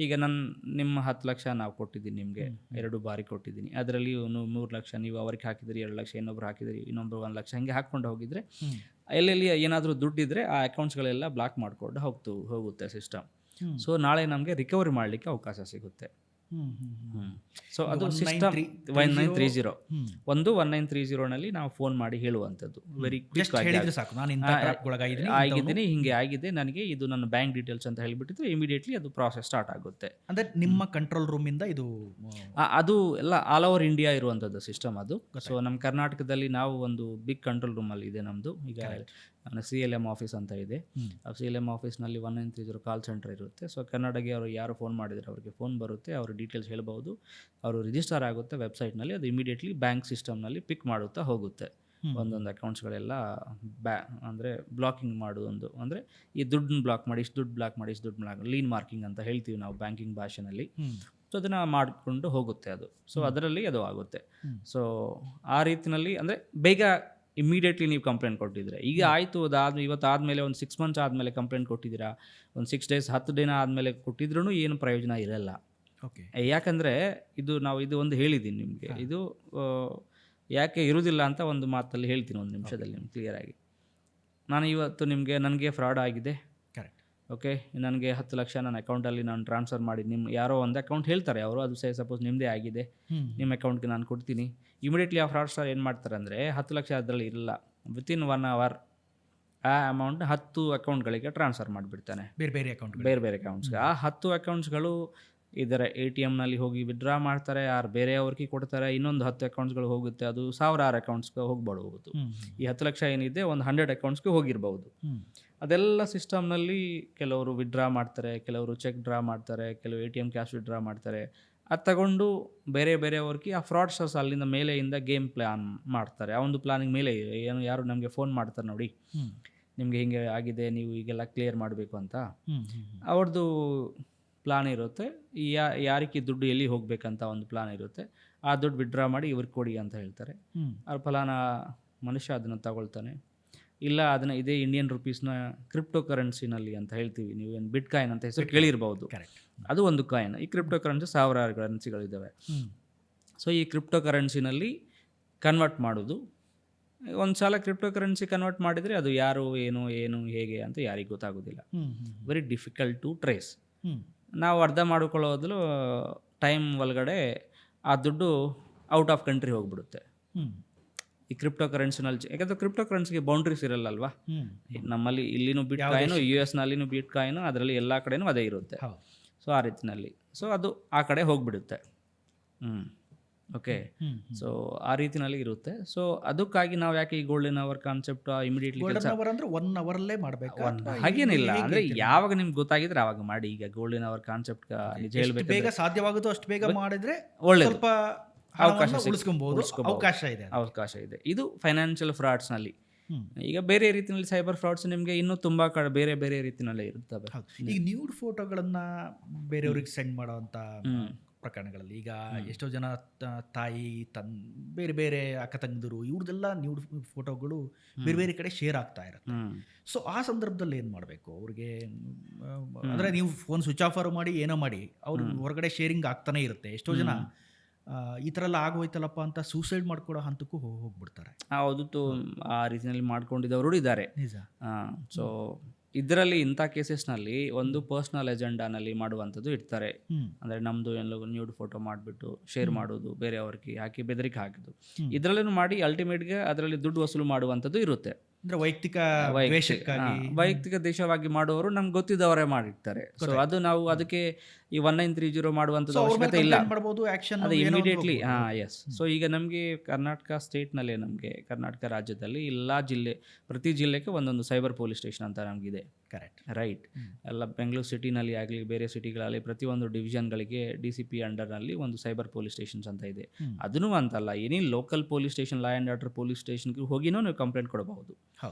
ಈಗ ನಿಮ್ಮ 10 ಲಕ್ಷ ನಾವು ಕೊಟ್ಟಿದ್ದೀನಿ, ನಿಮಗೆ 2 ಬಾರಿ ಕೊಟ್ಟಿದ್ದೀನಿ, ಅದರಲ್ಲಿ 3 ಲಕ್ಷ ನೀವು ಅವ್ರಿಗೆ ಹಾಕಿದ್ರಿ, 2 ಲಕ್ಷ ಇನ್ನೊಬ್ರು ಹಾಕಿದ್ರಿ, ಇನ್ನೊಬ್ರು 1 ಲಕ್ಷ ಹಂಗೆ ಹಾಕ್ಕೊಂಡು ಹೋಗಿದ್ರೆ ಎಲ್ಲೆಲ್ಲಿ ಏನಾದರೂ ದುಡ್ಡಿದ್ರೆ ಆ ಅಕೌಂಟ್ಸ್ಗಳೆಲ್ಲ ಬ್ಲಾಕ್ ಮಾಡಿಕೊಂಡು ಹೋಗುತ್ತೆ ಸಿಸ್ಟಮ್. ಸೊ ನಾಳೆ ನಮಗೆ ರಿಕವರಿ ಮಾಡಲಿಕ್ಕೆ ಅವಕಾಶ ಸಿಗುತ್ತೆ. ಸೊ ಅದು ಸಿಸ್ಟಮ್ 1930 ಒಂದು 1930ನಲ್ಲಿ ನಾವು ಫೋನ್ ಮಾಡಿ ಹೇಳುವಂಥದ್ದು ವೆರಿ ಕ್ವಿಕ್ ಆಗಿ ಸಾಕು ನಾನು ಇಂಥ trap ಒಳಗಾಗಿದ್ದೀನಿ, ಆಗಿದ್ದೀನಿ, ಹಿಂಗೆ ಆಗಿದೆ ನನಗೆ, ಇದು ನನ್ನ ಬ್ಯಾಂಕ್ ಡೀಟೇಲ್ಸ್ ಅಂತ ಹೇಳಿಬಿಟ್ಟಿದ್ರೆ ಇಮಿಡಿಯೇಟ್ಲಿ ಅದು ಪ್ರಾಸೆಸ್ ಸ್ಟಾರ್ಟ್ ಆಗುತ್ತೆ. ಅಂದ್ರೆ ನಿಮ್ಮ ಕಂಟ್ರೋಲ್ ರೂಮ್ ಇಂದ ಇದು ಅದು ಎಲ್ಲ ಆಲ್ ಓವರ್ ಇಂಡಿಯಾ ಇರುವಂಥದ್ದು ಸಿಸ್ಟಮ್ ಅದು. ಸೊ ನಮ್ಮ ಕರ್ನಾಟಕದಲ್ಲಿ ನಾವು ಒಂದು ಬಿಗ್ ಕಂಟ್ರೋಲ್ ರೂಮಲ್ಲಿ ಇದೆ ನಮ್ಮದು. ಈಗ CLM ಆಫೀಸ್ ಅಂತ ಇದೆ. ಆ CLM ಆಫೀಸ್ನಲ್ಲಿ 1930 ಕಾಲ್ ಸೆಂಟರ್ ಇರುತ್ತೆ. ಸೊ ಕನ್ನಡಗೆ ಅವರು ಯಾರು ಫೋನ್ ಮಾಡಿದರೆ ಅವರಿಗೆ ಫೋನ್ ಬರುತ್ತೆ, ಅವರು ಡೀಟೇಲ್ಸ್ ಹೇಳ್ಬೋದು, ಅವರು ರಿಜಿಸ್ಟರ್ ಆಗುತ್ತೆ ವೆಬ್ಸೈಟ್ನಲ್ಲಿ, ಅದು ಇಮಿಡಿಯೇಟ್ಲಿ ಬ್ಯಾಂಕ್ ಸಿಸ್ಟಮ್ನಲ್ಲಿ ಪಿಕ್ ಮಾಡುತ್ತಾ ಹೋಗುತ್ತೆ. ಒಂದೊಂದು ಅಕೌಂಟ್ಸ್ಗಳೆಲ್ಲ ಅಂದರೆ ಬ್ಲಾಕಿಂಗ್ ಮಾಡೋದೊಂದು, ಅಂದರೆ ಈ ದುಡ್ಡನ್ನ ಬ್ಲಾಕ್ ಮಾಡಿ, ಇಷ್ಟು ದುಡ್ಡು ಬ್ಲಾಕ್ ಮಾಡಿ, ಇಷ್ಟು ದುಡ್ಡು ಬ್ಲಾಕ್, ಲೀನ್ ಮಾರ್ಕಿಂಗ್ ಅಂತ ಹೇಳ್ತೀವಿ ನಾವು ಬ್ಯಾಂಕಿಂಗ್ ಭಾಷೆನಲ್ಲಿ. ಸೊ ಅದನ್ನು ಮಾಡಿಕೊಂಡು ಹೋಗುತ್ತೆ ಅದು. ಸೊ ಅದರಲ್ಲಿ ಅದು ಆಗುತ್ತೆ. ಸೊ ಆ ರೀತಿಯಲ್ಲಿ ಅಂದರೆ ಬೇಗ ಇಮಿಡಿಯೇಟ್ಲಿ ನೀವು ಕಂಪ್ಲೇಂಟ್ ಕೊಟ್ಟಿದ್ರೆ, ಈಗ ಆಯಿತು ಇವತ್ತು ಆದಮೇಲೆ ಒಂದು 6 ಮಂತ್ಸ್ ಆದಮೇಲೆ ಕಂಪ್ಲೇಂಟ್ ಕೊಟ್ಟಿದ್ದೀರಾ, ಒಂದು 6 ಡೇಸ್ 10 ದಿನ ಆದಮೇಲೆ ಕೊಟ್ಟಿದ್ರೂ ಏನು ಪ್ರಯೋಜನ ಇರಲ್ಲ. ಓಕೆ, ಯಾಕಂದರೆ ಇದು ಒಂದು ಹೇಳಿದ್ದೀನಿ ನಿಮಗೆ, ಇದು ಯಾಕೆ ಇರುವುದಿಲ್ಲ ಅಂತ ಒಂದು ಮಾತಲ್ಲಿ ಹೇಳ್ತೀನಿ, ಒಂದು ನಿಮಿಷದಲ್ಲಿ ನಿಮ್ಗೆ ಕ್ಲಿಯರಾಗಿ. ನಾನು ಇವತ್ತು ನನಗೆ ಫ್ರಾಡ್ ಆಗಿದೆ, ಓಕೆ, ನನಗೆ 10 ಲಕ್ಷ ನನ್ನ ಅಕೌಂಟಲ್ಲಿ ನಾನು ಟ್ರಾನ್ಸ್ಫರ್ ಮಾಡಿ, ಯಾರೋ ಒಂದು ಅಕೌಂಟ್ ಹೇಳ್ತಾರೆ ಅವರು, ಅದು ಸಪೋಸ್ ನಿಮ್ಮದೇ ಆಗಿದೆ, ನಿಮ್ಮ ಅಕೌಂಟ್ಗೆ ನಾನು ಕೊಡ್ತೀನಿ. ಇಮಿಡಿಯೇಟ್ಲಿ ಆ ಫ್ರಾಡ್ ಸ್ಟಾರ್ ಏನು ಮಾಡ್ತಾರೆ ಅಂದರೆ 10 ಲಕ್ಷ ಅದರಲ್ಲಿ ಇರಲ್ಲ, ವಿತಿನ್ 1 hour ಆ ಅಮೌಂಟ್ 10 ಅಕೌಂಟ್ಗಳಿಗೆ ಟ್ರಾನ್ಸ್ಫರ್ ಮಾಡಿಬಿಡ್ತಾನೆ, ಬೇರೆ ಬೇರೆ ಅಕೌಂಟ್ಸ್ಗೆ. ಆ 10 ಅಕೌಂಟ್ಸ್ಗಳು ಇದರ ATMನಲ್ಲಿ ಹೋಗಿ ವಿಡ್ರಾ ಮಾಡ್ತಾರೆ, ಯಾರು ಬೇರೆಯವ್ರಿಗೆ ಕೊಡ್ತಾರೆ, ಇನ್ನೊಂದು 10 ಅಕೌಂಟ್ಸ್ಗಳು ಹೋಗುತ್ತೆ, ಅದು ಸಾವಿರಾರು ಅಕೌಂಟ್ಸ್ಗೆ ಹೋಗ್ಬಿಡ್ಬೋದು. ಈ 10 ಲಕ್ಷ ಏನಿದೆ ಒಂದು 100 ಅಕೌಂಟ್ಸ್ಗೆ ಹೋಗಿರ್ಬೋದು. ಅದೆಲ್ಲ ಸಿಸ್ಟಮ್ನಲ್ಲಿ ಕೆಲವರು ವಿಡ್ರಾ ಮಾಡ್ತಾರೆ, ಕೆಲವರು ಚೆಕ್ ಡ್ರಾ ಮಾಡ್ತಾರೆ, ಕೆಲವು ATM ಕ್ಯಾಶ್ ವಿಡ್ರಾ ಮಾಡ್ತಾರೆ. ಅದು ತಗೊಂಡು ಬೇರೆಯವ್ರಿಗೆ ಆ ಫ್ರಾಡ್ಸ್ಟರ್ಸ್ ಅಲ್ಲಿಂದ ಮೇಲೆಯಿಂದ ಗೇಮ್ ಪ್ಲ್ಯಾನ್ ಮಾಡ್ತಾರೆ. ಆ ಒಂದು ಪ್ಲಾನಿಂಗ್ ಮೇಲೆ ಯಾರು ನಮಗೆ ಫೋನ್ ಮಾಡ್ತಾರೆ, ನೋಡಿ ನಿಮಗೆ ಹಿಂಗೆ ಆಗಿದೆ, ನೀವು ಈಗೆಲ್ಲ ಕ್ಲಿಯರ್ ಮಾಡಬೇಕು ಅಂತ, ಅವ್ರದ್ದು ಪ್ಲಾನ್ ಇರುತ್ತೆ. ಯಾರಿಗೆ ದುಡ್ಡು ಎಲ್ಲಿ ಹೋಗ್ಬೇಕಂತ ಒಂದು ಪ್ಲಾನ್ ಇರುತ್ತೆ. ಆ ದುಡ್ಡು ವಿಡ್ರಾ ಮಾಡಿ ಇವ್ರಿಗೆ ಕೊಡಿ ಅಂತ ಹೇಳ್ತಾರೆ. ಅವ್ರ ಫಲಾನ ಮನುಷ್ಯ ಅದನ್ನು ತಗೊಳ್ತಾನೆ. ಇಲ್ಲ ಅದನ್ನು ಇದೇ ಇಂಡಿಯನ್ ರುಪೀಸ್ನ ಕ್ರಿಪ್ಟೋ ಕರೆನ್ಸಿನಲ್ಲಿ ಅಂತ ಹೇಳ್ತೀವಿ, ನೀವು ಏನು ಬಿಟ್ ಕಾಯಿನ್ ಅಂತ ಹೆಸರು ಕೇಳಿರ್ಬೋದು, ಅದು ಒಂದು ಕಾಯಿನ್. ಈ ಕ್ರಿಪ್ಟೋ ಕರೆನ್ಸಿ ಸಾವಿರಾರು ಕರೆನ್ಸಿಗಳಿದ್ದಾವೆ. ಸೊ ಈ ಕ್ರಿಪ್ಟೋ ಕರೆನ್ಸಿನಲ್ಲಿ ಕನ್ವರ್ಟ್ ಮಾಡೋದು, ಒಂದು ಸಲ ಕ್ರಿಪ್ಟೋ ಕರೆನ್ಸಿ ಕನ್ವರ್ಟ್ ಮಾಡಿದರೆ ಅದು ಯಾರು ಏನು ಹೇಗೆ ಅಂತ ಯಾರಿಗೆ ಗೊತ್ತಾಗೋದಿಲ್ಲ. Very difficult to trace. ನಾವು ಅರ್ಥ ಮಾಡಿಕೊಳ್ಳೋದ್ಲು ಟೈಮ್ ಒಳಗಡೆ ಆ ದುಡ್ಡು ಔಟ್ ಆಫ್ ಕಂಟ್ರಿ ಹೋಗ್ಬಿಡುತ್ತೆ. ಈ ಕ್ರಿಪ್ಟೋ ಕರೆನ್ಸಿನಲ್ಲಿ, ಯಾಕಂದರೆ ಕ್ರಿಪ್ಟೋ ಕರೆನ್ಸಿಗೆ ಬೌಂಡ್ರೀಸ್ ಇರಲ್ಲಲ್ವಾ. ನಮ್ಮಲ್ಲಿ ಇಲ್ಲಿನೂ ಬಿಟ್ ಕಾಯಿನು, US ಬಿಟ್ ಕಾಯಿನು, ಅದರಲ್ಲಿ ಎಲ್ಲ ಕಡೆನೂ ಅದೇ ಇರುತ್ತೆ. ಸೊ ಆ ರೀತಿಯಲ್ಲಿ ಅದು ಆ ಕಡೆ ಹೋಗ್ಬಿಡುತ್ತೆ. ಓಕೆ, ಸೊ ಆ ರೀತಿನಲ್ಲಿ ಇರುತ್ತೆ. ಸೊ ಅದಕ್ಕಾಗಿ ನಾವು ಯಾಕೆ ಈ ಗೋಲ್ಡನ್ ಅವರ್ ಕಾನ್ಸೆಪ್ಟ್ ಇಮಿಡಿಯೇಟ್ಲಿ ಹಾಗೇನಿಲ್ಲ, ಅಂದರೆ ಯಾವಾಗ ನಿಮ್ಗೆ ಗೊತ್ತಾಗಿದ್ರೆ ಆವಾಗ ಮಾಡಿ. ಈಗ ಗೋಲ್ಡನ್ ಅವರ್ ಕಾನ್ಸೆಪ್ಟ್ ನಿಜ ಹೇಳ್ಬೇಕು, ಬೇಗ ಸಾಧ್ಯವಾಗುತ್ತೋ ಅಷ್ಟು ಬೇಗ ಮಾಡಿದ್ರೆ ಒಳ್ಳೆಯದು, ಅವಕಾಶ ಇದೆ. ಇದು ಫೈನಾನ್ಷಿಯಲ್ ಫ್ರಾಡ್ಸ್ನಲ್ಲಿ. ಈಗ ಬೇರೆ ರೀತಿಯಲ್ಲಿ ಸೈಬರ್ ಫ್ರಾಡ್ಸ್ ನಿಮಗೆ ಇನ್ನೂ ತುಂಬ ಬೇರೆ ಬೇರೆ ರೀತಿಯಲ್ಲೇ ಇರ್ತವೆ. ಈಗ ನ್ಯೂಡ್ ಫೋಟೋಗಳನ್ನು ಬೇರೆಯವ್ರಿಗೆ ಸೆಂಡ್ ಮಾಡೋವಂಥ ಪ್ರಕರಣಗಳಲ್ಲಿ ಈಗ ಎಷ್ಟೋ ಜನ ತಾಯಿ ಬೇರೆ ಬೇರೆ ಅಕ್ಕ ತಂಗಿದರು ಇವ್ರದೆಲ್ಲ ನ್ಯೂಡ್ ಫೋಟೋಗಳು ಬೇರೆ ಬೇರೆ ಕಡೆ ಶೇರ್ ಆಗ್ತಾ ಇರುತ್ತೆ. ಸೊ ಆ ಸಂದರ್ಭದಲ್ಲಿ ಏನು ಮಾಡಬೇಕು ಅವ್ರಿಗೆ? ಅಂದರೆ ನೀವು ಫೋನ್ ಸ್ವಿಚ್ ಆಫ್ ಮಾಡಿ ಏನೋ ಮಾಡಿ ಅವ್ರಿಗೆ ಹೊರಗಡೆ ಶೇರಿಂಗ್ ಆಗ್ತಾನೆ ಇರುತ್ತೆ. ಎಷ್ಟೋ ಜನ ಈ ಥರ ಎಲ್ಲ ಆಗೋಯ್ತಲ್ಲಪ್ಪ ಅಂತ ಸೂಸೈಡ್ ಮಾಡ್ಕೊಡೋ ಹಂತಕ್ಕೂ ಹೋಗ್ಬಿಡ್ತಾರೆ. ಹೌದು, ಆ ರೀತಿಯಲ್ಲಿ ಮಾಡ್ಕೊಂಡಿದ್ದವರು ಇದ್ದಾರೆ. ನಿಜ. ಸೊ ಇದರಲ್ಲಿ ಇಂಥ ಕೇಸಸ್ನಲ್ಲಿ ಒಂದು ಪರ್ಸ್ನಲ್ ಎಜೆಂಡಾನಲ್ಲಿ ಮಾಡುವಂಥದ್ದು ಇರ್ತಾರೆ. ಅಂದರೆ ನಮ್ಮದು ಎಲ್ಲ ನ್ಯೂಡ್ ಫೋಟೋ ಮಾಡಿಬಿಟ್ಟು ಶೇರ್ ಮಾಡೋದು, ಬೇರೆಯವ್ರಿಗೆ ಹಾಕಿ ಬೆದರಿಕೆ ಹಾಕಿದ್ದು, ಇದರಲ್ಲೂ ಮಾಡಿ ಅಲ್ಟಿಮೇಟ್ಗೆ ಅದರಲ್ಲಿ ದುಡ್ಡು ವಸೂಲು ಮಾಡುವಂಥದ್ದು ಇರುತ್ತೆ. ಅಂದರೆ ವೈಯಕ್ತಿಕ ದೇಶವಾಗಿ ಮಾಡುವವರು ನಮ್ಗೆ ಗೊತ್ತಿದ್ದವರೇ ಮಾಡಿರ್ತಾರೆ. ಸೊ ಅದು ನಾವು ಅದಕ್ಕೆ ಈ 1930 ಮಾಡುವಂಥದ್ದು ಅವಶ್ಯಕತೆ ಇಲ್ಲ, ಅದು ಇಮಿಡಿಯೇಟ್ಲಿ. ಎಸ್. ಸೊ ಈಗ ನಮಗೆ ಕರ್ನಾಟಕ ಸ್ಟೇಟ್ನಲ್ಲೇ, ನಮಗೆ ಕರ್ನಾಟಕ ರಾಜ್ಯದಲ್ಲಿ ಪ್ರತಿ ಜಿಲ್ಲೆಗೆ ಒಂದೊಂದು ಸೈಬರ್ ಪೊಲೀಸ್ ಸ್ಟೇಷನ್ ಅಂತ ನಮಗಿದೆ. Correct, right. ಎಲ್ಲ ಬೆಂಗಳೂರು ಸಿಟಿನಲ್ಲಿ ಆಗಲಿ ಬೇರೆ ಸಿಟಿಗಳಲ್ಲಿ ಪ್ರತಿಯೊಂದು ಡಿವಿಷನ್ಗಳಿಗೆ DCP ಅಂಡರ್ನಲ್ಲಿ ಒಂದು ಸೈಬರ್ ಪೊಲೀಸ್ ಸ್ಟೇಷನ್ಸ್ ಅಂತ ಇದೆ. ಅದನ್ನೂ ಅಂತಲ್ಲ, ಏನೇ local police station, law and order police ಸ್ಟೇಷನ್ಗೆ ಹೋಗಿನೂ ನೀವು ಕಂಪ್ಲೇಂಟ್ ಕೊಡಬಹುದು.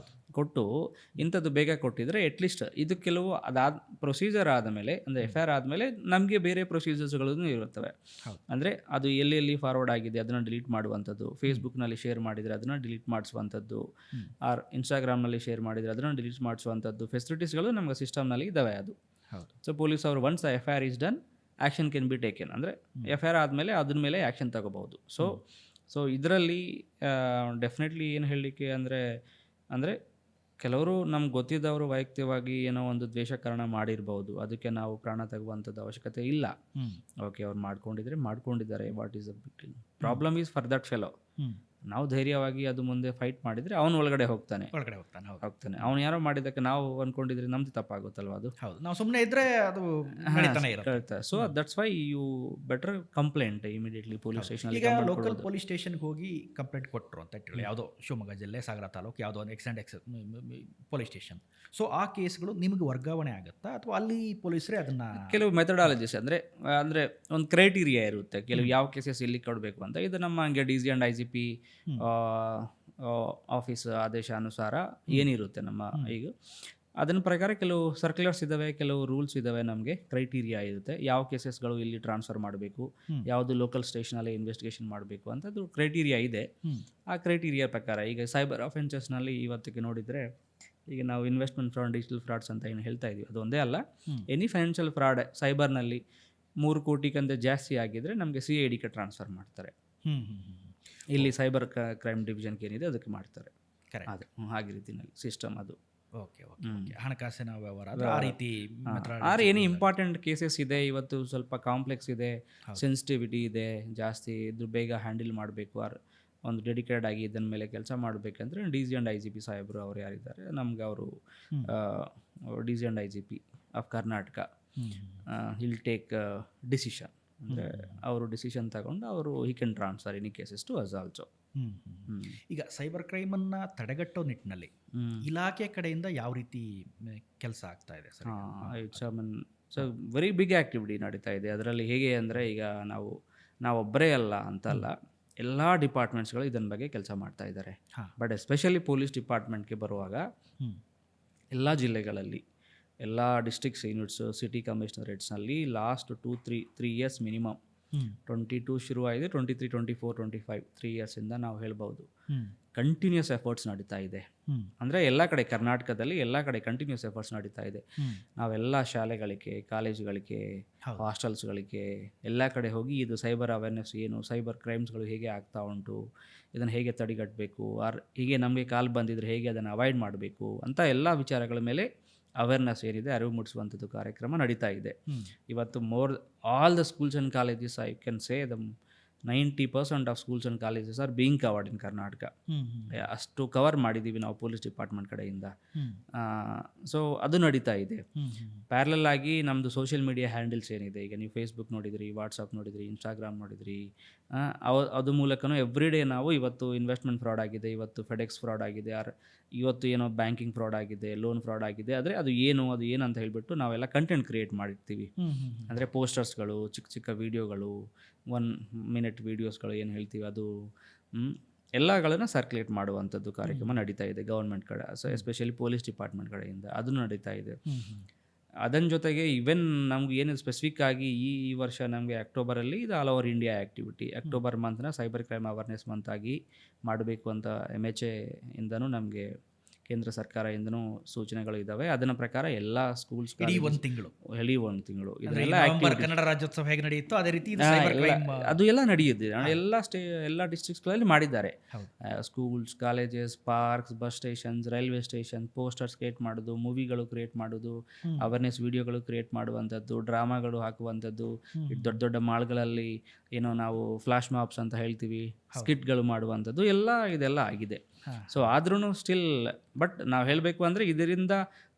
ಕೊಟ್ಟು ಇಂಥದ್ದು ಬೇಗ ಕೊಟ್ಟಿದ್ರೆ ಅಟ್ಲೀಸ್ಟ್ ಇದು ಕೆಲವು ಪ್ರೊಸೀಜರ್ ಆದಮೇಲೆ, ಅಂದರೆ FIR ಆದಮೇಲೆ ನಮಗೆ ಬೇರೆ ಪ್ರೊಸೀಜರ್ಸ್ಗಳೂ ಇರುತ್ತವೆ. ಅಂದರೆ ಅದು ಎಲ್ಲೆಲ್ಲಿ ಫಾರ್ವರ್ಡ್ ಆಗಿದೆ ಅದನ್ನು ಡಿಲೀಟ್ ಮಾಡುವಂಥದ್ದು, ಫೇಸ್ಬುಕ್ನಲ್ಲಿ ಶೇರ್ ಮಾಡಿದರೆ ಅದನ್ನು ಡಿಲೀಟ್ ಮಾಡಿಸುವಂಥದ್ದು, ಆರ್ ಇನ್ಸ್ಟಾಗ್ರಾಮ್ನಲ್ಲಿ ಶೇರ್ ಮಾಡಿದರೆ ಅದನ್ನು ಡಿಲೀಟ್ ಮಾಡಿಸುವಂಥದ್ದು ಫೆಸಿಲಿಟೀಸ್ಗಳು ನಮಗೆ ಸಿಸ್ಟಮ್ನಲ್ಲಿ ಇದ್ದಾವೆ. ಅದು ಸೊ ಪೊಲೀಸ್ ಅವರು once FIR is done, action can be taken. ಅಂದರೆ FIR ಆದಮೇಲೆ ಅದ್ರ ಮೇಲೆ ಆ್ಯಕ್ಷನ್ ತಗೋಬಹುದು. ಸೊ ಇದರಲ್ಲಿ ಡೆಫಿನೆಟ್ಲಿ ಏನು ಹೇಳಲಿಕ್ಕೆ ಅಂದರೆ ಕೆಲವರು ನಮ್ಗೆ ಗೊತ್ತಿದ್ದವರು ವೈಯಕ್ತಿಕವಾಗಿ ಏನೋ ಒಂದು ದ್ವೇಷಕರಣ ಮಾಡಿರ್ಬೋದು, ಅದಕ್ಕೆ ನಾವು ಪ್ರಾಣ ತೆಗುವಂಥದ್ದು ಅವಶ್ಯಕತೆ ಇಲ್ಲ. ಓಕೆ, ಅವ್ರು ಮಾಡ್ಕೊಂಡಿದ್ದಾರೆ, what is the big deal? Problem is for that fellow. ನಾವು ಧೈರ್ಯವಾಗಿ ಅದು ಮುಂದೆ ಫೈಟ್ ಮಾಡಿದರೆ ಅವನು ಒಳಗಡೆ ಹೋಗ್ತಾನೆ. ಅವ್ನು ಯಾರೋ ಮಾಡಿದ್ದಕ್ಕೆ ನಾವು ಅಂದ್ಕೊಂಡಿದ್ರೆ ನಮ್ದು ತಪ್ಪಾಗುತ್ತಲ್ವ ಅದು. ಹೌದು, ನಾವು ಸುಮ್ಮನೆ ಇದ್ರೆ ಅದು ನಡೀತಾನೆ ಇರುತ್ತೆ. So that's why you better complaint immediately police station. ಈಗ ಲೋಕಲ್ ಪೊಲೀಸ್ ಸ್ಟೇಷನ್ಗೆ ಹೋಗಿ ಕಂಪ್ಲೇಂಟ್ ಕೊಟ್ಟರು ಅಂತ ಇಟ್ಟಿಲ್ಲ, ಯಾವುದೋ ಶಿವಮೊಗ್ಗ ಜಿಲ್ಲೆ ಸಾಗರ ತಾಲೂಕು ಯಾವುದೋ ಒಂದು ಎಕ್ಸ್ ಪೊಲೀಸ್ ಸ್ಟೇಷನ್. ಸೊ ಆ ಕೇಸ್ಗಳು ನಿಮಗೆ ವರ್ಗಾವಣೆ ಆಗುತ್ತಾ ಅಥವಾ ಅಲ್ಲಿ ಪೊಲೀಸರೇ ಅದನ್ನ? ಕೆಲವು ಮೆಥಡಾಲಜೀಸ್ ಅಂದರೆ ಒಂದು ಕ್ರೈಟೀರಿಯಾ ಇರುತ್ತೆ, ಕೆಲವು ಯಾವ ಕೇಸಸ್ ಇಲ್ಲಿ ಕೊಡಬೇಕು ಅಂತ. ಇದು ನಮ್ಮ ಹಂಗೆ DG and IGP ಆಫೀಸ್ ಆದೇಶಾನುಸಾರ ಏನಿರುತ್ತೆ ನಮ್ಮ ಈಗ ಅದನ್ನ ಪ್ರಕಾರ ಕೆಲವು ಸರ್ಕ್ಯುಲರ್ಸ್ ಇದ್ದಾವೆ, ಕೆಲವು ರೂಲ್ಸ್ ಇದ್ದಾವೆ, ನಮಗೆ ಕ್ರೈಟೀರಿಯಾ ಇರುತ್ತೆ. ಯಾವ ಕೇಸಸ್ಗಳು ಇಲ್ಲಿ ಟ್ರಾನ್ಸ್ಫರ್ ಮಾಡಬೇಕು, ಯಾವುದು ಲೋಕಲ್ ಸ್ಟೇಷನಲ್ಲಿ ಇನ್ವೆಸ್ಟಿಗೇಷನ್ ಮಾಡಬೇಕು ಅಂತದ್ದು ಕ್ರೈಟೀರಿಯಾ ಇದೆ. ಆ ಕ್ರೈಟೀರಿಯಾ ಪ್ರಕಾರ ಈಗ ಸೈಬರ್ ಅಫೆನ್ಸಸ್ನಲ್ಲಿ ಇವತ್ತಿಗೆ ನೋಡಿದರೆ, ಈಗ ನಾವು ಇನ್ವೆಸ್ಟ್ಮೆಂಟ್ ಫ್ರಾಡ್, ಡಿಜಿಟಲ್ ಫ್ರಾಡ್ಸ್ ಅಂತ ಏನು ಹೇಳ್ತಾ ಇದೀವಿ, ಅದು ಒಂದೇ ಅಲ್ಲ, ಎನಿ ಫೈನಾನ್ಷಿಯಲ್ ಫ್ರಾಡ್ ಸೈಬರ್ನಲ್ಲಿ 3 ಕೋಟಿಗಿಂತ ಜಾಸ್ತಿ ಆಗಿದ್ರೆ ನಮಗೆ CIDಗೆ ಟ್ರಾನ್ಸ್ಫರ್ ಮಾಡ್ತಾರೆ. ಇಲ್ಲಿ ಸೈಬರ್ ಕ್ರೈಮ್ ಡಿವಿಷನ್ಗೆ ಏನಿದೆ ಅದಕ್ಕೆ ಮಾಡ್ತಾರೆ. ಅದು ಹಾಗೆ ರೀತಿಯಲ್ಲಿ ಸಿಸ್ಟಮ್ ಅದು. ಓಕೆ, ಹಣಕಾಸಿನ ವ್ಯವಹಾರ ಆ ರೀತಿ. ಏನು ಇಂಪಾರ್ಟೆಂಟ್ ಕೇಸಸ್ ಇದೆ, ಇವತ್ತು ಸ್ವಲ್ಪ ಕಾಂಪ್ಲೆಕ್ಸ್ ಇದೆ, ಸೆನ್ಸಿಟಿವಿಟಿ ಇದೆ ಜಾಸ್ತಿ, ಇದು ಬೇಗ ಹ್ಯಾಂಡಲ್ ಮಾಡಬೇಕು, ಒಂದು ಡೆಡಿಕೇಟೆಡ್ ಆಗಿ ಇದನ್ನ ಮೇಲೆ ಕೆಲಸ ಮಾಡಬೇಕಂದ್ರೆ DG and IGP ಸಾಹೇಬರು ಅವ್ರು ಯಾರಿದ್ದಾರೆ ನಮ್ಗೆ, ಅವರು DG and IGP of Karnataka will take decision. ಅಂದರೆ ಅವರು ಡಿಸಿಷನ್ ತಗೊಂಡು ಅವರು he can transfer any cases to us also. ಈಗ ಸೈಬರ್ ಕ್ರೈಮನ್ನು ತಡೆಗಟ್ಟೋ ನಿಟ್ಟಿನಲ್ಲಿ ಇಲಾಖೆ ಕಡೆಯಿಂದ ಯಾವ ರೀತಿ ಕೆಲಸ ಆಗ್ತಾ ಇದೆ sir? It's very big activity ನಡೀತಾ ಇದೆ ಅದರಲ್ಲಿ. ಹೇಗೆ ಅಂದರೆ, ಈಗ ನಾವೊಬ್ಬರೇ ಅಲ್ಲ ಅಂತಲ್ಲ, ಎಲ್ಲ ಡಿಪಾರ್ಟ್ಮೆಂಟ್ಸ್ಗಳು ಇದನ್ನ ಬಗ್ಗೆ ಕೆಲಸ ಮಾಡ್ತಾ ಇದ್ದಾರೆ. ಬಟ್ ಎಸ್ಪೆಷಲಿ ಪೊಲೀಸ್ ಡಿಪಾರ್ಟ್ಮೆಂಟ್ಗೆ ಬರುವಾಗ ಎಲ್ಲ ಜಿಲ್ಲೆಗಳಲ್ಲಿ, ಎಲ್ಲ ಡಿಸ್ಟ್ರಿಕ್ಟ್ಸ್ ಯೂನಿಟ್ಸ್, ಸಿಟಿ ಕಮಿಷನರೇಟ್ಸ್ನಲ್ಲಿ ಲಾಸ್ಟ್ 2-3 ಇಯರ್ಸ್ ಮಿನಿಮಮ್, 22 ಶುರು ಆಗಿದೆ, 23, 24, 25 3 ಇಯರ್ಸಿಂದ ನಾವು ಹೇಳ್ಬೋದು ಕಂಟಿನ್ಯೂಸ್ ಎಫರ್ಟ್ಸ್ ನಡೀತಾ ಇದೆ. ಅಂದರೆ ಎಲ್ಲ ಕಡೆ ಕರ್ನಾಟಕದಲ್ಲಿ ಎಲ್ಲ ಕಡೆ ಕಂಟಿನ್ಯೂಸ್ ಎಫರ್ಟ್ಸ್ ನಡೀತಾ ಇದೆ. ನಾವೆಲ್ಲ ಶಾಲೆಗಳಿಗೆ, ಕಾಲೇಜುಗಳಿಗೆ, ಹಾಸ್ಟೆಲ್ಸ್ಗಳಿಗೆ ಎಲ್ಲ ಕಡೆ ಹೋಗಿ ಇದು ಸೈಬರ್ ಅವೇರ್ನೆಸ್ ಏನು, ಸೈಬರ್ ಕ್ರೈಮ್ಸ್ಗಳು ಹೇಗೆ ಆಗ್ತಾ ಉಂಟು, ಇದನ್ನು ಹೇಗೆ ತಡೆಗಟ್ಟಬೇಕು, ಹೀಗೆ ನಮಗೆ ಕಾಲ್ ಬಂದಿದ್ರೆ ಹೇಗೆ ಅದನ್ನು ಅವಾಯ್ಡ್ ಮಾಡಬೇಕು ಅಂತ ಎಲ್ಲ ವಿಚಾರಗಳ ಮೇಲೆ ಅವೇರ್ನೆಸ್ ಏನಿದೆ, ಅರಿವು ಮೂಡಿಸುವಂಥದ್ದು ಕಾರ್ಯಕ್ರಮ ನಡೀತಾ ಇದೆ. ಇವತ್ತು all the schools and colleges, I can say 90% of schools and colleges are being covered ಇನ್ ಕರ್ನಾಟಕ. ಅಷ್ಟು ಕವರ್ ಮಾಡಿದ್ದೀವಿ ನಾವು ಪೊಲೀಸ್ ಡಿಪಾರ್ಟ್ಮೆಂಟ್ ಕಡೆಯಿಂದ. ಸೊ ಅದು ನಡೀತಾ ಇದೆ. ಪ್ಯಾರಲಲ್ ಆಗಿ ನಮ್ಮದು ಸೋಷಿಯಲ್ ಮೀಡಿಯಾ ಹ್ಯಾಂಡಲ್ಸ್ ಏನಿದೆ, ಈಗ ನೀವು ಫೇಸ್ಬುಕ್ ನೋಡಿದ್ರಿ, ವಾಟ್ಸಪ್ ನೋಡಿದ್ರಿ, ಇನ್ಸ್ಟಾಗ್ರಾಮ್ ನೋಡಿದ್ರಿ, ಅದು ಮೂಲಕನೂ ಎವ್ರಿ ಡೇ ನಾವು ಇವತ್ತು ಇನ್ವೆಸ್ಟ್ಮೆಂಟ್ ಫ್ರಾಡ್ ಆಗಿದೆ, ಇವತ್ತು ಫೆಡೆಕ್ಸ್ ಫ್ರಾಡ್ ಆಗಿದೆ, ಇವತ್ತು ಏನೋ ಬ್ಯಾಂಕಿಂಗ್ ಫ್ರಾಡ್ ಆಗಿದೆ, ಲೋನ್ ಫ್ರಾಡ್ ಆಗಿದೆ, ಆದರೆ ಅದು ಏನು ಅಂತ ಹೇಳಿಬಿಟ್ಟು ನಾವೆಲ್ಲ ಕಂಟೆಂಟ್ ಕ್ರಿಯೇಟ್ ಮಾಡಿರ್ತೀವಿ. ಅಂದರೆ ಪೋಸ್ಟರ್ಸ್ಗಳು, ಚಿಕ್ಕ ಚಿಕ್ಕ ವೀಡಿಯೋಗಳು, 1 minute ವೀಡಿಯೋಸ್ಗಳು ಏನು ಹೇಳ್ತೀವಿ, ಅದು ಎಲ್ಲಗಳನ್ನು ಸರ್ಕ್ಯುಲೇಟ್ ಮಾಡುವಂಥದ್ದು ಕಾರ್ಯಕ್ರಮ ನಡೀತಾ ಇದೆ ಗೌರ್ಮೆಂಟ್ ಕಡೆ. ಸೊ ಎಸ್ಪೆಷಲಿ ಪೊಲೀಸ್ ಡಿಪಾರ್ಟ್ಮೆಂಟ್ ಕಡೆಯಿಂದ ಅದು ನಡೀತಾ ಇದೆ. ಅದನ್ನ ಜೊತೆಗೆ ಈವೆನ್ ನಮ್ಗೆ ಏನು ಸ್ಪೆಸಿಫಿಕ್ ಆಗಿ ಈ ವರ್ಷ ನಮಗೆ ಅಕ್ಟೋಬರಲ್ಲಿ ಇದು all over India activity, October ಮಂತ್ನ ಸೈಬರ್ ಕ್ರೈಮ್ ಅವೇರ್ನೆಸ್ ಮಂತ್ ಆಗಿ ಮಾಡಬೇಕು ಅಂತ MHA ಇಂದನೂ ನಮಗೆ ಕೇಂದ್ರ ಸರ್ಕಾರದಿಂದನೂ ಸೂಚನೆಗಳು ಇದ್ದಾವೆ. ಅದನ್ನ ಪ್ರಕಾರ ಎಲ್ಲ ಸ್ಕೂಲ್ಸ್ ಇಡೀ ಒಂದು ತಿಂಗಳು ಇದೆಲ್ಲ ಕನ್ನಡ ರಾಜ್ಯೋತ್ಸವ ಹೇಗೆ ನಡೆಯುತ್ತೋ ಅದೇ ರೀತಿ ಅದು ಎಲ್ಲ ನಡೆಯುತ್ತೆ. ಎಲ್ಲ ಡಿಸ್ಟ್ರಿಕ್ಟ್ಸ್ಗಳಲ್ಲಿ ಮಾಡಿದ್ದಾರೆ. Schools, colleges, parks, bus stations, railway station, posters create ಮಾಡೋದು, ಮೂವಿಗಳು ಕ್ರಿಯೇಟ್ ಮಾಡೋದು, ಅವೇರ್ನೆಸ್ ವಿಡಿಯೋಗಳು ಕ್ರಿಯೇಟ್ ಮಾಡುವಂಥದ್ದು, ಡ್ರಾಮಾಗಳು ಹಾಕುವಂಥದ್ದು, ದೊಡ್ಡ ದೊಡ್ಡ ಮಾಲ್ಗಳಲ್ಲಿ ಏನೋ ನಾವು ಫ್ಲಾಶ್ ಮಾಬ್ಸ್ ಅಂತ ಹೇಳ್ತೀವಿ, ಸ್ಕಿಟ್ಗಳು ಮಾಡುವಂಥದ್ದು ಇದೆಲ್ಲ ಆಗಿದೆ. ಸೊ ಆದ್ರೂ ಸ್ಟಿಲ್ ಬಟ್ ನಾವು ಹೇಳಬೇಕು ಅಂದರೆ ಇದರಿಂದ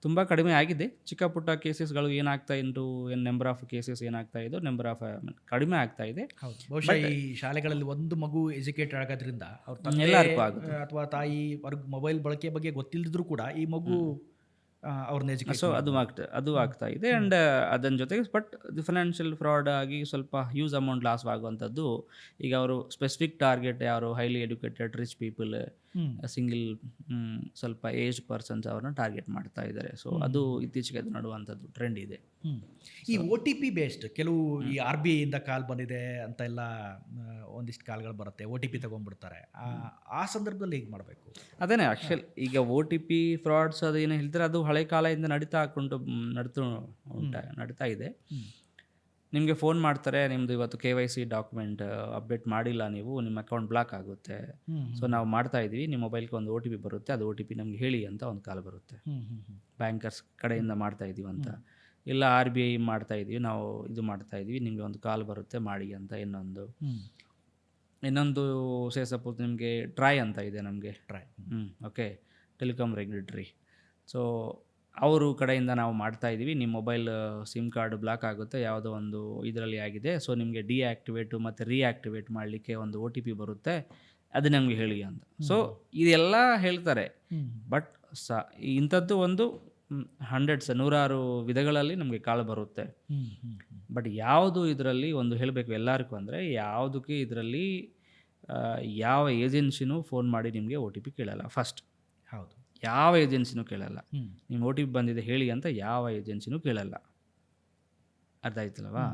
ತುಂಬ ಕಡಿಮೆ ಆಗಿದೆ. ಚಿಕ್ಕ ಪುಟ್ಟ ಕೇಸಸ್ಗಳು ಏನಾಗ್ತಾ ಉಂಟು, ನಂಬರ್ ಆಫ್ ಕೇಸಸ್ ಏನಾಗ್ತಾ ಇದೋ ನಂಬರ್ ಆಫ್ ಕಡಿಮೆ ಆಗ್ತಾ ಇದೆ. ಬಹುಶಃ ಈ ಶಾಲೆಗಳಲ್ಲಿ ಒಂದು ಮಗು ಎಜುಕೇಟೆಡ್ ಆಗೋದ್ರಿಂದ ಎಲ್ಲರಿಗೂ ಆಗುತ್ತೆ, ಅಥವಾ ತಾಯಿ ಮೊಬೈಲ್ ಬಳಕೆ ಬಗ್ಗೆ ಗೊತ್ತಿಲ್ಲದಿದ್ರು ಕೂಡ ಈ ಮಗು ಅವ್ರನ್ನ ಎಜುಕೇಟ್, ಸೊ ಅದು ಆಗ್ತಾ ಇದೆ. ಆ್ಯಂಡ್ ಅದನ್ನ ಜೊತೆಗೆ ಬಟ್ ಫೈನಾನ್ಷಿಯಲ್ ಫ್ರಾಡ್ ಆಗಿ ಸ್ವಲ್ಪ ಹ್ಯೂಜ್ ಅಮೌಂಟ್ ಲಾಸ್ ಆಗುವಂಥದ್ದು. ಈಗ ಅವರು ಸ್ಪೆಸಿಫಿಕ್ ಟಾರ್ಗೆಟ್ ಯಾರು highly educated rich people, single ಸ್ವಲ್ಪ ಏಜ್ ಪರ್ಸನ್ಸ್ ಅವ್ರನ್ನ ಟಾರ್ಗೆಟ್ ಮಾಡ್ತಾ ಇದ್ದಾರೆ. ಸೊ ಅದು ಇತ್ತೀಚೆಗೆ ಅದು ನಡುವಂಥದ್ದು ಟ್ರೆಂಡ್ ಇದೆ. ಈ OTP ಬೇಸ್ಡ್ ಕೆಲವು ಈ RBI ಇಂದ ಕಾಲ್ ಬಂದಿದೆ ಅಂತ ಎಲ್ಲ ಒಂದಿಷ್ಟು ಕಾಲ್ಗಳು ಬರುತ್ತೆ, OTP ತಗೊಂಡ್ಬಿಡ್ತಾರೆ. ಆ ಸಂದರ್ಭದಲ್ಲಿ ಹೇಗೆ ಮಾಡಬೇಕು? ಅದೇನೇ ಆ್ಯಕ್ಚುಲ್ ಈಗ OTP ಫ್ರಾಡ್ಸ್ ಅದು ಏನು ಹೇಳ್ತಾರೆ, ಅದು ಹಳೆ ಕಾಲದಿಂದ ನಡೀತಾ ಇದೆ. ನಿಮಗೆ ಫೋನ್ ಮಾಡ್ತಾರೆ, ನಿಮ್ಮದು ಇವತ್ತು KYC ಡಾಕ್ಯುಮೆಂಟ್ ಅಪ್ಡೇಟ್ ಮಾಡಿಲ್ಲ ನೀವು, ನಿಮ್ಮ ಅಕೌಂಟ್ ಬ್ಲಾಕ್ ಆಗುತ್ತೆ. ಸೊ ನಾವು ಮಾಡ್ತಾ ಇದ್ದೀವಿ, ನಿಮ್ಮ ಮೊಬೈಲ್ಗೆ ಒಂದು OTP ಬರುತ್ತೆ, ಅದು OTP ನಮ್ಗೆ ಹೇಳಿ ಅಂತ ಒಂದು ಕಾಲ್ ಬರುತ್ತೆ. ಬ್ಯಾಂಕರ್ಸ್ ಕಡೆಯಿಂದ ಮಾಡ್ತಾ ಇದ್ದೀವಿ ಅಂತ. ಇಲ್ಲ RBI ಮಾಡ್ತಾ ಇದ್ದೀವಿ, ನಾವು ಇದು ಮಾಡ್ತಾ ಇದ್ದೀವಿ, ನಿಮಗೆ ಒಂದು ಕಾಲ್ ಬರುತ್ತೆ ಮಾಡಿ ಅಂತ. ಇನ್ನೊಂದು ಸಪೋಸ್ ನಿಮಗೆ ಟ್ರೈ ಅಂತ ಇದೆ ನಮಗೆ, ಓಕೆ, ಟೆಲಿಕಾಮ್ ರೆಗ್ಯುಲೇಟರಿ. ಸೊ ಅವರು ಕಡೆಯಿಂದ ನಾವು ಮಾಡ್ತಾ ಇದ್ದೀವಿ, ನಿಮ್ಮ ಮೊಬೈಲ್ ಸಿಮ್ ಕಾರ್ಡ್ ಬ್ಲಾಕ್ ಆಗುತ್ತೆ, ಯಾವುದೋ ಒಂದು ಇದರಲ್ಲಿ ಆಗಿದೆ, ಸೊ ನಿಮಗೆ ಡಿಆಕ್ಟಿವೇಟು ಮತ್ತು ರೀಆಕ್ಟಿವೇಟ್ ಮಾಡಲಿಕ್ಕೆ ಒಂದು OTP ಬರುತ್ತೆ, ಅದು ನಮಗೆ ಹೇಳಿ ಅಂತ. ಸೊ ಇದೆಲ್ಲ ಹೇಳ್ತಾರೆ. ಬಟ್ ಇಂಥದ್ದು ಒಂದು ನೂರಾರು ವಿಧಗಳಲ್ಲಿ ನಮಗೆ ಕಾಲ್ ಬರುತ್ತೆ. ಬಟ್ ಯಾವುದು ಇದರಲ್ಲಿ ಒಂದು ಹೇಳಬೇಕು ಎಲ್ಲರಿಗೂ ಅಂದರೆ, ಯಾವುದಕ್ಕೆ ಇದರಲ್ಲಿ ಯಾವ ಏಜೆನ್ಸಿನೂ ಫೋನ್ ಮಾಡಿ ನಿಮಗೆ OTP ಕೇಳಲ್ಲ. ಫಸ್ಟ್ ಹೌದು, ಯಾವ ಏಜೆನ್ಸಿನೂ ಕೇಳಲ್ಲ. ನಿಮ್ಮ OTP ಬಂದಿದೆ ಹೇಳಿ ಅಂತ ಯಾವ ಏಜೆನ್ಸಿನೂ ಕೇಳಲ್ಲ. ಅರ್ಥ ಆಯ್ತಲ್ವಾ?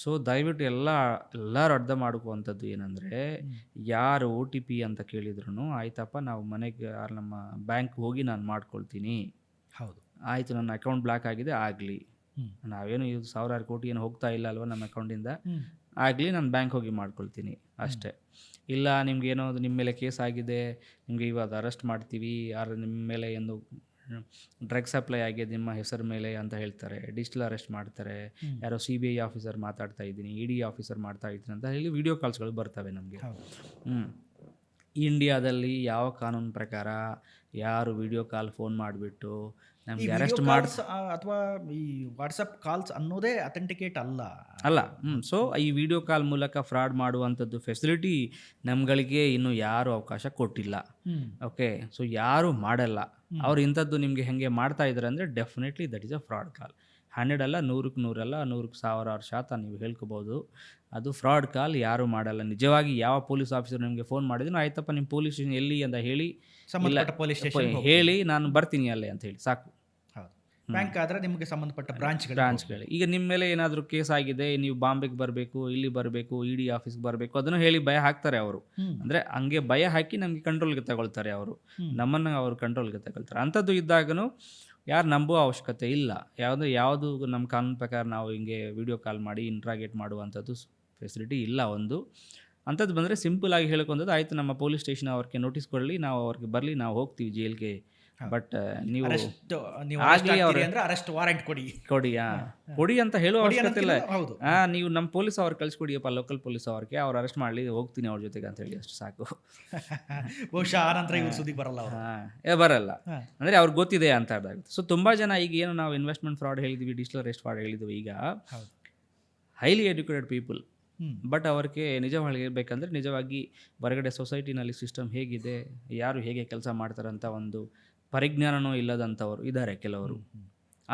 ಸೊ ದಯವಿಟ್ಟು ಎಲ್ಲರೂ ಅರ್ಥ ಮಾಡ್ಕೋವಂಥದ್ದು ಏನಂದರೆ, ಯಾರು OTP ಅಂತ ಕೇಳಿದ್ರು ಆಯ್ತಪ್ಪ, ನಾವು ಮನೆಗೆ ನಮ್ಮ ಬ್ಯಾಂಕ್ ಹೋಗಿ ನಾನು ಮಾಡ್ಕೊಳ್ತೀನಿ, ಹೌದು, ಆಯಿತು, ನನ್ನ ಅಕೌಂಟ್ ಬ್ಲಾಕ್ ಆಗಿದೆ ಆಗಲಿ, ನಾವೇನು ಇದು ಸಾವಿರಾರು ಕೋಟಿ ಏನು ಹೋಗ್ತಾ ಇಲ್ಲ ಅಲ್ವ ನಮ್ಮ ಅಕೌಂಟಿಂದ, ಆಗಲಿ ನಾನು ಬ್ಯಾಂಕ್ ಹೋಗಿ ಮಾಡ್ಕೊಳ್ತೀನಿ ಅಷ್ಟೇ. ಇಲ್ಲ ನಿಮ್ಗೇನೋ ನಿಮ್ಮ ಮೇಲೆ ಕೇಸ್ ಆಗಿದೆ, ನಿಮಗೆ ಇವಾಗ ಅರೆಸ್ಟ್ ಮಾಡ್ತೀವಿ, ಯಾರು ನಿಮ್ಮ ಮೇಲೆ ಏನು ಡ್ರಗ್ಸ್ ಸಪ್ಲೈ ಆಗಿದೆ ನಿಮ್ಮ ಹೆಸರು ಮೇಲೆ ಅಂತ ಹೇಳ್ತಾರೆ, ಡಿಜಿಟಲ್ ಅರೆಸ್ಟ್ ಮಾಡ್ತಾರೆ, ಯಾರೋ CBI ಆಫೀಸರ್ ಮಾತಾಡ್ತಾ ಇದ್ದೀನಿ, ED ಆಫೀಸರ್ ಮಾಡ್ತಾ ಇದ್ದೀನಿ ಅಂತ ಹೇಳಿ ವಿಡಿಯೋ ಕಾಲ್ಸ್ಗಳು ಬರ್ತವೆ ನಮಗೆ. ಇಂಡಿಯಾದಲ್ಲಿ ಯಾವ ಕಾನೂನು ಪ್ರಕಾರ ಯಾರು ವಿಡಿಯೋ ಕಾಲ್ ಫೋನ್ ಮಾಡಿಬಿಟ್ಟು ನಮಗೆ ಅರೆಸ್ಟ್ ಅಥವಾ ಈ ವಾಟ್ಸಪ್ ಕಾಲ್ಸ್ ಅನ್ನೋದೇ ಅಥೆಂಟಿಕೇಟ್ ಅಲ್ಲ. ಸೊ ಈ ವಿಡಿಯೋ ಕಾಲ್ ಮೂಲಕ ಫ್ರಾಡ್ ಮಾಡುವಂಥದ್ದು ಫೆಸಿಲಿಟಿ ನಮ್ಗಳಿಗೆ ಇನ್ನೂ ಯಾರು ಅವಕಾಶ ಕೊಟ್ಟಿಲ್ಲ. ಓಕೆ, ಸೊ ಯಾರು ಮಾಡಲ್ಲ. ಅವ್ರು ಇಂಥದ್ದು ನಿಮಗೆ ಹೆಂಗೆ ಮಾಡ್ತಾ ಇದ್ದಾರೆ ಅಂದರೆ definitely that is a fraud call. 100 ಅಲ್ಲ, 100ಕ್ಕೆ 100 ಅಲ್ಲ, 100ಕ್ಕೆ 1000% ನೀವು ಹೇಳ್ಕೋಬೋದು, ಅದು ಫ್ರಾಡ್ ಕಾಲ್. ಯಾರು ಮಾಡಲ್ಲ. ನಿಜವಾಗಿ ಯಾವ ಪೊಲೀಸ್ ಆಫೀಸರ್ ನಿಮಗೆ ಫೋನ್ ಮಾಡಿದ್ರು, ಆಯ್ತಪ್ಪ ನಿಮ್ಮ ಪೊಲೀಸ್ ಸ್ಟೇಷನ್ ಎಲ್ಲಿ ಅಂತ ಹೇಳಿ, ಹೇಳಿ ನಾನು ಬರ್ತೀನಿ ಅಲ್ಲೇ ಅಂತ ಹೇಳಿ ಸಾಕು. ಬ್ಯಾಂಕ್ ಆದರೆ ನಿಮಗೆ ಸಂಬಂಧಪಟ್ಟ ಬ್ರಾಂಚ್ಗಳು. ಈಗ ನಿಮ್ಮ ಮೇಲೆ ಏನಾದರೂ ಕೇಸ್ ಆಗಿದೆ, ನೀವು ಬಾಂಬೆಗೆ ಬರಬೇಕು, ಇಲ್ಲಿ ಬರಬೇಕು, ED ಆಫೀಸ್ಗೆ ಬರಬೇಕು, ಅದನ್ನು ಹೇಳಿ ಭಯ ಹಾಕ್ತಾರೆ ಅವರು. ಅಂದರೆ ಹಂಗೆ ಭಯ ಹಾಕಿ ನಮಗೆ ಕಂಟ್ರೋಲ್ಗೆ ತಗೊಳ್ತಾರೆ ಅವರು, ನಮ್ಮನ್ನು ಅವರು ಕಂಟ್ರೋಲ್ಗೆ ತಗೊಳ್ತಾರೆ. ಅಂಥದ್ದು ಇದ್ದಾಗನೂ ಯಾರು ನಂಬುವ ಅವಶ್ಯಕತೆ ಇಲ್ಲ. ಯಾವುದು ನಮ್ಮ ಕಾನೂನು ಪ್ರಕಾರ ನಾವು ಹಿಂಗೆ ವಿಡಿಯೋ ಕಾಲ್ ಮಾಡಿ ಇಂಟ್ರಾಗೇಟ್ ಮಾಡುವಂಥದ್ದು ಫೆಸಿಲಿಟಿ ಇಲ್ಲ. ಅಂಥದ್ದು ಬಂದರೆ ಸಿಂಪಲಾಗಿ ಹೇಳ್ಕೊಂಥದ್ದು, ಆಯಿತು ನಮ್ಮ ಪೊಲೀಸ್ ಸ್ಟೇಷನ್ ಅವ್ರಿಗೆ ನೋಟಿಸ್ ಕೊಡಲಿ, ನಾವು ಅವ್ರಿಗೆ ಬರಲಿ, ನಾವು ಹೋಗ್ತೀವಿ ಜೈಲ್ಗೆ. ಬಟ್ ನೀವು ಅರೆಸ್ಟ್ ವಾರೆಂಟ್ ಕೊಡಿ ಅಂತ ಹೇಳುವ ಅವಶ್ಯಕತೆ ಇಲ್ಲ. ನೀವು ನಮ್ಮ ಪೊಲೀಸ್ ಅವ್ರು ಕಳಿಸ್ಕೊಡಿಯಪ್ಪ, ಲೋಕಲ್ ಪೊಲೀಸ್ ಅವ್ರಿಗೆ, ಅವ್ರು ಅರೆಸ್ಟ್ ಮಾಡಲಿ, ಹೋಗ್ತೀನಿ ಅವ್ರ ಜೊತೆಗೆ ಅಂತ ಹೇಳಿ ಅಷ್ಟು ಸಾಕು. ಬರಲ್ಲ ಅಂದರೆ ಅವ್ರಿಗೆ ಗೊತ್ತಿದೆ ಅಂತ ಅರ್ಧಾಗುತ್ತೆ. ಸೊ ತುಂಬ ಜನ ಈಗ ಏನು ನಾವು ಇನ್ವೆಸ್ಟ್ಮೆಂಟ್ ಫ್ರಾಡ್ ಹೇಳಿದ್ವಿ, ಡಿಜಿಟಲ್ ಅರೆಸ್ಟ್ ಫ್ರಾಡ್ ಹೇಳಿದ್ವಿ, ಈಗ ಹೈಲಿ ಎಡ್ಯುಕೇಟೆಡ್ ಪೀಪಲ್. ಬಟ್ ಅವ್ರಿಗೆ ನಿಜವಾಗಿ ಹೇಳ್ಬೇಕಂದ್ರೆ, ನಿಜವಾಗಿ ಹೊರಗಡೆ ಸೊಸೈಟಿನಲ್ಲಿ ಸಿಸ್ಟಮ್ ಹೇಗಿದೆ, ಯಾರು ಹೇಗೆ ಕೆಲಸ ಮಾಡ್ತಾರಂತ ಒಂದು ಪರಿಜ್ಞಾನನೂ ಇಲ್ಲದಂಥವ್ರು ಇದ್ದಾರೆ ಕೆಲವರು.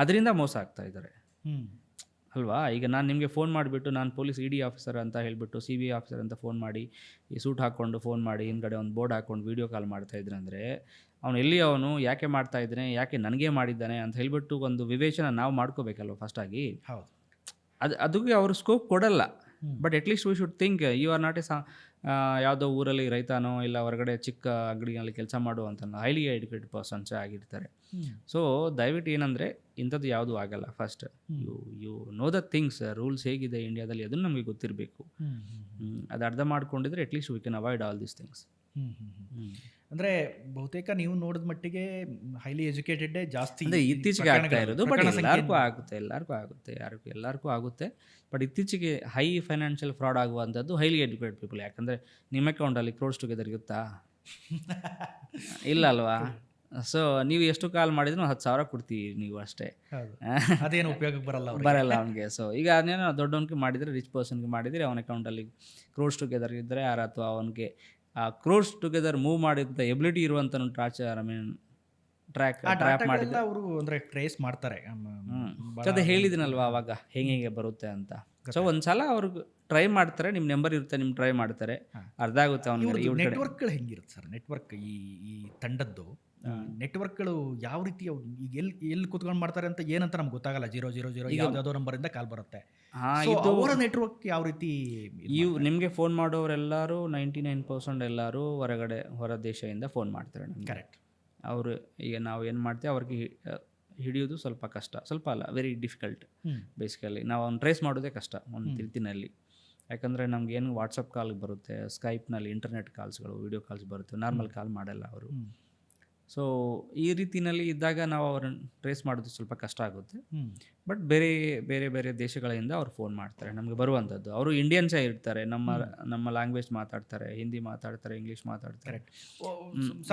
ಅದರಿಂದ ಮೋಸ ಆಗ್ತಾ ಇದ್ದಾರೆ ಅಲ್ವಾ? ಈಗ ನಾನು ನಿಮಗೆ ಫೋನ್ ಮಾಡಿಬಿಟ್ಟು, ನಾನು ಪೊಲೀಸ್ ED ಆಫೀಸರ್ ಅಂತ ಹೇಳಿಬಿಟ್ಟು, CBI ಆಫೀಸರ್ ಅಂತ ಫೋನ್ ಮಾಡಿ, ಈ ಸೂಟ್ ಹಾಕ್ಕೊಂಡು ಫೋನ್ ಮಾಡಿ, ಹಿಂದ್ಗಡೆ ಒಂದು ಬೋರ್ಡ್ ಹಾಕ್ಕೊಂಡು ವೀಡಿಯೋ ಕಾಲ್ ಮಾಡ್ತಾ ಇದ್ರೆ ಅಂದರೆ, ಅವನು ಎಲ್ಲಿ, ಅವನು ಯಾಕೆ ಮಾಡ್ತಾ ಇದ್ದಾನೆ, ಯಾಕೆ ನನಗೆ ಮಾಡಿದ್ದಾನೆ ಅಂತ ಹೇಳಿಬಿಟ್ಟು ಒಂದು ವಿವೇಚನ ನಾವು ಮಾಡ್ಕೋಬೇಕಲ್ವ ಫಸ್ಟಾಗಿ. ಅದಕ್ಕೆ ಅವರು ಸ್ಕೋಪ್ ಕೊಡಲ್ಲ. But at least we should think, you are not ಯಾವುದೋ ಊರಲ್ಲಿ ರೈತನೋ ಇಲ್ಲ ಹೊರಗಡೆ ಚಿಕ್ಕ ಅಂಗಡಿಯಲ್ಲಿ ಕೆಲಸ ಮಾಡುವಂಥ ಹೈಲಿ ಎಡ್ಯುಕೇಟೆಡ್ ಪರ್ಸನ್ಸ್ ಆಗಿರ್ತಾರೆ. ಸೊ ದಯವಿಟ್ಟು ಏನಂದರೆ, ಇಂಥದ್ದು ಯಾವುದೂ ಆಗಲ್ಲ. First you know the things, rules ಹೇಗಿದೆ ಇಂಡಿಯಾದಲ್ಲಿ ಅದನ್ನು ನಮಗೆ ಗೊತ್ತಿರಬೇಕು. ಅದು ಅರ್ಥ ಮಾಡ್ಕೊಂಡಿದ್ರೆ at least we can avoid all these things. ಅಂದರೆ ಬಹುತೇಕ ನೀವು ನೋಡಿದ ಮಟ್ಟಿಗೆ ಹೈಲಿ ಎಜುಕೇಟೆಡ್ ಜಾಸ್ತಿ ಅಂದರೆ ಇತ್ತೀಚೆಗೆ ಆಗ್ತಾ ಇರೋದು. ಬಟ್ ಎಲ್ಲರಿಗೂ ಆಗುತ್ತೆ. ಬಟ್ ಇತ್ತೀಚೆಗೆ ಹೈ ಫೈನಾನ್ಷಿಯಲ್ ಫ್ರಾಡ್ ಆಗುವಂಥದ್ದು ಹೈಲಿ ಎಜುಕೇಟೆಡ್ ಪೀಪಲ್. ಯಾಕಂದರೆ ನಿಮ್ಮ ಅಕೌಂಟಲ್ಲಿ ಕ್ರೋಡ್ಸ್ ಟುಗೆದರ್ ಇರುತ್ತಾ? ಇಲ್ಲ ಅಲ್ವಾ? ಸೊ ನೀವು ಎಷ್ಟು ಕಾಲ್ ಮಾಡಿದ್ರು 10,000 ಕೊಡ್ತೀವಿ ನೀವು ಅಷ್ಟೇ, ಅದೇನು ಉಪಯೋಗಕ್ಕೆ ಬರಲ್ಲ ಅವನಿಗೆ. ಸೊ ಈಗ ಅದನ್ನೇನೋ ದೊಡ್ಡವನಿಗೆ ಮಾಡಿದರೆ, ರಿಚ್ ಪರ್ಸನ್ಗೆ ಮಾಡಿದರೆ, ಅವನ ಅಕೌಂಟಲ್ಲಿ ಕ್ರೋಡ್ಸ್ ಟುಗೆದರ್ ಇದ್ದರೆ ಅಥವಾ ಅವನಿಗೆ ಆ ಕ್ರೋಡ್ಸ್ ಟುಗೆದರ್ ಮೂವ್ ಮಾಡಿದಂಥ ಎಬಿಲಿಟಿ ಇರುವಂಥ ಟ್ರ್ಯಾಪ್ ಮಾಡಿದ್ರೆ ಅವರು ಅಂದರೆ ಟ್ರೇಸ್ ಮಾಡ್ತಾರೆ. ಅದೇ ಹೇಳಿದಿನಲ್ವಾ ಅವಾಗ ಹೇಗೆ ಬರುತ್ತೆ ಅಂತ. ಸೊ ಒಂದ್ಸಲ ಅವ್ರಿಗೆ ಟ್ರೈ ಮಾಡ್ತಾರೆ, ನಿಮ್ಮ ನಂಬರ್ ಇರುತ್ತೆ, ನಿಮ್ಗೆ ಟ್ರೈ ಮಾಡ್ತಾರೆ, ಅರ್ಧ ಆಗುತ್ತೆ ಅವ್ನಿಗೆ. ನೆಟ್ವರ್ಕ್ಗಳು ಹೆಂಗಿರುತ್ತೆ ಸರ್? ನೆಟ್ವರ್ಕ್ ಈ ತಂಡದ್ದು ನೆಟ್ವರ್ಕ್ಗಳು ಯಾವ ರೀತಿ, ಈಗ ಎಲ್ಲಿ ಕೂತ್ಕೊಂಡು ಮಾಡ್ತಾರೆ ಅಂತ ಏನಂತ ನಮ್ಗೆ ಗೊತ್ತಾಗಲ್ಲ. 000 ಯಾವುದೋ ನಂಬರಿಂದ ಕಾಲ್ ಬರುತ್ತೆ. ಅವರ ನೆಟ್ವರ್ಕ್ ಯಾವ ರೀತಿ? ನಿಮಗೆ ಫೋನ್ ಮಾಡೋರೆಲ್ಲರೂ 99% ಎಲ್ಲರೂ ಹೊರ ದೇಶದಿಂದ ಫೋನ್ ಮಾಡ್ತಾರೆ ನಮ್ಗೆ. ಕರೆಕ್ಟ್. ಅವರು ಈಗ ನಾವು ಏನು ಮಾಡ್ತೀವಿ, ಅವ್ರಿಗೆ ಹಿಡಿಯೋದು ಸ್ವಲ್ಪ ಕಷ್ಟ, ಸ್ವಲ್ಪ ಅಲ್ಲ, ವೆರಿ ಡಿಫಿಕಲ್ಟ್. ಹ್ಮ್. ಬೇಸಿಕಲಿ ನಾವು ಅವ್ನು ಟ್ರೇಸ್ ಮಾಡೋದೇ ಕಷ್ಟ ಒಂದು ರೀತಿನಲ್ಲಿ. ಯಾಕಂದರೆ ನಮಗೇನು ವಾಟ್ಸಪ್ ಕಾಲ್ ಬರುತ್ತೆ, ಸ್ಕೈಪ್ನಲ್ಲಿ ಇಂಟರ್ನೆಟ್ ಕಾಲ್ಸ್ಗಳು, ವೀಡಿಯೋ ಕಾಲ್ಸ್ ಬರುತ್ತೆ, ನಾರ್ಮಲ್ ಕಾಲ್ ಮಾಡಲ್ಲ ಅವರು. ಹ್ಮ್. ಸೊ ಈ ರೀತಿಯಲ್ಲಿ ಇದ್ದಾಗ ನಾವು ಅವ್ರನ್ನ ಟ್ರೇಸ್ ಮಾಡೋದು ಸ್ವಲ್ಪ ಕಷ್ಟ ಆಗುತ್ತೆ. ಹ್ಮ್. ಬಟ್ ಬೇರೆ ಬೇರೆ ಬೇರೆ ದೇಶಗಳಿಂದ ಅವ್ರು ಫೋನ್ ಮಾಡ್ತಾರೆ ನಮಗೆ ಬರುವಂಥದ್ದು. ಅವರು ಇಂಡಿಯನ್ಸೇ ಇರ್ತಾರೆ, ನಮ್ಮ ಲ್ಯಾಂಗ್ವೇಜ್ ಮಾತಾಡ್ತಾರೆ, ಹಿಂದಿ ಮಾತಾಡ್ತಾರೆ, ಇಂಗ್ಲೀಷ್ ಮಾತಾಡ್ತಾರೆ.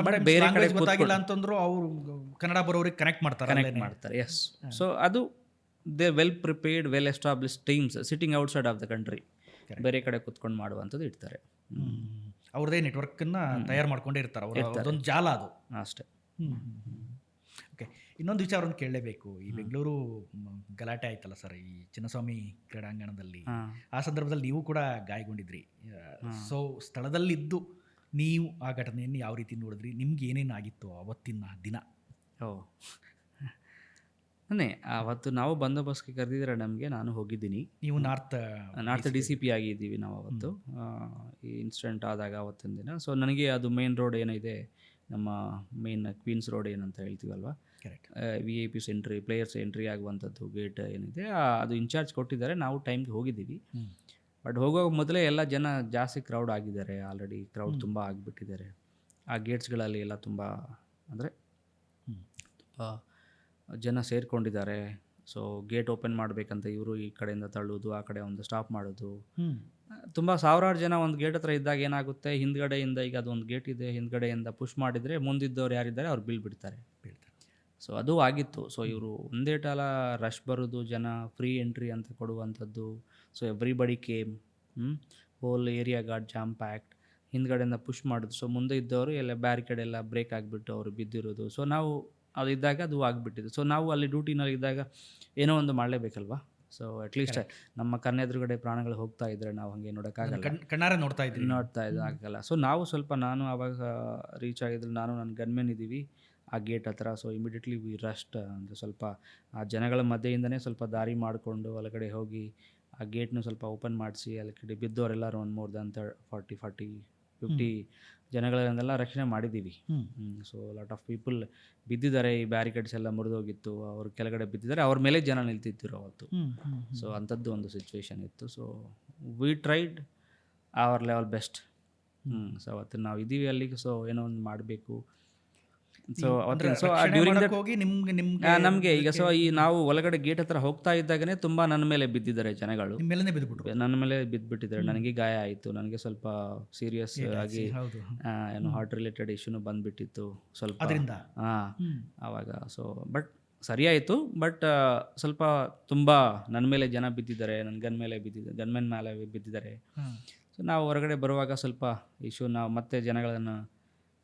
But ಬೇರೆ ಕಡೆ ಗೊತ್ತಾಗಿಲ್ಲ ಅಂತಂದ್ರು ಅವ್ರು ಕನ್ನಡ ಬರೋರಿಗೆ ಕನೆಕ್ಟ್ ಮಾಡ್ತಾರೆ. ಎಸ್. ಸೊ ಅದು they well prepared, well establish teams sitting outside of the country, ಬೇರೆ ಕಡೆ ಕುತ್ಕೊಂಡು ಮಾಡುವಂಥದ್ದು ಇರ್ತಾರೆ. ಅವ್ರದೇ ನೆಟ್ವರ್ಕನ್ನು ತಯಾರು ಮಾಡ್ಕೊಂಡೇ ಇರ್ತಾರೆ. ಅದೊಂದು ಜಾಲ ಅದು ಅಷ್ಟೇ. ಓಕೆ, ಇನ್ನೊಂದು ವಿಚಾರವನ್ನು ಕೇಳಲೇಬೇಕು. ಈ ಬೆಂಗಳೂರು ಗಲಾಟೆ ಆಯ್ತಲ್ಲ ಸರ್, ಈ ಚಿನ್ನಸ್ವಾಮಿ ಕ್ರೀಡಾಂಗಣದಲ್ಲಿ. ಆ ಸಂದರ್ಭದಲ್ಲಿ ನೀವು ಕೂಡ ಗಾಯಗೊಂಡಿದ್ರಿ. ಸೊ ಸ್ಥಳದಲ್ಲಿದ್ದು ನೀವು ಆ ಘಟನೆಯನ್ನು ಯಾವ ರೀತಿ ನೋಡಿದ್ರಿ? ನಿಮ್ಗೆ ಏನೇನು ಆಗಿತ್ತು ಅವತ್ತಿನ ದಿನ? ಅವತ್ತು ನಾವು ಬಂದೋಬಸ್ತ್ಗೆ ಕರೆದಿದ್ರೆ ನಮಗೆ, ನಾನು ಹೋಗಿದ್ದೀನಿ. ನೀವು ನಾರ್ತ್ DCP ಆಗಿದ್ದೀವಿ ನಾವು ಅವತ್ತು, ಈ ಇನ್ಸಿಡೆಂಟ್ ಆದಾಗ ಅವತ್ತಿನ ದಿನ. ಸೊ ನನಗೆ ಅದು ಮೇನ್ ರೋಡ್ ಏನಿದೆ, ನಮ್ಮ ಮೇನ್ ಕ್ವೀನ್ಸ್ ರೋಡ್ ಏನಂತ ಹೇಳ್ತೀವಲ್ವ, VIPs ಎಂಟ್ರಿ, ಪ್ಲೇಯರ್ಸ್ ಎಂಟ್ರಿ ಆಗುವಂಥದ್ದು ಗೇಟ್ ಏನಿದೆ, ಅದು ಇನ್ಚಾರ್ಜ್ ಕೊಟ್ಟಿದ್ದಾರೆ. ನಾವು ಟೈಮ್ಗೆ ಹೋಗಿದ್ದೀವಿ. ಬಟ್ ಹೋಗೋ ಮೊದಲೇ ಎಲ್ಲ ಜನ ಜಾಸ್ತಿ ಕ್ರೌಡ್ ಆಗಿದ್ದಾರೆ, ಆಲ್ರೆಡಿ ಕ್ರೌಡ್ ತುಂಬ ಆಗಿಬಿಟ್ಟಿದ್ದಾರೆ. ಆ ಗೇಟ್ಸ್ಗಳಲ್ಲಿ ಎಲ್ಲ ತುಂಬ ಅಂದರೆ ತುಂಬ ಜನ ಸೇರಿಕೊಂಡಿದ್ದಾರೆ. ಸೊ ಗೇಟ್ ಓಪನ್ ಮಾಡಬೇಕಂತ ಇವರು ಈ ಕಡೆಯಿಂದ ತಳ್ಳೋದು, ಆ ಕಡೆ ಒಂದು ಸ್ಟಾಪ್ ಮಾಡೋದು. ತುಂಬ ಸಾವಿರಾರು ಜನ ಒಂದು ಗೇಟ್ ಹತ್ರ ಇದ್ದಾಗ ಏನಾಗುತ್ತೆ, ಹಿಂದ್ಗಡೆಯಿಂದ, ಈಗ ಅದೊಂದು ಗೇಟ್ ಇದೆ, ಹಿಂದ್ಗಡೆಯಿಂದ ಪುಷ್ ಮಾಡಿದರೆ ಮುಂದಿದ್ದವ್ರು ಯಾರಿದ್ದಾರೆ ಅವ್ರು ಬೀಳ್ತಾರೆ. ಸೊ ಅದು ಆಗಿತ್ತು. ಸೊ ಇವರು ಒಂದೇ ಟಾಲ ರಶ್ ಬರೋದು, ಜನ ಫ್ರೀ ಎಂಟ್ರಿ ಅಂತ ಕೊಡುವಂಥದ್ದು. So everybody came, whole area got jam packed, ಹಿಂದ್ಗಡೆಯಿಂದ ಪುಷ್ ಮಾಡೋದು. ಸೊ ಮುಂದೆ ಇದ್ದವರು ಎಲ್ಲ ಬ್ಯಾರಿಕೇಡ್ ಎಲ್ಲ ಬ್ರೇಕ್ ಆಗಿಬಿಟ್ಟು ಅವರು ಬಿದ್ದಿರೋದು. ಸೊ ನಾವು ಅದು ಇದ್ದಾಗ ಅದು ಆಗಿಬಿಟ್ಟಿದ್ದು. ಸೊ ನಾವು ಅಲ್ಲಿ ಡ್ಯೂಟಿನಲ್ಲಿ ಇದ್ದಾಗ ಏನೋ ಒಂದು ಮಾಡಲೇಬೇಕಲ್ವಾ. ಸೊ ಅಟ್ಲೀಸ್ಟ್ ನಮ್ಮ ಕಣ್ಣೆದುರುಗಡೆ ಪ್ರಾಣಗಳು ಹೋಗ್ತಾ ಇದ್ದರೆ ನಾವು ಹಾಗೆ ನೋಡೋಕ್ಕಾಗಲ್ಲ, ಕಣ್ಣಾರೆ ನೋಡ್ತಾ ಆಗಲ್ಲ. ಸೊ ನಾವು ಸ್ವಲ್ಪ, ನಾನು ಆವಾಗ ರೀಚ್ ಆಗಿದ್ರೆ, ನಾನು ನನ್ನ ಗನ್ಮೆನ್ ಇದ್ದೀವಿ ಆ ಗೇಟ್ ಹತ್ರ. ಸೊ ಇಮಿಡಿಯೇಟ್ಲಿ ವಿ ರಶ್ಟ್, ಅಂದರೆ ಸ್ವಲ್ಪ ಆ ಜನಗಳ ಮಧ್ಯೆಯಿಂದನೇ ಸ್ವಲ್ಪ ದಾರಿ ಮಾಡಿಕೊಂಡು ಒಳಗಡೆ ಹೋಗಿ ಆ ಗೇಟ್ನು ಸ್ವಲ್ಪ ಓಪನ್ ಮಾಡಿಸಿ, ಅಲ್ಲಿ ಕಡೆ ಬಿದ್ದವರೆಲ್ಲರೂ ಒಂದು ಮೋರ್ ದನ್ 40-50 ಜನಗಳನ್ನೆಲ್ಲ ರಕ್ಷಣೆ ಮಾಡಿದ್ದೀವಿ. ಸೊ ಲಾಟ್ ಆಫ್ ಪೀಪಲ್ ಬಿದ್ದಿದ್ದಾರೆ, ಈ ಬ್ಯಾರಿಕೇಡ್ಸ್ ಎಲ್ಲ ಮುರಿದೋಗಿತ್ತು, ಅವ್ರ ಕೆಳಗಡೆ ಬಿದ್ದಿದ್ದಾರೆ, ಅವ್ರ ಮೇಲೆ ಜನ ನಿಲ್ತಿದ್ರು ಅವತ್ತು. ಸೊ ಅಂಥದ್ದು ಒಂದು ಸಿಚುವೇಶನ್ ಇತ್ತು. So we tried hour level best. So ಅವತ್ತು ನಾವು ಇದ್ದೀವಿ ಅಲ್ಲಿಗೆ. ಸೊ ಏನೋ ಒಂದು ಮಾಡಬೇಕು. ಸೊ ಡ್ಯೂರಿಂಗ್ ದಟ್ ನಮಗೆ ಈಗ, ಸೊ ಈ ನಾವು ಒಳಗಡೆ ಗೇಟ್ ಹತ್ರ ಹೋಗ್ತಾ ಇದ್ದಾಗನೇ ತುಂಬ ನನ್ನ ಮೇಲೆ ಬಿದ್ದಿದ್ದಾರೆ ಜನಗಳು, ನನ್ನ ಮೇಲೆ ಬಿದ್ದುಬಿಟ್ಟಿದ್ದಾರೆ. ನನಗೆ ಗಾಯ ಆಯಿತು, ನನಗೆ ಸ್ವಲ್ಪ ಸೀರಿಯಸ್ ಆಗಿ ಏನೋ ಹಾರ್ಟ್ ರಿಲೇಟೆಡ್ ಇಶ್ಯೂನು ಬಂದುಬಿಟ್ಟಿತ್ತು ಸ್ವಲ್ಪ. ಆವಾಗ ಸೊ ಬಟ್ ಸರಿಯಾಯಿತು. ಬಟ್ ಸ್ವಲ್ಪ ತುಂಬ ನನ್ನ ಮೇಲೆ ಜನ ಬಿದ್ದಿದ್ದಾರೆ, ನನ್ನ ಗನ್ಮೆನ್ ಮೇಲೆ ಬಿದ್ದಿದ್ದಾರೆ. ಸೊ ನಾವು ಹೊರಗಡೆ ಬರುವಾಗ ಸ್ವಲ್ಪ ಇಶ್ಯೂ, ನಾವು ಮತ್ತೆ ಜನಗಳನ್ನು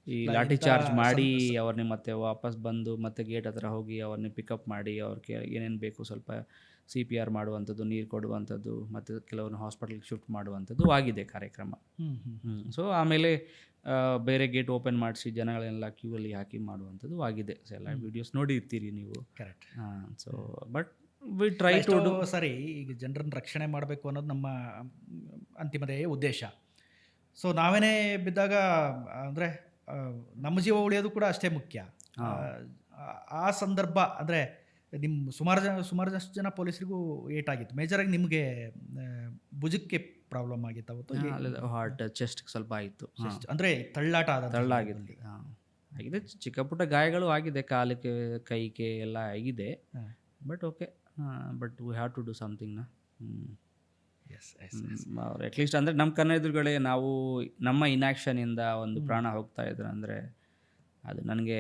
ಈ ಲಾಠಿ ಚಾರ್ಜ್ ಮಾಡಿ ಅವ್ರನ್ನ ಮತ್ತೆ ವಾಪಸ್ ಬಂದು ಮತ್ತೆ ಗೇಟ್ ಹತ್ರ ಹೋಗಿ ಅವ್ರನ್ನ ಪಿಕಪ್ ಮಾಡಿ ಅವ್ರಿಗೆ ಏನೇನು ಬೇಕು ಸ್ವಲ್ಪ CPR ಮಾಡುವಂಥದ್ದು, ನೀರು ಕೊಡುವಂಥದ್ದು, ಮತ್ತು ಕೆಲವ್ರನ್ನ ಹಾಸ್ಪಿಟಲ್ಗೆ ಶಿಫ್ಟ್ ಮಾಡುವಂಥದ್ದು ಆಗಿದೆ ಕಾರ್ಯಕ್ರಮ. ಸೊ ಆಮೇಲೆ ಬೇರೆ ಗೇಟ್ ಓಪನ್ ಮಾಡಿಸಿ ಜನಗಳೆಲ್ಲ ಕ್ಯೂವಲ್ಲಿ ಹಾಕಿ ಮಾಡುವಂಥದ್ದು ಆಗಿದೆ. ಸೊ ಎಲ್ಲ ವೀಡಿಯೋಸ್ ನೋಡಿರ್ತೀರಿ ನೀವು. So but we try to do. ಸರಿ, ಈಗ ಜನರನ್ನು ರಕ್ಷಣೆ ಮಾಡಬೇಕು ಅನ್ನೋದು ನಮ್ಮ ಅಂತಿಮದೇ ಉದ್ದೇಶ. ಸೊ ನಾವೇನೇ ಬಿದ್ದಾಗ ಅಂದರೆ ನಮ್ಮ ಜೀವ ಉಳಿಯೋದು ಕೂಡ ಅಷ್ಟೇ ಮುಖ್ಯ. ಆ ಸಂದರ್ಭ ಅಂದರೆ ನಿಮ್ಮ ಸುಮಾರು ಜನ ಪೊಲೀಸರಿಗೂ ಏಟಾಗಿತ್ತು. ಮೇಜರಾಗಿ ನಿಮಗೆ ಭುಜಕ್ಕೆ ಪ್ರಾಬ್ಲಮ್ ಆಗಿತ್ತು ಅವತ್ತು? ಹಾರ್ಟ್, ಚೆಸ್ಟ್ ಸ್ವಲ್ಪ ಆಯಿತು. ಅಂದರೆ ತಳ್ಳಾಗಿದೆ. ಆಗಿದೆ, ಚಿಕ್ಕ ಪುಟ್ಟ ಗಾಯಗಳು ಆಗಿದೆ, ಕಾಲಿಗೆ ಕೈಗೆ ಎಲ್ಲ ಆಗಿದೆ. But okay, but we have to do ಸಮಥಿಂಗ್ನ. ಅವ್ರು ಅಟ್ಲೀಸ್ಟ್ ಅಂದರೆ ನಮ್ಮ ಕಣ್ಣೆದುರುಗಡೆ ನಾವು ನಮ್ಮ ಇನ್ಯಾಕ್ಷನಿಂದ ಒಂದು ಪ್ರಾಣ ಹೋಗ್ತಾ ಇದ್ರು ಅಂದರೆ ಅದು ನನಗೆ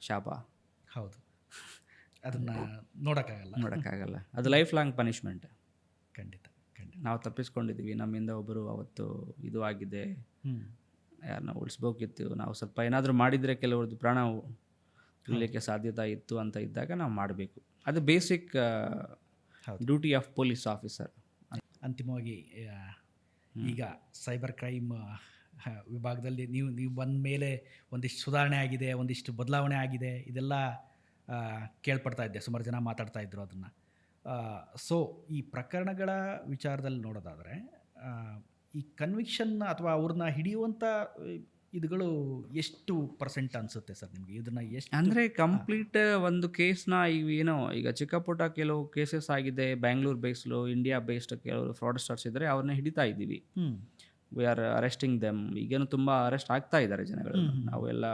ಶಾಪ. ಹೌದು, ಅದನ್ನು ನೋಡೋಕ್ಕಾಗಲ್ಲ. ಅದು ಲೈಫ್ ಲಾಂಗ್ ಪನಿಷ್ಮೆಂಟ್. ಖಂಡಿತ. ನಾವು ತಪ್ಪಿಸ್ಕೊಂಡಿದ್ದೀವಿ, ನಮ್ಮಿಂದ ಒಬ್ಬರು ಅವತ್ತು ಇದು ಆಗಿದೆ, ಯಾರನ್ನ ಉಳಿಸ್ಬೇಕಿತ್ತು. ನಾವು ಸ್ವಲ್ಪ ಏನಾದರೂ ಮಾಡಿದರೆ ಕೆಲವ್ರದ್ದು ಪ್ರಾಣ ಉಳಿಲಿಕ್ಕೆ ಸಾಧ್ಯತೆ ಇತ್ತು ಅಂತ ಇದ್ದಾಗ ನಾವು ಮಾಡಬೇಕು. ಅದು basic duty of police officer. ಅಂತಿಮವಾಗಿ ಈಗ ಸೈಬರ್ ಕ್ರೈಮ್ ವಿಭಾಗದಲ್ಲಿ ನೀವು ಬಂದ ಮೇಲೆ ಒಂದಿಷ್ಟು ಸುಧಾರಣೆ ಆಗಿದೆ, ಒಂದಿಷ್ಟು ಬದಲಾವಣೆ ಆಗಿದೆ, ಇದೆಲ್ಲ ಕೇಳ್ಪಡ್ತಾ ಇದ್ದೆ. ಸುಮಾರು ಜನ ಮಾತಾಡ್ತಾ ಇದ್ರು ಅದನ್ನು. ಸೊ ಈ ಪ್ರಕರಣಗಳ ವಿಚಾರದಲ್ಲಿ ನೋಡೋದಾದರೆ ಈ ಕನ್ವಿಕ್ಷನ್ ಅಥವಾ ಅವ್ರನ್ನ ಹಿಡಿಯುವಂಥ ಇದುಗಳು ಎಷ್ಟು ಪರ್ಸೆಂಟ್ ಅನಿಸುತ್ತೆ ಸರ್ ನಿಮಗೆ ಇದನ್ನು ಎಷ್ಟು ಅಂದರೆ ಕಂಪ್ಲೀಟ್ ಒಂದು ಕೇಸ್ನ ಏನೋ ಈಗ ಚಿಕ್ಕ ಪುಟ್ಟ ಕೆಲವು ಕೇಸಸ್ ಆಗಿದೆ, ಬ್ಯಾಂಗ್ಳೂರ್ ಬೇಸ್ಲು, ಇಂಡಿಯಾ ಬೇಸ್ಡ್ ಕೆಲವು ಫ್ರಾಡ್ಸ್ಟರ್ಸ್ ಇದ್ದರೆ ಅವ್ರನ್ನ ಹಿಡಿತಾ ಇದ್ದೀವಿ. We are arresting them. ಈಗೇನು ತುಂಬ ಅರೆಸ್ಟ್ ಆಗ್ತಾ ಇದ್ದಾರೆ ಜನಗಳು. ನಾವೆಲ್ಲ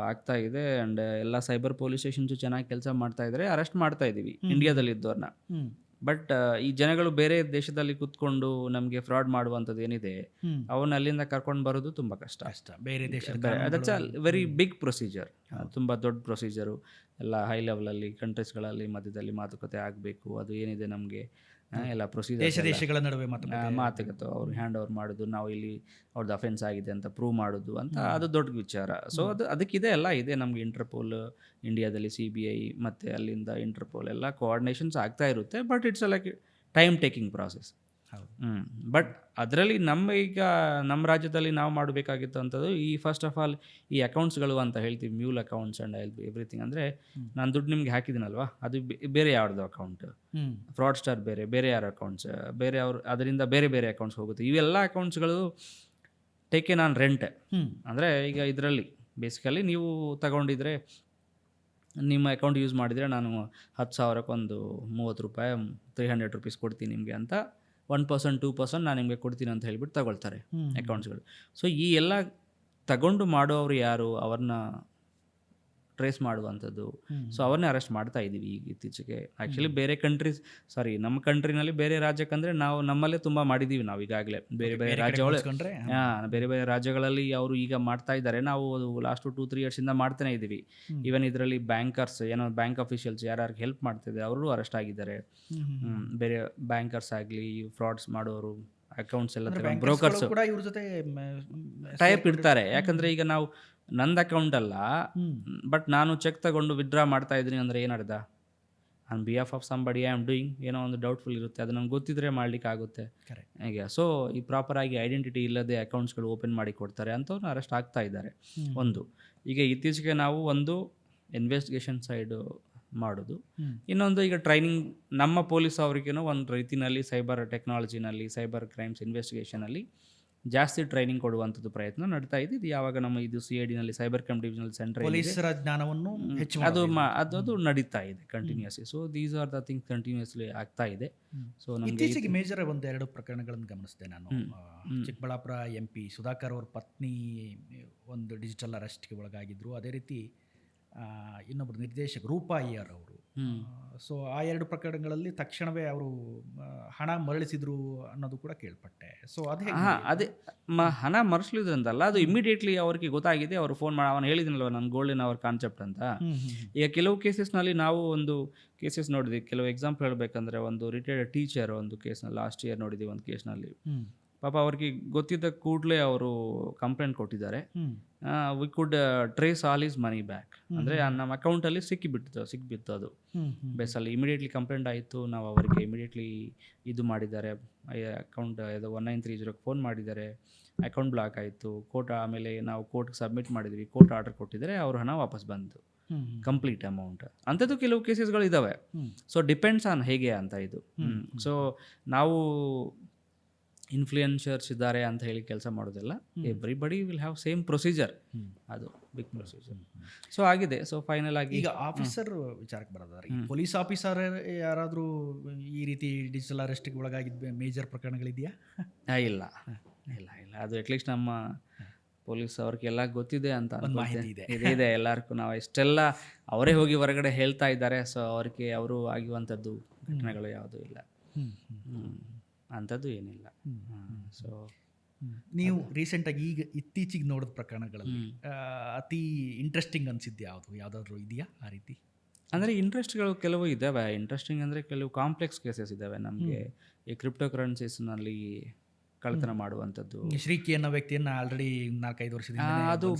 ಆಗ್ತಾ ಇದೆ. ಆ್ಯಂಡ್ ಎಲ್ಲ ಸೈಬರ್ ಪೊಲೀಸ್ ಸ್ಟೇಷನ್ಸು ಚೆನ್ನಾಗಿ ಕೆಲಸ ಮಾಡ್ತಾ ಇದ್ದಾರೆ, ಅರೆಸ್ಟ್ ಮಾಡ್ತಾ ಇದ್ದೀವಿ ಇಂಡಿಯಾದಲ್ಲಿ ಇದ್ದವ್ರನ್ನ. ಬಟ್ ಈ ಜನಗಳು ಬೇರೆ ದೇಶದಲ್ಲಿ ಕೂತ್ಕೊಂಡು ನಮಗೆ ಫ್ರಾಡ್ ಮಾಡುವಂಥದ್ದು ಏನಿದೆ ಅವನ್ನ ಅಲ್ಲಿಂದ ಕರ್ಕೊಂಡು ಬರೋದು ತುಂಬ ಕಷ್ಟ. ಬೇರೆ ದೇಶ ದಟ್ಸ್ ವೆರಿ ಬಿಗ್ ಪ್ರೊಸೀಜರ್, ತುಂಬ ದೊಡ್ಡ ಪ್ರೊಸೀಜರು. ಎಲ್ಲ ಹೈ ಲೆವೆಲಲ್ಲಿ ಕಂಟ್ರೀಸ್ಗಳಲ್ಲಿ ಮಧ್ಯದಲ್ಲಿ ಮಾತುಕತೆ ಆಗಬೇಕು. ಅದು ಏನಿದೆ ನಮಗೆ ಎಲ್ಲ ಪ್ರೊಸೀಜರ್ ದೇಶಗಳ ನಡುವೆ ಮಾತುಕತೆ ಅವ್ರು ಹ್ಯಾಂಡ್ ಓವರ್ ಮಾಡೋದು, ನಾವು ಇಲ್ಲಿ ಅವ್ರದ್ದು ಅಫೆನ್ಸ್ ಆಗಿದೆ ಅಂತ ಪ್ರೂವ್ ಮಾಡೋದು ಅಂತ, ಅದು ದೊಡ್ಡ ವಿಚಾರ. ಸೊ ಅದಕ್ಕಿದೆ ಎಲ್ಲ ಇದೆ ನಮಗೆ. ಇಂಟರ್ಪೋಲ್ ಇಂಡಿಯಾದಲ್ಲಿ CBI ಮತ್ತು ಅಲ್ಲಿಂದ ಇಂಟರ್ಪೋಲ್ ಎಲ್ಲ ಕೋಆರ್ಡಿನೇಷನ್ಸ್ ಆಗ್ತಾ ಇರುತ್ತೆ. But it's like time taking process. But ಅದರಲ್ಲಿ ನಮ್ಮ ರಾಜ್ಯದಲ್ಲಿ ನಾವು ಮಾಡಬೇಕಾಗಿತ್ತು ಅಂಥದ್ದು ಈ ಫಸ್ಟ್ ಆಫ್ ಆಲ್ ಈ ಅಕೌಂಟ್ಸ್ಗಳು ಅಂತ ಹೇಳ್ತೀವಿ, ಮ್ಯೂಲ್ ಅಕೌಂಟ್ಸ್ ಆ್ಯಂಡ್ ಎವ್ರಿಥಿಂಗ್. ಅಂದರೆ ನಾನು ದುಡ್ಡು ನಿಮ್ಗೆ ಹಾಕಿದ್ದೀನಲ್ವಾ, ಅದು ಬೇರೆ ಯಾರ್ದು ಅಕೌಂಟ್, ಫ್ರಾಡ್ಸ್ಟರ್ ಬೇರೆ ಯಾರ ಅಕೌಂಟ್ಸ್, ಬೇರೆ ಅವ್ರು ಅದರಿಂದ ಬೇರೆ ಬೇರೆ ಅಕೌಂಟ್ಸ್ ಹೋಗುತ್ತೆ. ಇವೆಲ್ಲ ಅಕೌಂಟ್ಸ್ಗಳು ಟೇಕೆ ನಾನು ರೆಂಟ್. ಅಂದರೆ ಈಗ ಇದರಲ್ಲಿ ಬೇಸಿಕಲಿ ನೀವು ತಗೊಂಡಿದ್ರೆ ನಿಮ್ಮ ಅಕೌಂಟ್ ಯೂಸ್ ಮಾಡಿದರೆ ನಾನು 10,000ಕ್ಕೆ ಒಂದು 30 ರೂಪಾಯಿ 300 ರೂಪೀಸ್ ಕೊಡ್ತೀನಿ ನಿಮಗೆ ಅಂತ 1% 2% ನಾನು ನಿಮಗೆ ಕೊಡ್ತೀನಿ ಅಂತ ಹೇಳ್ಬಿಟ್ಟು ತಗೊಳ್ತಾರೆ ಅಕೌಂಟ್ಸ್ಗಳು. ಸೊ ಈ ಎಲ್ಲ ತಗೊಂಡು ಮಾಡೋರು ಯಾರು, ಅವ್ರನ್ನ ಟ್ರೇಸ್ ಮಾಡುವಂಥದ್ದು. ಸೊ ಅವ್ರನ್ನೇ ಅರೆಸ್ಟ್ ಮಾಡ್ತಾ ಇದ್ದೀವಿ ಈಗ ಇತ್ತೀಚೆಗೆ. ಆ್ಯಕ್ಚುಲಿ ಬೇರೆ ಕಂಟ್ರೀಸ್, ನಮ್ಮ ಕಂಟ್ರಿನಲ್ಲಿ ಬೇರೆ ರಾಜ್ಯಕ್ಕಂದರೆ ನಾವು ನಮ್ಮಲ್ಲೇ ತುಂಬ ಮಾಡಿದ್ದೀವಿ ನಾವು ಈಗಾಗಲೇ. ಬೇರೆ ಬೇರೆ ರಾಜ್ಯಗಳಲ್ಲಿ ಅವರು ಈಗ ಮಾಡ್ತಾ ಇದ್ದಾರೆ. ನಾವು ಲಾಸ್ಟ್ 2-3 ಇಯರ್ಸಿಂದ ಮಾಡ್ತಾನೆ ಇದ್ದೀವಿ. ಈವನ್ ಇದರಲ್ಲಿ ಬ್ಯಾಂಕರ್ಸ್, ಏನೋ ಬ್ಯಾಂಕ್ ಅಫಿಷಿಯಲ್ಸ್ ಯಾರು ಹೆಲ್ಪ್ ಮಾಡ್ತಿದ್ದಾರೆ ಅವರು ಅರೆಸ್ಟ್ ಆಗಿದ್ದಾರೆ. ಬೇರೆ ಬ್ಯಾಂಕರ್ಸ್ ಆಗಲಿ, ಫ್ರಾಡ್ಸ್ ಮಾಡೋರು, ಅಕೌಂಟ್ಸ್ ಎಲ್ಲ ಬ್ರೋಕರ್ಸ್ ಟೈಪ್ ಇಡ್ತಾರೆ. ಯಾಕಂದರೆ ಈಗ ನಾವು ನಂದು ಅಕೌಂಟ್ ಅಲ್ಲ, ಬಟ್ ನಾನು ಚೆಕ್ ತಗೊಂಡು ವಿತ್ಡ್ರಾ ಮಾಡ್ತಾ ಇದ್ದೀನಿ ಅಂದರೆ ಏನರ್ಥ, on behalf of somebody I am doing, ಏನೋ ಒಂದು ಡೌಟ್ಫುಲ್ ಇರುತ್ತೆ, ಅದು ನಮ್ಗೆ ಗೊತ್ತಿದ್ರೆ ಮಾಡ್ಲಿಕ್ಕೆ ಆಗುತ್ತೆ ಹೇಗೆ. ಸೊ ಈ ಪ್ರಾಪರಾಗಿ ಐಡೆಂಟಿಟಿ ಇಲ್ಲದೆ ಅಕೌಂಟ್ಸ್ಗಳು ಓಪನ್ ಮಾಡಿ ಕೊಡ್ತಾರೆ ಅಂಥವ್ರನ್ನ ಅರೆಸ್ಟ್ ಆಗ್ತಾ ಇದ್ದಾರೆ. ಒಂದು ಈಗ ಇತ್ತೀಚೆಗೆ ನಾವು ಒಂದು ಇನ್ವೆಸ್ಟಿಗೇಷನ್ ಸೈಡು ಮಾಡೋದು, ಇನ್ನೊಂದು ಈಗ ಟ್ರೈನಿಂಗ್ ನಮ್ಮ ಪೊಲೀಸ್ ಅವ್ರಿಗೇನೋ ಒಂದು ರೀತಿಯಲ್ಲಿ ಸೈಬರ್ ಟೆಕ್ನಾಲಜಿನಲ್ಲಿ, ಸೈಬರ್ ಕ್ರೈಮ್ಸ್ ಇನ್ವೆಸ್ಟಿಗೇಷನಲ್ಲಿ ಜಾಸ್ತಿ ಟ್ರೈನಿಂಗ್ ಕೊಡುವಂಥದ್ದು ಪ್ರಯತ್ನ ನಡ್ತಾ ಇದೆ. ಇದು ಯಾವಾಗ ನಮ್ಮ ಇದು CIDನಲ್ಲಿ ಸೈಬರ್ ಕ್ರೈಮ್ ಡಿವಿಷನಲ್ ಸೆಂಟರ್ ಪೊಲೀಸರ ಜ್ಞಾನವನ್ನು ಅದು ನಡೀತಾ ಇದೆ continuously. So these are the things continuously ಆಗ್ತಾ ಇದೆ. ಸೊ ಇತ್ತೀಚೆಗೆ ಮೇಜರ್ 1-2 ಪ್ರಕರಣಗಳನ್ನು ಗಮನಿಸಿದೆ ನಾನು. ಚಿಕ್ಕಬಳ್ಳಾಪುರ MP ಸುಧಾಕರ್ ಅವ್ರ ಪತ್ನಿ ಒಂದು ಡಿಜಿಟಲ್ ಅರೆಸ್ಟ್ಗೆ ಒಳಗಾಗಿದ್ರು. ಅದೇ ರೀತಿ ಇನ್ನೊಬ್ಬರು ನಿರ್ದೇಶಕ ರೂಪಾ ಅಯ್ಯರ್ ಅವರು. ಸೊ ಆ 2 ಪ್ರಕರಣಗಳಲ್ಲಿ ತಕ್ಷಣವೇ ಅವರು ಹಣ ಮರಳಿಸಿದ್ರು ಅನ್ನೋದು ಕೂಡ ಕೇಳ್ಪಟ್ಟೆ. ಸೊ ಅದೇ ಹಣ ಮರಳಿಸಿದ್ರಂತಲ್ಲ, ಅದು ಇಮಿಡಿಯೇಟ್ಲಿ ಅವ್ರಿಗೆ ಗೊತ್ತಾಗಿದೆ. ಅವರು ಫೋನ್ ಮಾಡಿ, ಅವನು ಹೇಳಿದ್ನಲ್ವ ನನ್ನ ಗೋಲ್ಡನ್ ಅವರ್ ಕಾನ್ಸೆಪ್ಟ್ ಅಂತ. ಈಗ ಕೆಲವು ಕೇಸಸ್ನಲ್ಲಿ ನಾವು ಒಂದು ಕೇಸಸ್ ನೋಡಿದ್ವಿ. ಕೆಲವು ಎಕ್ಸಾಂಪಲ್ ಹೇಳಬೇಕಂದ್ರೆ, ಒಂದು ರಿಟೈರ್ಡ್ ಟೀಚರ್ ಒಂದು ಕೇಸ್ನಲ್ಲಿ ಲಾಸ್ಟ್ ಇಯರ್ ನೋಡಿದ್ವಿ. ಒಂದು ಕೇಸ್ನಲ್ಲಿ ಪಾಪ ಅವ್ರಿಗೆ ಗೊತ್ತಿದ್ದ ಕೂಡಲೇ ಅವರು ಕಂಪ್ಲೇಂಟ್ ಕೊಟ್ಟಿದ್ದಾರೆ. We could trace all is money back. ಅಂದರೆ ನಮ್ಮ ಅಕೌಂಟಲ್ಲಿ ಸಿಕ್ಕಿಬಿತ್ತು ಅದು ಬೇಸಲ್ಲಿ. ಇಮಿಡಿಯೇಟ್ಲಿ ಕಂಪ್ಲೇಂಟ್ ಆಯಿತು. ನಾವು ಅವರಿಗೆ ಇಮಿಡಿಯೇಟ್ಲಿ ಇದು ಮಾಡಿದ್ದಾರೆ, ಅಕೌಂಟ್ 1930ಗೆ ಫೋನ್ ಮಾಡಿದ್ದಾರೆ, ಅಕೌಂಟ್ ಬ್ಲಾಕ್ ಆಯಿತು. ಆಮೇಲೆ ನಾವು ಕೋರ್ಟ್ಗೆ ಸಬ್ಮಿಟ್ ಮಾಡಿದ್ವಿ, ಕೋರ್ಟ್ ಆರ್ಡರ್ ಕೊಟ್ಟಿದ್ದಾರೆ, ಅವ್ರ ಹಣ ವಾಪಸ್ ಬಂತು, ಕಂಪ್ಲೀಟ್ ಅಮೌಂಟ್. ಅಂಥದ್ದು ಕೆಲವು ಕೇಸಸ್ಗಳು ಇದ್ದಾವೆ. ಸೊ ಡಿಪೆಂಡ್ಸ್ ಆನ್ ಹೇಗೆ ಅಂತ ಇದು. ಸೊ ನಾವು ಇನ್ಫ್ಲೂಯೆನ್ಸರ್ಸ್ ಇದ್ದಾರೆ ಅಂತ ಹೇಳಿ ಕೆಲಸ ಮಾಡೋದಿಲ್ಲ. Everybody will have same procedure, ಅದು ಬಿಗ್ ಪ್ರೊಸೀಜರ್. ಸೊ ಆಗಿದೆ. ಸೊ ಫೈನಲ್ ಆಗಿ ಈಗ ಆಫೀಸರ್ ವಿಚಾರಕ್ಕೆ ಬರೋದಾದ್ರೆ, ಪೊಲೀಸ್ ಆಫೀಸರ್ ಯಾರಾದರೂ ಈ ರೀತಿ ಡಿಜಿಟಲ್ ಅರೆಸ್ಟ್ಗೆ ಒಳಗಾಗಿದ್ದ ಮೇಜರ್ ಪ್ರಕರಣಗಳಿದೆಯಾ? ಇಲ್ಲ, ಅದು ಅಟ್ಲೀಸ್ಟ್ ನಮ್ಮ ಪೊಲೀಸ್ ಅವ್ರಿಗೆಲ್ಲ ಗೊತ್ತಿದೆ ಅಂತ ಇದೆ ಎಲ್ಲರಿಗೂ. ನಾವು ಇಷ್ಟೆಲ್ಲ ಅವರೇ ಹೋಗಿ ಹೊರಗಡೆ ಹೇಳ್ತಾ ಇದ್ದಾರೆ. ಸೊ ಅವ್ರಿಗೆ ಅವರು ಆಗಿರುವಂಥದ್ದು ಘಟನೆಗಳು ಯಾವುದೂ ಇಲ್ಲ, ಅಂಥದ್ದು ಏನಿಲ್ಲ. ಸೊ ನೀವು ರೀಸೆಂಟಾಗಿ ಈಗ ಇತ್ತೀಚೆಗೆ ನೋಡಿದ ಪ್ರಕರಣಗಳಲ್ಲಿ ಅತಿ ಇಂಟ್ರೆಸ್ಟಿಂಗ್ ಅನಿಸಿದ್ದು ಯಾವುದಾದ್ರೂ ಇದೆಯಾ ಆ ರೀತಿ? ಅಂದರೆ ಇಂಟ್ರೆಸ್ಟ್ಗಳು ಕೆಲವು ಇದ್ದಾವೆ. ಇಂಟ್ರೆಸ್ಟಿಂಗ್ ಅಂದರೆ ಕೆಲವು ಕಾಂಪ್ಲೆಕ್ಸ್ ಕೇಸಸ್ ಇದ್ದಾವೆ ನಮಗೆ. ಈ ಕ್ರಿಪ್ಟೋ ಕರೆನ್ಸೀಸ್ನಲ್ಲಿ ಕಳ್ಳತನ ಮಾಡುವಂಥದ್ದು. ಶ್ರೀಕಿ ಅನ್ನೋ ವ್ಯಕ್ತಿಯನ್ನು ಆಲ್ರೆಡಿ 4-5 ವರ್ಷದಿಂದ ಅದು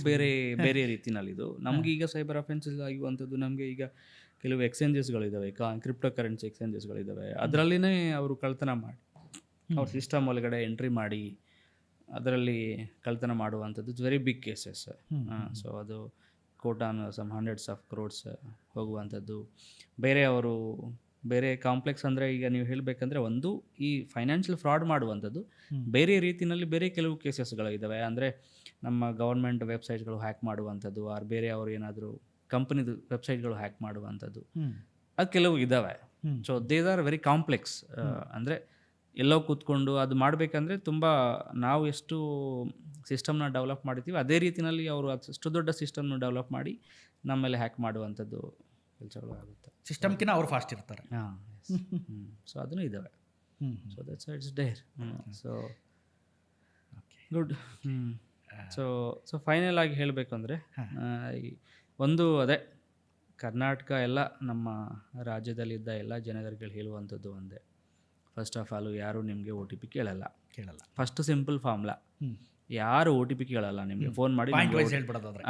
ಬೇರೆ ರೀತಿನಲ್ಲಿದು. ನಮಗೆ ಈಗ ಸೈಬರ್ ಅಫೆನ್ಸಸ್ ಆಗುವಂಥದ್ದು ನಮಗೆ ಈಗ ಕೆಲವು ಎಕ್ಸ್ಚೇಂಜಸ್ಗಳಿದ್ದಾವೆ, ಕ್ರಿಪ್ಟೋ ಕರೆನ್ಸಿ ಎಕ್ಸ್ಚೇಂಜಸ್ಗಳಿದ್ದಾವೆ. ಅದರಲ್ಲಿನೇ ಅವರು ಕಳ್ಳತನ ಮಾಡಿ ಅವ್ರ ಸಿಸ್ಟಮ್ ಒಳಗಡೆ ಎಂಟ್ರಿ ಮಾಡಿ ಅದರಲ್ಲಿ ಕಳ್ಳತನ ಮಾಡುವಂಥದ್ದು it's very big cases. So ಅದು court on some hundreds of crores ಹೋಗುವಂಥದ್ದು. ಬೇರೆ ಕಾಂಪ್ಲೆಕ್ಸ್ ಅಂದರೆ ಈಗ ನೀವು ಹೇಳಬೇಕಂದ್ರೆ, ಒಂದು ಈ ಫೈನಾನ್ಷಿಯಲ್ ಫ್ರಾಡ್ ಮಾಡುವಂಥದ್ದು ಬೇರೆ ರೀತಿಯಲ್ಲಿ ಬೇರೆ ಕೆಲವು ಕೇಸಸ್ಗಳಿದ್ದಾವೆ. ಅಂದರೆ ನಮ್ಮ ಗೌರ್ಮೆಂಟ್ ವೆಬ್ಸೈಟ್ಗಳು ಹ್ಯಾಕ್ ಮಾಡುವಂಥದ್ದು ಆರ್ ಬೇರೆ ಅವರು ಏನಾದರೂ ಕಂಪ್ನಿದು ವೆಬ್ಸೈಟ್ಗಳು ಹ್ಯಾಕ್ ಮಾಡುವಂಥದ್ದು ಅದು ಕೆಲವು ಇದ್ದಾವೆ. So these are very complex. ಅಂದರೆ ಎಲ್ಲೋ ಕೂತ್ಕೊಂಡು ಅದು ಮಾಡಬೇಕಂದ್ರೆ ತುಂಬ ನಾವು ಎಷ್ಟು ಸಿಸ್ಟಮ್ನ ಡೆವಲಪ್ ಮಾಡಿದ್ದೀವಿ ಅದೇ ರೀತಿಯಲ್ಲಿ ಅವರು ಅಷ್ಟು ದೊಡ್ಡ ಸಿಸ್ಟಮ್ನ ಡೆವಲಪ್ ಮಾಡಿ ನಮ್ಮಲ್ಲಿ ಹ್ಯಾಕ್ ಮಾಡುವಂಥದ್ದು ಕೆಲಸಗಳು ಆಗುತ್ತೆ. ಸಿಸ್ಟಮ್ಕಿನ್ನ ಅವ್ರು ಫಾಸ್ಟ್ ಇರ್ತಾರೆ. ಹಾಂ, ಸೊ ಅದನ್ನು ಇದ್ದಾವೆ. So that's it's Deere. So good. So final ಆಗಿ ಹೇಳಬೇಕು ಅಂದರೆ ಒಂದು ಅದೇ ಕರ್ನಾಟಕ ಎಲ್ಲ ನಮ್ಮ ರಾಜ್ಯದಲ್ಲಿದ್ದ ಎಲ್ಲ ಜನಗಳಿಗೆ ಹೇಳುವಂಥದ್ದು ಒಂದೇ, ಫಸ್ಟ್ ಆಫ್ ಆಲ್ ಯಾರು ನಿಮಗೆ ಒ ಟಿ ಪಿ ಕೇಳಲ್ಲ. ಫಸ್ಟ್ ಸಿಂಪಲ್ ಫಾರ್ಮ್ಲಾ, ಯಾರು ಒ ಟಿ ಪಿ ಕೇಳಲ್ಲ ನಿಮಗೆ. ಫೋನ್ ಮಾಡಿ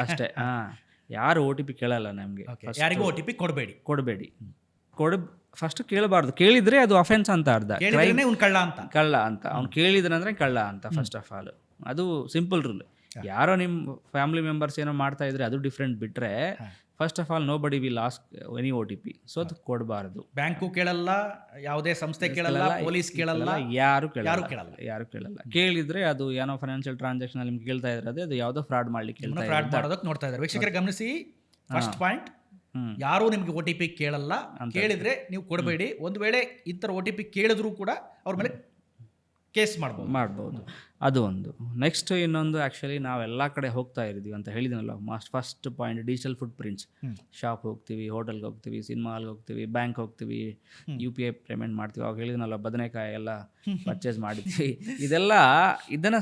ಅಷ್ಟೇ. ಹಾಂ, ಯಾರು ಒ ಟಿ ಪಿ ಕೇಳಲ್ಲ ನಮಗೆ. ಯಾರಿಗೂ ಒ ಟಿ ಪಿ ಕೊಡಬೇಡಿ. ಫಸ್ಟ್ ಕೇಳಬಾರ್ದು. ಕೇಳಿದರೆ ಅದು ಅಫೆನ್ಸ್ ಅಂತ ಅರ್ಧ, ಕಳ್ಳ ಅಂತ. ಅವ್ನು ಕೇಳಿದ್ರಂದ್ರೆ ಕಳ್ಳ ಅಂತ ಫಸ್ಟ್ ಆಫ್ ಆಲ್. ಅದು ಸಿಂಪಲ್ ರೂಲ್. ಯಾರೋ ನಿಮ್ಮ ಫ್ಯಾಮಿಲಿ ಮೆಂಬರ್ಸ್ ಏನೋ ಮಾಡ್ತಾ ಇದ್ರೆ ಅದು ಡಿಫ್ರೆಂಟ್. ಬಿಟ್ಟರೆ ಫಸ್ಟ್ ಆಫ್ ಆಲ್ ನೋ ಬಡಿ will ask any O T P. So ಅದು ಕೊಡಬಾರ್ದು. ಬ್ಯಾಂಕು ಕೇಳಲ್ಲ, ಯಾವುದೇ ಸಂಸ್ಥೆ ಕೇಳಲ್ಲ, ಪೊಲೀಸ್ ಕೇಳಲ್ಲ, ಯಾರು ಕೇಳಲ್ಲ. ಕೇಳಿದ್ರೆ ಅದು ಏನೋ ಫೈನಾನ್ಷಿಯಲ್ ಟ್ರಾನ್ಸಾಕ್ಷನ್ ಅಲ್ಲಿ ನಿಮ್ಗೆ ಕೇಳ್ತಾ ಇದ್ರೆ ಅದು ಯಾವುದೋ ಫ್ರಾಡ್ ಮಾಡ್ಲಿಕ್ಕೆ ನೋಡ್ತಾ ಇದ್ದಾರೆ. ವೀಕ್ಷಕರೇ ಗಮನಿಸಿ, ಫಸ್ಟ್ ಪಾಯಿಂಟ್, ಯಾರು ನಿಮ್ಗೆ ಒ ಟಿ ಪಿ ಕೇಳಲ್ಲ, ಕೇಳಿದ್ರೆ ನೀವು ಕೊಡಬೇಡಿ. ಒಂದು ವೇಳೆ ಈ ಥರ ಒ ಟಿ ಪಿ ಕೇಳಿದ್ರು ಕೂಡ ಅವ್ರ ಮೇಲೆ ಕೇಸ್ ಮಾಡ್ಬೋದು. ಅದು ಒಂದು. ನೆಕ್ಸ್ಟ್ ಇನ್ನೊಂದು, ಆ್ಯಕ್ಚುಲಿ ನಾವೆಲ್ಲ ಕಡೆ ಹೋಗ್ತಾ ಇದ್ದೀವಿ ಅಂತ ಹೇಳಿದ್ದೀನಲ್ಲ, first point digital footprints. Shop ಹೋಗ್ತೀವಿ, ಹೋಟೆಲ್ಗೆ ಹೋಗ್ತೀವಿ, ಸಿನಿಮಾ ಹಾಲ್ಗೆ ಹೋಗ್ತೀವಿ, ಬ್ಯಾಂಕ್ ಹೋಗ್ತೀವಿ, UPI ಪೇಮೆಂಟ್ ಮಾಡ್ತೀವಿ. ಅವಾಗ ಹೇಳಿದ್ನಲ್ಲ, ಬದನೆಕಾಯಿ ಎಲ್ಲ ಪರ್ಚೇಸ್ ಮಾಡಿದ್ವಿ. ಇದನ್ನು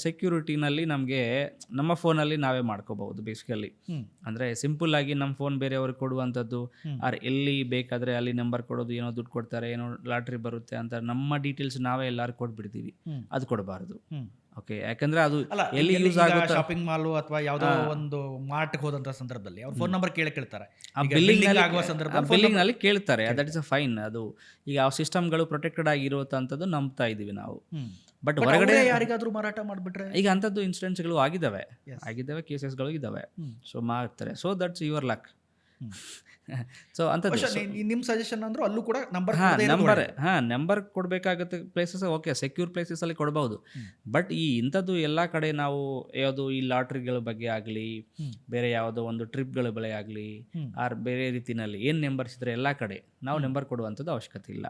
ಸೆಕ್ಯೂರಿಟಿನಲ್ಲಿ ನಮಗೆ ನಮ್ಮ ಫೋನಲ್ಲಿ ನಾವೇ ಮಾಡ್ಕೋಬಹುದು ಬೇಸಿಕಲಿ. ಅಂದರೆ ಸಿಂಪಲ್ ಆಗಿ ನಮ್ಮ ಫೋನ್ ಬೇರೆಯವ್ರಿಗೆ ಕೊಡುವಂಥದ್ದು, ಆರ್ ಎಲ್ಲಿ ಬೇಕಾದರೆ ಅಲ್ಲಿ ನಂಬರ್ ಕೊಡೋದು, ಏನೋ ದುಡ್ಡು ಕೊಡ್ತಾರೆ, ಏನೋ ಲಾಟ್ರಿ ಬರುತ್ತೆ ಅಂತ ನಮ್ಮ ಡೀಟೇಲ್ಸ್ ನಾವೇ ಎಲ್ಲರೂ ಕೊಟ್ಬಿಡ್ತೀವಿ. ಅದು ಕೊಡಬಾರ್ದು. ಓಕೆ, ಯಾಕಂದ್ರೆ ಅದು ಎಲ್ಲಿ ಯೂಸ್ ಆಗುತ್ತೆ. ಶಾಪಿಂಗ್ ಮಾಲ್ ಅಥವಾ ಯಾವುದೋ ಒಂದು ಮಾರ್ಟ್ ಹೋದಂತ ಸಂದರ್ಭದಲ್ಲಿ ಅವ್ರ ಫೋನ್ ನಂಬರ್ ಕೇಳ್ತಾರೆ. ಬಿಲ್ಲಿಂಗ್ ನಲ್ಲಿ ಕೇಳ್ತಾರೆ. That is a fine. ಅದು ಈಗ ಆ ಸಿಸ್ಟಮ್ಗಳು ಪ್ರೊಟೆಕ್ಟೆಡ್ ಆಗಿರುವಂಥದ್ದು ನಂಬ್ತಾ ಇದೀವಿ ನಾವು. ಬಟ್ ಹೊರಗಡೆ ಯಾರಿಗಾದ್ರೂ ಮಾರಾಟ ಮಾಡಿಬಿಟ್ರೆ, ಈಗ ಅಂಥದ್ದು ಇನ್ಸಿಡೆಂಟ್ಸ್ಗಳು ಆಗಿದ್ದಾವೆ, ಕೇಸಸ್ಗಳು ಇದ್ದಾವೆ. ಸೊ ಮಾಡ್ತಾರೆ. So that's your luck. So ಅಂಥದ್ದು ನಿಮ್ಮ ಸಜೆಷನ್ ಅಂದ್ರೆ ಅಲ್ಲೂ ಕೂಡ ನಂಬರ್ ಕೊಡಬೇಕಾಗುತ್ತೆ. ಪ್ಲೇಸಸ್ ಓಕೆ, ಸೆಕ್ಯೂರ್ ಪ್ಲೇಸಸಲ್ಲಿ ಕೊಡ್ಬೋದು. ಬಟ್ ಇಂಥದ್ದು ಎಲ್ಲ ಕಡೆ ನಾವು ಯಾವುದು ಈ ಲಾಟ್ರಿಗಳ ಬಗ್ಗೆ ಆಗಲಿ, ಬೇರೆ ಯಾವುದೋ ಒಂದು ಟ್ರಿಪ್ಗಳ ಬೆಳೆ ಆಗಲಿ, ಆರ್ ಬೇರೆ ರೀತಿಯಲ್ಲಿ ಏನು ನಂಬರ್ಸ್ ಇದ್ರೆ ಎಲ್ಲ ಕಡೆ ನಾವು ನಂಬರ್ ಕೊಡುವಂಥದ್ದು ಅವಶ್ಯಕತೆ ಇಲ್ಲ.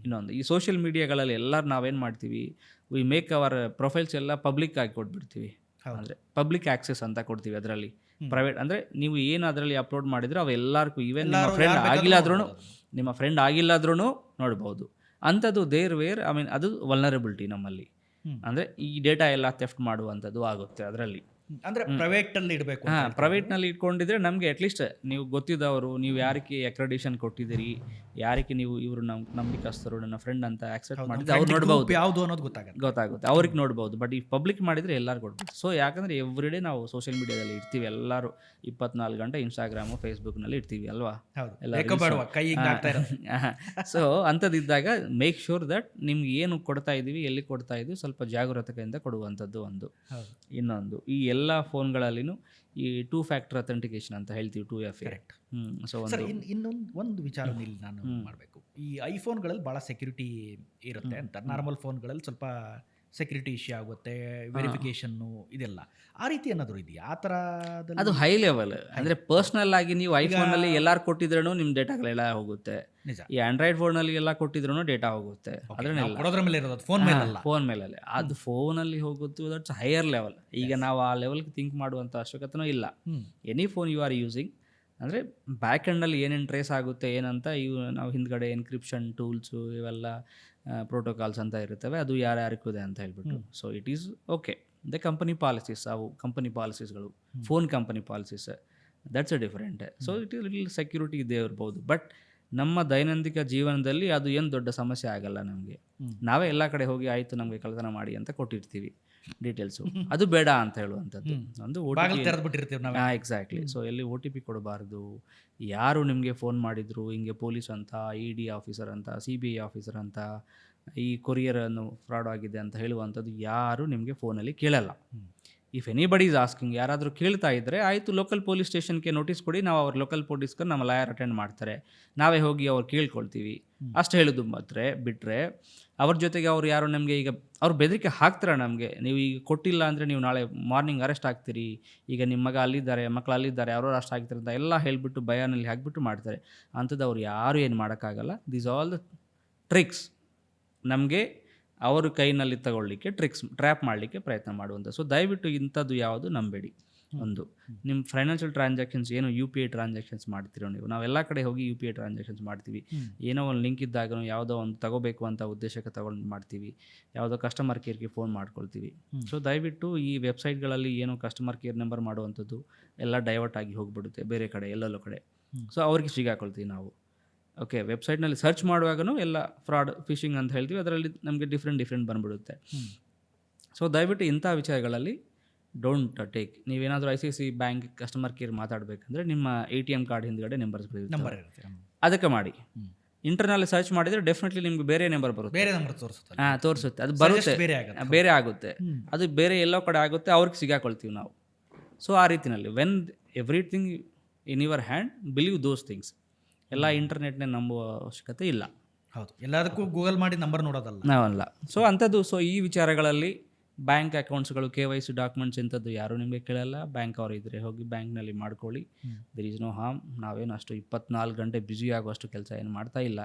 ಇನ್ನೊಂದು, ಈ ಸೋಷಿಯಲ್ ಮೀಡಿಯಾಗಳಲ್ಲಿ ಎಲ್ಲರೂ ನಾವೇನು ಮಾಡ್ತೀವಿ, ವಿ ಮೇಕ್ ಅವರ್ ಪ್ರೊಫೈಲ್ಸ್ ಎಲ್ಲ ಪಬ್ಲಿಕ್ ಆಗಿ ಕೊಟ್ಬಿಡ್ತೀವಿ. ಅಂದರೆ ಪಬ್ಲಿಕ್ ಆಕ್ಸೆಸ್ ಅಂತ ಕೊಡ್ತೀವಿ. ಅದರಲ್ಲಿ ಪ್ರೈವೇಟ್ ಅಂದರೆ ನೀವು ಏನು ಅದರಲ್ಲಿ ಅಪ್ಲೋಡ್ ಮಾಡಿದ್ರೆ ಅವೆಲ್ಲರಿಗೂ, ಈವನ್ ನಿಮ್ಮ ಫ್ರೆಂಡ್ ಆಗಿಲ್ಲಾದ್ರೂ ನೋಡ್ಬೋದು. ಅಂಥದ್ದು ವೇರ್ ಅದು ವಲ್ನರಬಿಲಿಟಿ ನಮ್ಮಲ್ಲಿ. ಅಂದರೆ ಈ ಡೇಟಾ ಎಲ್ಲ ಥೆಫ್ಟ್ ಮಾಡುವಂಥದ್ದು ಆಗುತ್ತೆ ಅದರಲ್ಲಿ. ಅಂದರೆ ಪ್ರೈವೇಟಲ್ಲಿ ಇಡಬೇಕು. ಪ್ರೈವೇಟ್ನಲ್ಲಿ ಇಟ್ಕೊಂಡಿದ್ರೆ ನಮಗೆ ಅಟ್ಲೀಸ್ಟ್ ನೀವು ಗೊತ್ತಿದ್ದವರು, ನೀವು ಯಾರಿಗೆ ಅಕ್ರೆಡಿಷನ್ ಕೊಟ್ಟಿದ್ದೀರಿ, ಯಾರಿಗೆ ನೀವು ಇವರು ನಂಬಿಕಸ್ತರು, ನನ್ನ ಫ್ರೆಂಡ್ ಅಂತ ಆಕ್ಸೆಪ್ಟ್ ಮಾಡಿದ್ರೆ ಅವ್ರು ನೋಡ್ಬೋದು, ಯಾವುದು ಅನ್ನೋದು ಗೊತ್ತಾಗುತ್ತೆ, ಅವ್ರಿಗೆ ನೋಡ್ಬೋದು. ಬಟ್ ಈ ಪಬ್ಲಿಕ್ ಮಾಡಿದರೆ ಎಲ್ಲರೂ ಕೊಡ್ಬೋದು. ಸೊ ಯಾಕಂದರೆ ಎವ್ರಿ ಡೇ ನಾವು ಸೋಷಿಯಲ್ ಮೀಡಿಯಾದಲ್ಲಿ ಇರ್ತೀವಿ, ಎಲ್ಲರೂ 24 ಗಂಟೆ ಇನ್ಸ್ಟಾಗ್ರಾಮು, ಫೇಸ್ಬುಕ್ನಲ್ಲಿ ಇರ್ತೀವಿ ಅಲ್ವಾ ಸೊ ಅಂಥದ್ದಿದ್ದಾಗ ಮೇಕ್ ಶೂರ್ ದಟ್ ನಿಮ್ಗೆ ಏನು ಕೊಡ್ತಾ ಇದ್ದೀವಿ, ಎಲ್ಲಿ ಕೊಡ್ತಾ ಇದ್ದೀವಿ, ಸ್ವಲ್ಪ ಜಾಗರೂಕತೆಯಿಂದ ಕೊಡುವಂಥದ್ದು ಒಂದು. ಇನ್ನೊಂದು, ಈ ಎಲ್ಲ ಫೋನ್ಗಳಲ್ಲಿನೂ ಈ 2 ಫ್ಯಾಕ್ಟರ್ ಅಥೆಂಟಿಕೇಶನ್ ಅಂತ ಹೇಳ್ತೀವಿ, 2FA. ಸೊ ಇನ್ನೊಂದು ವಿಚಾರ ಇಲ್ಲಿ ನಾನು ಮಾಡಬೇಕು. ಈ ಐಫೋನ್ಗಳಲ್ಲಿ ಭಾಳ ಸೆಕ್ಯೂರಿಟಿ ಇರುತ್ತೆ ಅಂತ, ನಾರ್ಮಲ್ ಫೋನ್ಗಳಲ್ಲಿ ಸ್ವಲ್ಪ ಸೆಕ್ಯೂರಿಟಿ ಇಶ್ಯೂ ಆಗುತ್ತೆ, ವೆರಿಫಿಕೇಶನ್ನು ಇದೆಲ್ಲ. ಆ ರೀತಿ ಏನಾದರೂ ಇದೆಯಾ ಆ ಥರ? ಅದು ಹೈ ಲೆವೆಲ್. ಅಂದರೆ ಪರ್ಸ್ನಲ್ ಆಗಿ ನೀವು ಐಫೋನಲ್ಲಿ ಎಲ್ಲರೂ ಕೊಟ್ಟಿದ್ರೂ ನಿಮ್ಮ ಡೇಟಾಗಳೆಲ್ಲ ಹೋಗುತ್ತೆ. ಈ ಆಂಡ್ರಾಯ್ಡ್ ಫೋನಲ್ಲಿ ಎಲ್ಲ ಕೊಟ್ಟಿದ್ರೂ ಡೇಟಾ ಹೋಗುತ್ತೆ. ಫೋನ್ ಮೇಲೆ ಅದು ಫೋನಲ್ಲಿ ಹೋಗುತ್ತೆ. That's higher level. ಈಗ ನಾವು ಆ ಲೆವೆಲ್ಗೆ ಥಿಂಕ್ ಮಾಡುವಂಥ ಅವಶ್ಯಕತೆನೂ ಇಲ್ಲ. Any phone you are using, ಅಂದರೆ ಬ್ಯಾಕ್ ಎಂಡಲ್ಲಿ ಏನೇನು ಟ್ರೇಸ್ ಆಗುತ್ತೆ ಏನಂತ ಇವು ನಾವು ಹಿಂದ್ಗಡೆ ಎನ್ಕ್ರಿಪ್ಷನ್ ಟೂಲ್ಸು ಇವೆಲ್ಲ ಪ್ರೋಟೋಕಾಲ್ಸ್ ಅಂತ ಇರ್ತವೆ, ಅದು ಯಾರ್ಯಾರಿಗೂ ಇದೆ ಅಂತ ಹೇಳ್ಬಿಟ್ಟು. So it is okay. The company policies, ಅವು ಕಂಪನಿ ಪಾಲಿಸೀಸ್ಗಳು, phone company policies, that's a different. So it is little security ಇದೇ ಇರ್ಬೋದು. ಬಟ್ ನಮ್ಮ ದೈನಂದಿನ ಜೀವನದಲ್ಲಿ ಅದು ಏನು ದೊಡ್ಡ ಸಮಸ್ಯೆ ಆಗಲ್ಲ ನಮಗೆ. ನಾವೇ ಎಲ್ಲ ಕಡೆ ಹೋಗಿ ಆಯಿತು ನಮಗೆ ಕಳ್ಳತನ ಮಾಡಿ ಅಂತ ಕೊಟ್ಟಿರ್ತೀವಿ ಡೀಟೇಲ್ಸು, ಅದು ಬೇಡ ಅಂತ ಹೇಳುವಂಥದ್ದು. ಒಂದು ಎಕ್ಸಾಕ್ಟ್ಲಿ. ಸೊ ಎಲ್ಲಿ OTP ಕೊಡಬಾರ್ದು. ಯಾರು ನಿಮಗೆ ಫೋನ್ ಮಾಡಿದ್ರು ಹಿಂಗೆ ಪೊಲೀಸ್ ಅಂತ, ED ಆಫೀಸರ್ ಅಂತ, CBI ಆಫೀಸರ್ ಅಂತ, ಈ ಕೊರಿಯರನ್ನು ಫ್ರಾಡ್ ಆಗಿದೆ ಅಂತ ಹೇಳುವಂಥದ್ದು ಯಾರು ನಿಮಗೆ ಫೋನಲ್ಲಿ ಕೇಳಲ್ಲ. ಇಫ್ ಎನಿಬಡಿ ಈಸ್ ಆಸ್ಕಿಂಗ್, ಯಾರಾದರೂ ಕೇಳ್ತಾ ಇದ್ದರೆ ಆಯಿತು, ಲೋಕಲ್ ಪೊಲೀಸ್ ಸ್ಟೇಷನ್ಗೆ ನೋಟಿಸ್ ಕೊಡಿ, ನಾವು ಅವ್ರ ಲೋಕಲ್ ಪೊಲೀಸ್ಗೆ ನಮ್ಮ ಲಾಯರ್ ಅಟೆಂಡ್ ಮಾಡ್ತಾರೆ, ನಾವೇ ಹೋಗಿ ಅವ್ರು ಕೇಳ್ಕೊಳ್ತೀವಿ, ಅಷ್ಟು ಹೇಳೋದು. ಮಾತ್ರ ಬಿಟ್ಟರೆ ಅವ್ರ ಜೊತೆಗೆ ಅವ್ರು ಯಾರು ನಮಗೆ ಈಗ ಅವ್ರು ಬೆದರಿಕೆ ಹಾಕ್ತಾರೆ ನಮಗೆ, ನೀವು ಈಗ ಕೊಟ್ಟಿಲ್ಲ ಅಂದರೆ ನೀವು ನಾಳೆ ಮಾರ್ನಿಂಗ್ ಅರೆಸ್ಟ್ ಆಗ್ತೀರಿ, ಈಗ ನಿಮ್ಮ ಮಗ ಅಲ್ಲಿದ್ದಾರೆ, ಮಕ್ಕಳು ಅಲ್ಲಿದ್ದಾರೆ, ಅವರು ಅರೆಸ್ಟ್ ಆಗ್ತಾರೆ ಅಂತ ಎಲ್ಲ ಹೇಳಿಬಿಟ್ಟು ಭಯನಲ್ಲಿ ಹಾಕಿಬಿಟ್ಟು ಮಾಡ್ತಾರೆ. ಅಂಥದ್ದು ಅವ್ರು ಯಾರೂ ಏನು ಮಾಡೋಕ್ಕಾಗಲ್ಲ. ದೀಸ್ ಆಲ್ ದ ಟ್ರಿಕ್ಸ್ ನಮಗೆ ಅವರು ಕೈನಲ್ಲಿ ತಗೊಳ್ಳಿಕ್ಕೆ ಟ್ರ್ಯಾಪ್ ಮಾಡಲಿಕ್ಕೆ ಪ್ರಯತ್ನ ಮಾಡುವಂಥ. ಸೊ ದಯವಿಟ್ಟು ಇಂಥದ್ದು ಯಾವುದು ನಂಬೇಡಿ. ಒಂದು ನಿಮ್ಮ ಫೈನಾನ್ಷಿಯಲ್ ಟ್ರಾನ್ಸಾಕ್ಷನ್ಸ್ ಏನು UPI ಟ್ರಾನ್ಸಾಕ್ಷನ್ಸ್ ಮಾಡ್ತಿರೋ ನೀವು, ನಾವೆಲ್ಲ ಕಡೆ ಹೋಗಿ UPI ಟ್ರಾನ್ಸಾಕ್ಷನ್ಸ್ ಮಾಡ್ತೀವಿ. ಏನೋ ಒಂದು ಲಿಂಕ್ ಇದ್ದಾಗ ಯಾವುದೋ ಒಂದು ತಗೋಬೇಕು ಅಂತ ಉದ್ದೇಶಕ್ಕೆ ತಗೊಂಡು ಮಾಡ್ತೀವಿ, ಯಾವುದೋ ಕಸ್ಟಮರ್ ಕೇರ್ಗೆ ಫೋನ್ ಮಾಡ್ಕೊಳ್ತೀವಿ. ಸೊ ದಯವಿಟ್ಟು ಈ ವೆಬ್ಸೈಟ್ಗಳಲ್ಲಿ ಏನು ಕಸ್ಟಮರ್ ಕೇರ್ ನಂಬರ್ ಮಾಡುವಂಥದ್ದು ಎಲ್ಲ ಡೈವರ್ಟ್ ಆಗಿ ಹೋಗ್ಬಿಡುತ್ತೆ ಬೇರೆ ಕಡೆ ಎಲ್ಲೆಲ್ಲೋ ಕಡೆ. ಸೊ ಅವ್ರಿಗೆ ಸಿಗಾಕೊಳ್ತೀವಿ ನಾವು. ಓಕೆ, ವೆಬ್ಸೈಟ್ನಲ್ಲಿ ಸರ್ಚ್ ಮಾಡುವಾಗೂ ಎಲ್ಲ ಫ್ರಾಡ್, ಫಿಶಿಂಗ್ ಅಂತ ಹೇಳ್ತೀವಿ, ಅದರಲ್ಲಿ ನಮಗೆ ಡಿಫ್ರೆಂಟ್ ಬಂದುಬಿಡುತ್ತೆ. ಸೊ ದಯವಿಟ್ಟು ಇಂಥ ವಿಚಾರಗಳಲ್ಲಿ ಡೋಂಟ್ ಟೇಕ್. ನೀವೇನಾದರೂ ICICI ಬ್ಯಾಂಕ್ ಕಸ್ಟಮರ್ ಕೇರ್ ಮಾತಾಡಬೇಕಂದ್ರೆ ನಿಮ್ಮ ATM ಕಾರ್ಡ್ ಹಿಂದ್ಗಡೆ ನಂಬರ್ ಇರುತ್ತೆ, ಅದಕ್ಕೆ ಮಾಡಿ. ಇಂಟರ್ನಲ್ಲಿ ಸರ್ಚ್ ಮಾಡಿದರೆ ಡೆಫಿನೆಟ್ಲಿ ನಿಮ್ಗೆ ಬೇರೆ ನಂಬರ್ ಬರುತ್ತೆ, ಬೇರೆ ನಂಬರ್ ತೋರಿಸುತ್ತೆ. ತೋರಿಸುತ್ತೆ, ಅದು ಬರುತ್ತೆ, ಬೇರೆ ಆಗುತ್ತೆ, ಅದು ಬೇರೆ ಎಲ್ಲೋ ಕಡೆ ಆಗುತ್ತೆ, ಅವ್ರಿಗೆ ಸಿಗಾಕೊಳ್ತೀವಿ ನಾವು. ಸೊ ಆ ರೀತಿಯಲ್ಲಿ when everything in your hand, believe those things. ಎಲ್ಲ ಇಂಟರ್ನೆಟ್ನೇ ನಂಬುವ ಅವಶ್ಯಕತೆ ಇಲ್ಲ. ಹೌದು, ಎಲ್ಲದಕ್ಕೂ ಗೂಗಲ್ ಮಾಡಿ ನಂಬರ್ ನೋಡೋದಲ್ಲ ನಾವಲ್ಲ. ಸೊ ಅಂಥದ್ದು. ಸೊ ಈ ವಿಚಾರಗಳಲ್ಲಿ ಬ್ಯಾಂಕ್ ಅಕೌಂಟ್ಸ್ಗಳು, KYC ಡಾಕ್ಯುಮೆಂಟ್ಸ್ ಇಂಥದ್ದು ಯಾರೂ ನಿಮಗೆ ಕೇಳಲ್ಲ. ಬ್ಯಾಂಕ್ ಅವರು ಇದ್ದರೆ ಹೋಗಿ ಬ್ಯಾಂಕ್ನಲ್ಲಿ ಮಾಡ್ಕೊಳ್ಳಿ, ದೆರ್ ಈಸ್ ನೋ ಹಾರ್ಮ್. ನಾವೇನು ಅಷ್ಟು 24 ಗಂಟೆ ಬ್ಯುಸಿ ಆಗುವಷ್ಟು ಕೆಲಸ ಏನು ಮಾಡ್ತಾ ಇಲ್ಲ.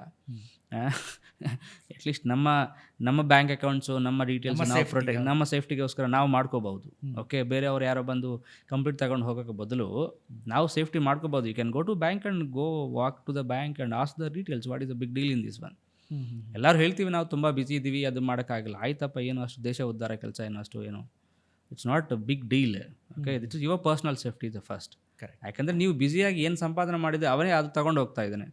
ಅಟ್ಲೀಸ್ಟ್ ನಮ್ಮ ಬ್ಯಾಂಕ್ ಅಕೌಂಟ್ಸು, ನಮ್ಮ ಡೀಟೇಲ್ಸ್ ನಾವು ಪ್ರೊಟೆಕ್ಟ್, ನಮ್ಮ ಸೇಫ್ಟಿಗೋಸ್ಕರ ನಾವು ಮಾಡ್ಕೋಬಹುದು. ಓಕೆ, ಬೇರೆಯವ್ರು ಯಾರೋ ಬಂದು ಕಂಪ್ಲೀಟ್ ತಗೊಂಡು ಹೋಗೋಕ್ಕೆ ಬದಲು ನಾವು ಸೇಫ್ಟಿ ಮಾಡ್ಕೋಬೋದು. You can go to bank and go walk to the bank and ask the details, what is the big deal in this one. ಎಲ್ಲರೂ ಹೇಳ್ತೀವಿ ನಾವು ತುಂಬ ಬಿಸಿ ಇದ್ದೀವಿ, ಅದು ಮಾಡೋಕ್ಕಾಗಲ್ಲ. ಆಯ್ತಪ್ಪ, ಏನು ಅಷ್ಟು ದೇಶ ಉದ್ಧಾರ ಕೆಲಸ ಏನು ಅಷ್ಟು ಏನು, it's not a big deal. Okay, this is your personal safety the first. ಯಾಕಂದರೆ ನೀವು ಬ್ಯುಸಿಯಾಗಿ ಏನು ಸಂಪಾದನೆ ಮಾಡಿದ್ರೆ ಅವನೇ ಅದು ತಗೊಂಡು ಹೋಗ್ತಾ ಇದ್ದಾನೆ,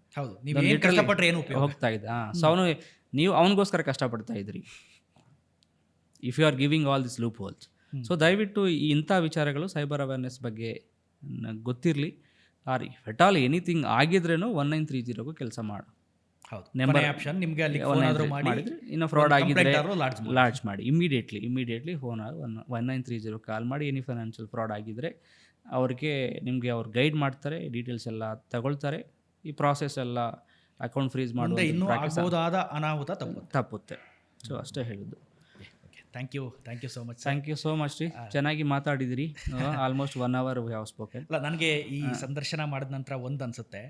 ಹೋಗ್ತಾ ಇದ್ದ. ಸೊ ನೀವು ಅವನಿಗೋಸ್ಕರ ಕಷ್ಟಪಡ್ತಾ ಇದ್ರಿ, if you are giving all this loopholes. So ದಯವಿಟ್ಟು ಇಂಥ ವಿಚಾರಗಳು ಸೈಬರ್ ಅವೇರ್ನೆಸ್ ಬಗ್ಗೆ ಗೊತ್ತಿರಲಿ. Or if at all anything ಆಗಿದ್ರೇನು 1930 ಕೆಲಸ ಮಾಡು. ನಂಬರ್ ಆಪ್ಷನ್ ನಿಮಗೆ ಅಲ್ಲಿ ಮಾಡಿದ್ರೆ, ಇನ್ನು ಫ್ರಾಡ್ ಆಗಿದ್ರೆ ಲಾಡ್ಜ್ ಮಾಡಿ ಇಮಿಡಿಯೇಟ್ಲಿ ಫೋನ್ 1930 ಕಾಲ್ ಮಾಡಿ. ಎನಿ ಫೈನಾನ್ಷಿಯಲ್ ಫ್ರಾಡ್ ಆಗಿದ್ರೆ ಅವ್ರಿಗೆ ನಿಮಗೆ ಅವ್ರು ಗೈಡ್ ಮಾಡ್ತಾರೆ, ಡೀಟೇಲ್ಸ್ ಎಲ್ಲ ತಗೊಳ್ತಾರೆ. ಈ ಪ್ರಾಸೆಸ್ ಎಲ್ಲ ಅಕೌಂಟ್ ಫ್ರೀಸ್ ಮಾಡೋದಾದ ಅನಾಹುತ ತಪ್ಪುತ್ತೆ. ಸೊ ಅಷ್ಟೇ ಹೇಳೋದು. ಥ್ಯಾಂಕ್ ಯು ಸೋ ಮಚ್ ರೀ. ಚೆನ್ನಾಗಿ ಮಾತಾಡಿದಿರಿ. Almost 1 hour we have spoken. ಅಲ್ಲ, ನನಗೆ ಈ ಸಂದರ್ಶನ ಮಾಡಿದ ನಂತರ ಒಂದು ಅನ್ಸುತ್ತೆ,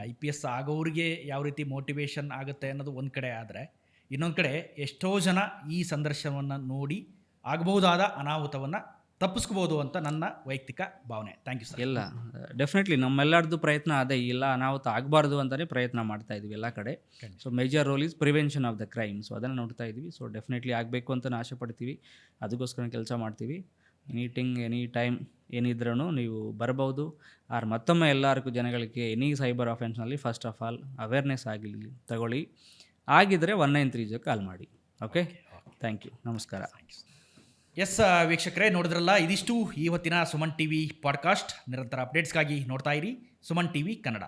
IPS ಆಗೋರಿಗೆ ಯಾವ ರೀತಿ ಮೋಟಿವೇಶನ್ ಆಗುತ್ತೆ ಅನ್ನೋದು ಒಂದು ಕಡೆ, ಆದರೆ ಇನ್ನೊಂದು ಕಡೆ ಎಷ್ಟೋ ಜನ ಈ ಸಂದರ್ಶನವನ್ನು ನೋಡಿ ಆಗಬಹುದಾದ ಅನಾಹುತವನ್ನು ತಪ್ಪಿಸ್ಕೋಬೋದು ಅಂತ ನನ್ನ ವೈಯಕ್ತಿಕ ಭಾವನೆ. Thank you sir. ಎಲ್ಲ ಡೆಫಿನೆಟ್ಲಿ ನಮ್ಮೆಲ್ಲರದ್ದು ಪ್ರಯತ್ನ ಅದೇ, ಇಲ್ಲ ಅನಾಹುತ ಆಗಬಾರ್ದು ಅಂತಲೇ ಪ್ರಯತ್ನ ಮಾಡ್ತಾ ಇದ್ವಿ ಎಲ್ಲ ಕಡೆ. So major role is prevention of the crime. So ಅದನ್ನು ನೋಡ್ತಾ ಇದ್ವಿ. ಸೊ ಡೆಫಿನೆಟ್ಲಿ ಆಗಬೇಕು ಅಂತ ಆಸೆ ಪಡ್ತೀವಿ, ಅದಕ್ಕೋಸ್ಕರ ಕೆಲಸ ಮಾಡ್ತೀವಿ. ಎನಿ ಟೈಮ್ ಏನಿದ್ರೂ ನೀವು ಬರ್ಬೋದು. ಮತ್ತೊಮ್ಮೆ ಎಲ್ಲರಿಗೂ ಜನಗಳಿಗೆ ಎನಿ ಸೈಬರ್ ಅಫೆನ್ಸ್ನಲ್ಲಿ ಫಸ್ಟ್ ಆಫ್ ಆಲ್ ಅವೇರ್ನೆಸ್ ಆಗಲಿ ತಗೊಳ್ಳಿ. ಆಗಿದ್ದರೆ 1930 ಕಾಲ್ ಮಾಡಿ. ಓಕೆ, ಥ್ಯಾಂಕ್ ಯು, ನಮಸ್ಕಾರ. ಎಸ್ ವೀಕ್ಷಕರೇ, ನೋಡಿದ್ರಲ್ಲ, ಇದಿಷ್ಟು ಇವತ್ತಿನ ಸುಮನ್ TV ಪಾಡ್ಕಾಸ್ಟ್. ನಿರಂತರ ಅಪ್ಡೇಟ್ಸ್ಗಾಗಿ ನೋಡ್ತಾ ಇರಿ ಸುಮನ್ TV ಕನ್ನಡ.